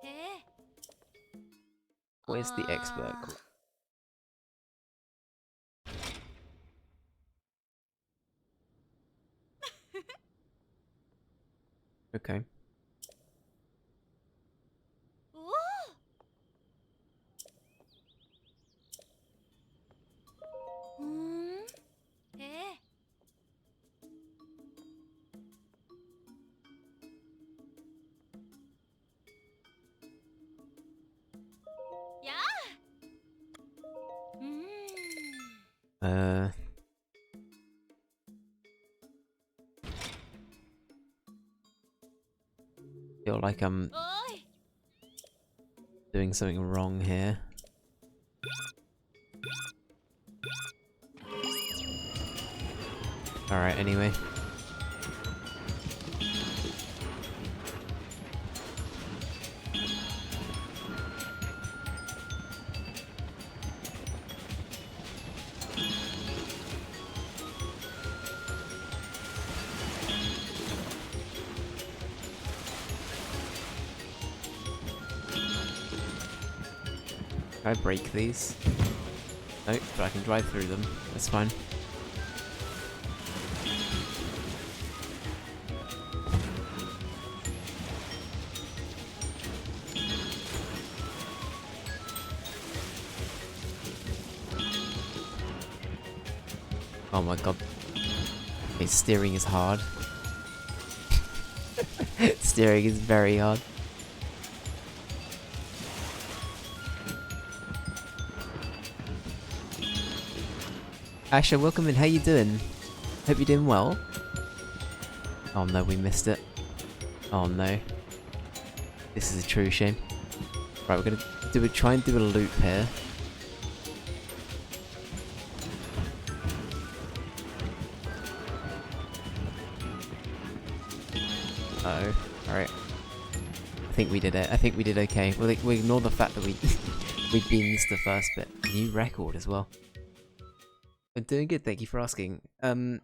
Hey. Where's the expert call? Okay. Oh. Hey. Yeah. Uh... Feel like I'm Oi. doing something wrong here. Alright, anyway. Can I break these? Nope, but I can drive through them. That's fine. Oh my god. Okay, steering is hard. Steering is very hard. Asher, welcome in. How you doing? Hope you're doing well. Oh no, we missed it. Oh no. This is a true shame. Right, we're gonna try and do a loop here. Uh-oh. Alright. I think we did it. I think we did okay. We ignore the fact that we we beansed the first bit. New record as well. I'm doing good, thank you for asking. How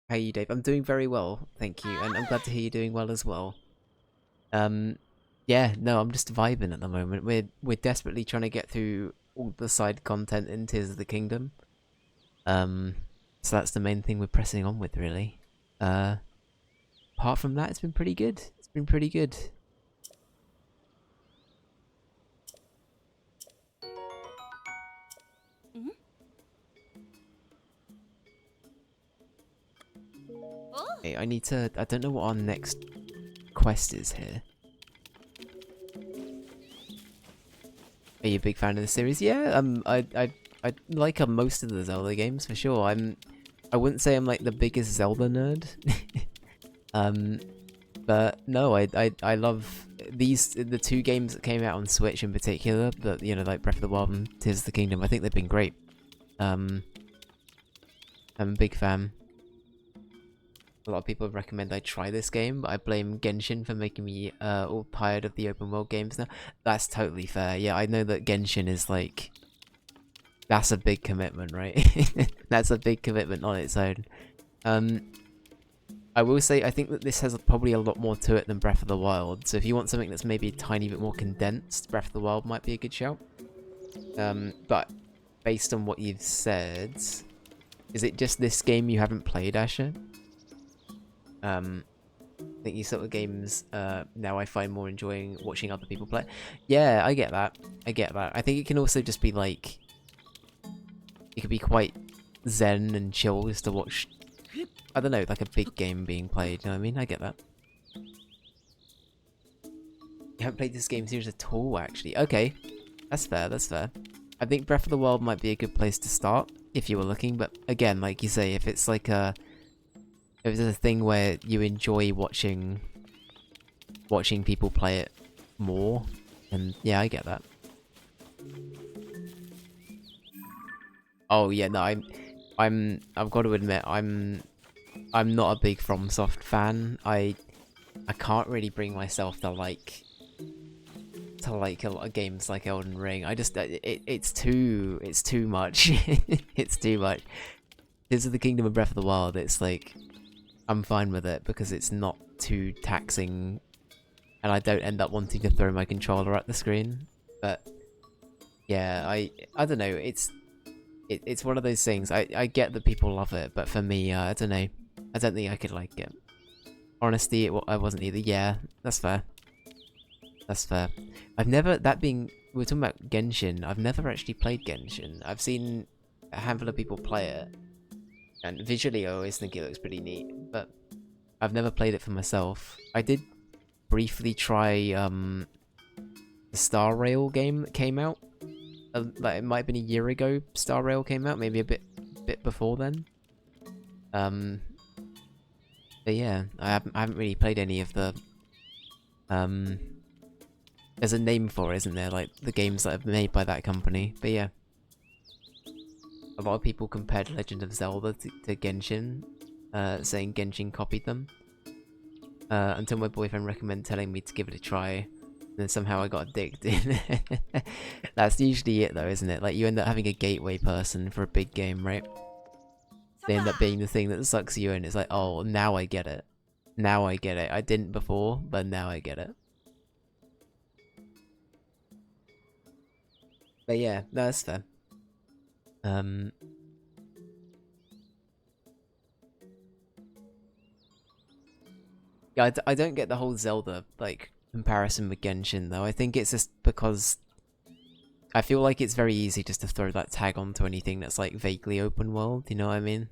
are you, Dave? I'm doing very well, thank you, and I'm glad to hear you're doing well as well. Yeah, no, I'm just vibing at the moment. We're desperately trying to get through all the side content in Tears of the Kingdom. So that's the main thing we're pressing on with, really. Apart from that, it's been pretty good. It's been pretty good. Oh. Hey, I don't know what our next quest is here. Are you a big fan of the series? Yeah, I like most of the Zelda games for sure. I wouldn't say I'm like the biggest Zelda nerd. But no, I love the two games that came out on Switch in particular, but you know, like Breath of the Wild and Tears of the Kingdom. I think they've been great. I'm a big fan. A lot of people recommend I try this game, but I blame Genshin for making me all tired of the open world games now. That's totally fair. Yeah, I know that Genshin is like... That's a big commitment, right? That's a big commitment on its own. I will say, I think that this has probably a lot more to it than Breath of the Wild. So if you want something that's maybe a tiny bit more condensed, Breath of the Wild might be a good shout. But based on what you've said, is it just this game you haven't played, Asher? I think these sort of games now I find more enjoying watching other people play. Yeah, I get that. I get that. I think it can also just be like... It could be quite zen and chill just to watch... I don't know, like a big game being played, you know what I mean? I get that. You haven't played this game series at all, actually. Okay, that's fair, that's fair. I think Breath of the Wild might be a good place to start, if you were looking, but again, like you say, if it's like a... If it's a thing where you enjoy watching people play it more, and yeah, I get that. Oh yeah, no, I've got to admit, I'm not a big FromSoft fan. I can't really bring myself to like a lot of games like Elden Ring. I just it's too much. It's too much. Tears of the Kingdom and Breath of the Wild, it's like I'm fine with it because it's not too taxing, and I don't end up wanting to throw my controller at the screen. But yeah, I don't know. It's one of those things. I get that people love it, but for me, I don't know. I don't think I could like it. Honesty, I wasn't either. Yeah, that's fair. That's fair. I've never, we're talking about Genshin. I've never actually played Genshin. I've seen a handful of people play it, and visually I always think it looks pretty neat, but I've never played it for myself. I did briefly try the Star Rail game that came out. Like it might have been a year ago Star Rail came out, maybe a bit before then. But yeah, I haven't really played any of the there's a name for it, isn't there? Like the games that are made by that company. But yeah, a lot of people compared Legend of Zelda to Genshin, saying Genshin copied them. Until my boyfriend recommended telling me to give it a try. And then somehow I got addicted. That's usually it though, isn't it? Like you end up having a gateway person for a big game, right? They end up being the thing that sucks you in. It's like, oh, now I get it. Now I get it. I didn't before, but now I get it. But yeah, no, that's fair. Yeah, I don't get the whole Zelda, like, comparison with Genshin, though. I think it's just because I feel like it's very easy just to throw that tag onto anything that's, like, vaguely open world, you know what I mean?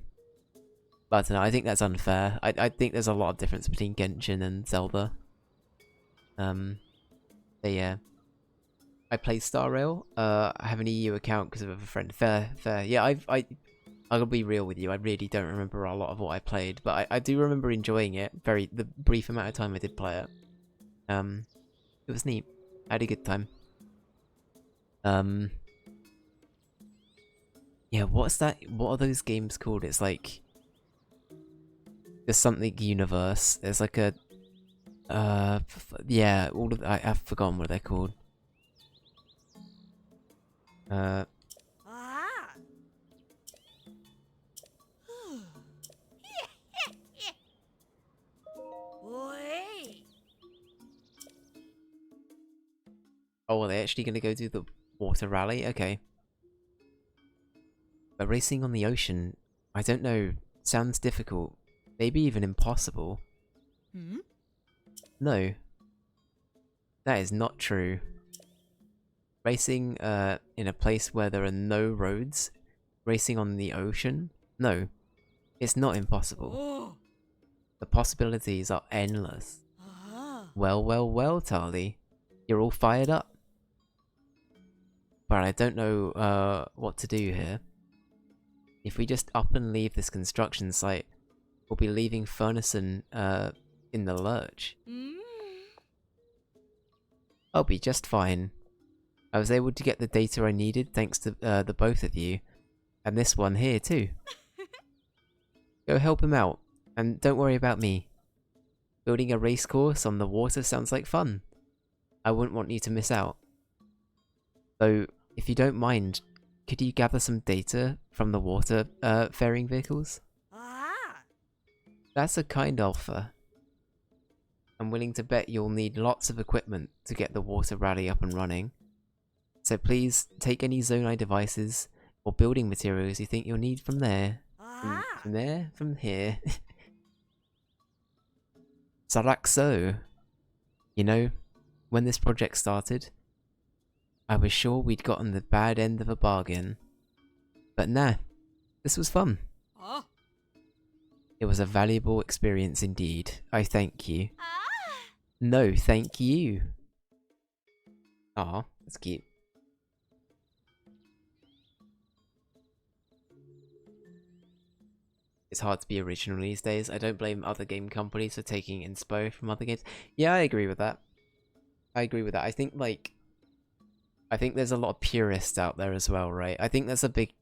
But I don't know, I think that's unfair. I think there's a lot of difference between Genshin and Zelda. But yeah. I play Star Rail. I have an EU account because of a friend. Fair, fair. Yeah, I'll be real with you. I really don't remember a lot of what I played, but I do remember enjoying it. The brief amount of time I did play it. It was neat. I had a good time. Yeah, what's that? What are those games called? It's like there's something universe. There's like a yeah, I've forgotten what they're called. Ah. Oi. Oh, are they actually gonna go do the water rally? Okay. But racing on the ocean, I don't know. Sounds difficult. Maybe even impossible. Hmm? No, that is not true. Racing in a place where there are no roads, racing on the ocean? No, it's not impossible. Oh. The possibilities are endless. Ah. Well, Tarly. You're all fired up. But I don't know what to do here. If we just up and leave this construction site, we'll be leaving Furnason in the lurch. Mm. I'll be just fine. I was able to get the data I needed thanks to the both of you. And this one here too. Go help him out. And don't worry about me. Building a race course on the water sounds like fun. I wouldn't want you to miss out. So, if you don't mind, could you gather some data from the water faring vehicles? Ah. That's a kind offer. I'm willing to bet you'll need lots of equipment to get the water rally up and running. So please take any Zonai devices or building materials you think you'll need from there. Ah. From there? From here. Sarakso. You know, when this project started, I was sure we'd gotten the bad end of a bargain. But nah, this was fun. Oh. It was a valuable experience indeed. I thank you. Ah. No, thank you. Aw, that's cute. It's hard to be original these days. I don't blame other game companies for taking inspo from other games. Yeah, I agree with that. I agree with that. I think there's a lot of purists out there as well, right? I think that's a big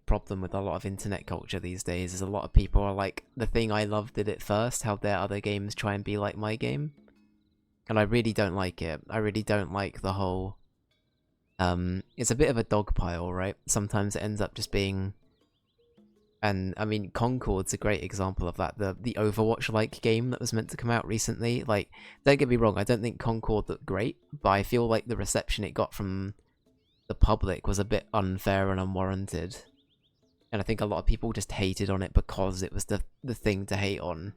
problem with a lot of internet culture these days. Is a lot of people are like, the thing I loved did it first. How dare other games try and be like my game? And I really don't like it. I really don't like the whole. It's a bit of a dog pile, right? Sometimes it ends up just being. And I mean, Concord's a great example of that. The Overwatch-like game that was meant to come out recently. Like, don't get me wrong, I don't think Concord looked great, but I feel like the reception it got from the public was a bit unfair and unwarranted. And I think a lot of people just hated on it because it was the thing to hate on.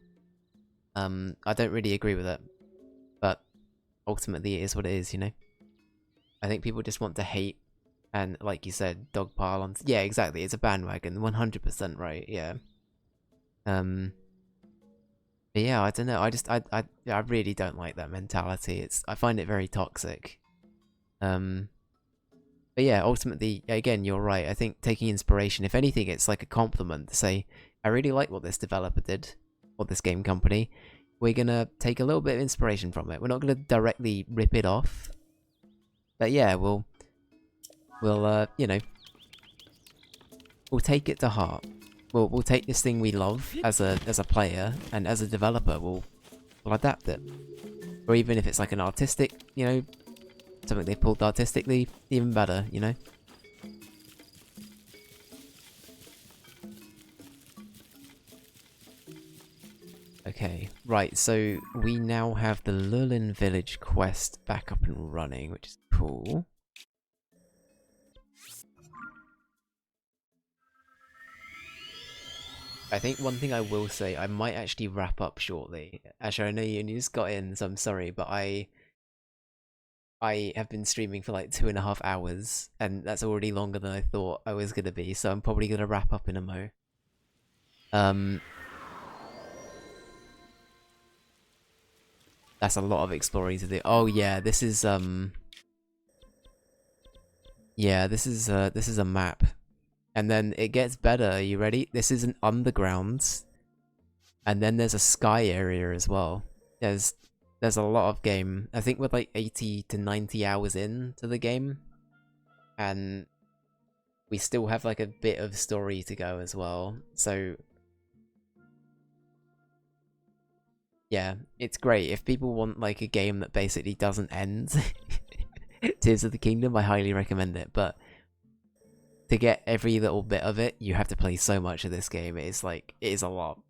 I don't really agree with it, but ultimately it is what it is, you know? I think people just want to hate. And like you said, dogpile on. Yeah, exactly. It's a bandwagon, 100% right. Yeah. But yeah, I don't know. I really don't like that mentality. I find it very toxic. But yeah, ultimately, again, you're right. I think taking inspiration, if anything, it's like a compliment to say, I really like what this developer did, or this game company. We're gonna take a little bit of inspiration from it. We're not gonna directly rip it off. But yeah, we'll you know, we'll take it to heart. We'll take this thing we love as a player, and as a developer, we'll adapt it. Or even if it's like an artistic, you know, something they pulled artistically, even better, you know. Okay, right. So we now have the Lurlin Village quest back up and running, which is cool. I think one thing I will say, I might actually wrap up shortly. Actually, I know you just got in, so I'm sorry, but I have been streaming for like 2.5 hours, and that's already longer than I thought I was gonna be, so I'm probably gonna wrap up in a mo. That's a lot of exploring to do. Oh yeah, this is yeah, this is a map. And then it gets better. Are you ready? This is an underground. And then there's a sky area as well. There's a lot of game. I think we're like 80 to 90 hours into the game. And we still have like a bit of story to go as well. So yeah, it's great. If people want like a game that basically doesn't end, Tears of the Kingdom, I highly recommend it. But to get every little bit of it, you have to play so much of this game. It is a lot.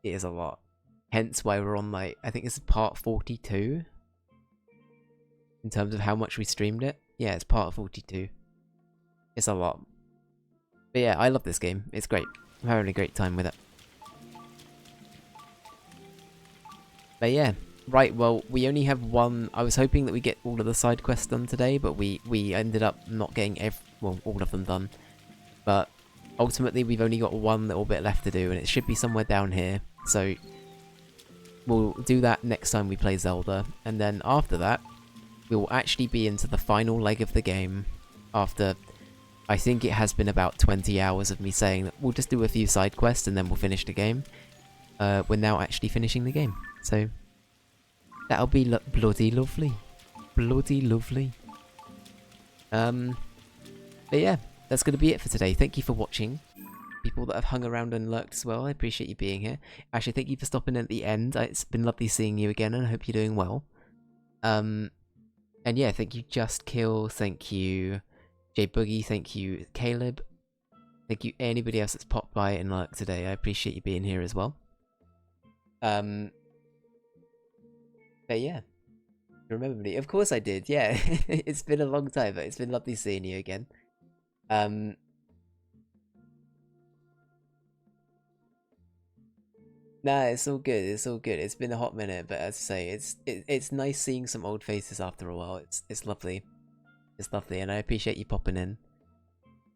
It is a lot. Hence why we're on like, I think this is part 42. In terms of how much we streamed it. Yeah, it's part 42. It's a lot. But yeah, I love this game. It's great. I'm having a great time with it. But yeah. Right, well, we only have one. I was hoping that we get all of the side quests done today, but we ended up not getting all of them done. But ultimately, we've only got one little bit left to do, and it should be somewhere down here. So we'll do that next time we play Zelda, and then after that, we will actually be into the final leg of the game. After, I think it has been about 20 hours of me saying that we'll just do a few side quests and then we'll finish the game. We're now actually finishing the game, so that'll be bloody lovely. Bloody lovely. But yeah, that's going to be it for today. Thank you for watching. People that have hung around and lurked as well, I appreciate you being here. Actually, thank you for stopping in at the end. It's been lovely seeing you again, and I hope you're doing well. And yeah, thank you Just Kill, thank you J Boogie, thank you Caleb, thank you anybody else that's popped by and lurked today. I appreciate you being here as well. But yeah, remember me? Of course I did. Yeah, it's been a long time, but it's been lovely seeing you again. Nah, it's all good. It's all good. It's been a hot minute, but as I say, it's nice seeing some old faces after a while. It's lovely. It's lovely, and I appreciate you popping in.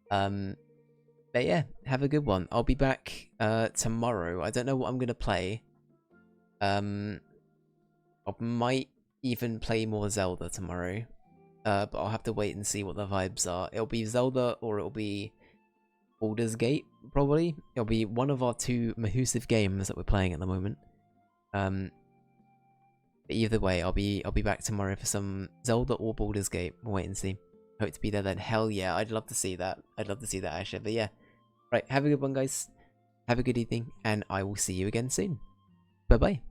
But yeah, have a good one. I'll be back tomorrow. I don't know what I'm gonna play. I might even play more Zelda tomorrow. But I'll have to wait and see what the vibes are. It'll be Zelda or it'll be Baldur's Gate, probably. It'll be one of our two Mahusive games that we're playing at the moment. But either way, I'll be back tomorrow for some Zelda or Baldur's Gate. We'll wait and see. Hope to be there then. Hell yeah, I'd love to see that. I'd love to see that, Asher. But yeah. Right, have a good one, guys. Have a good evening, and I will see you again soon. Bye-bye.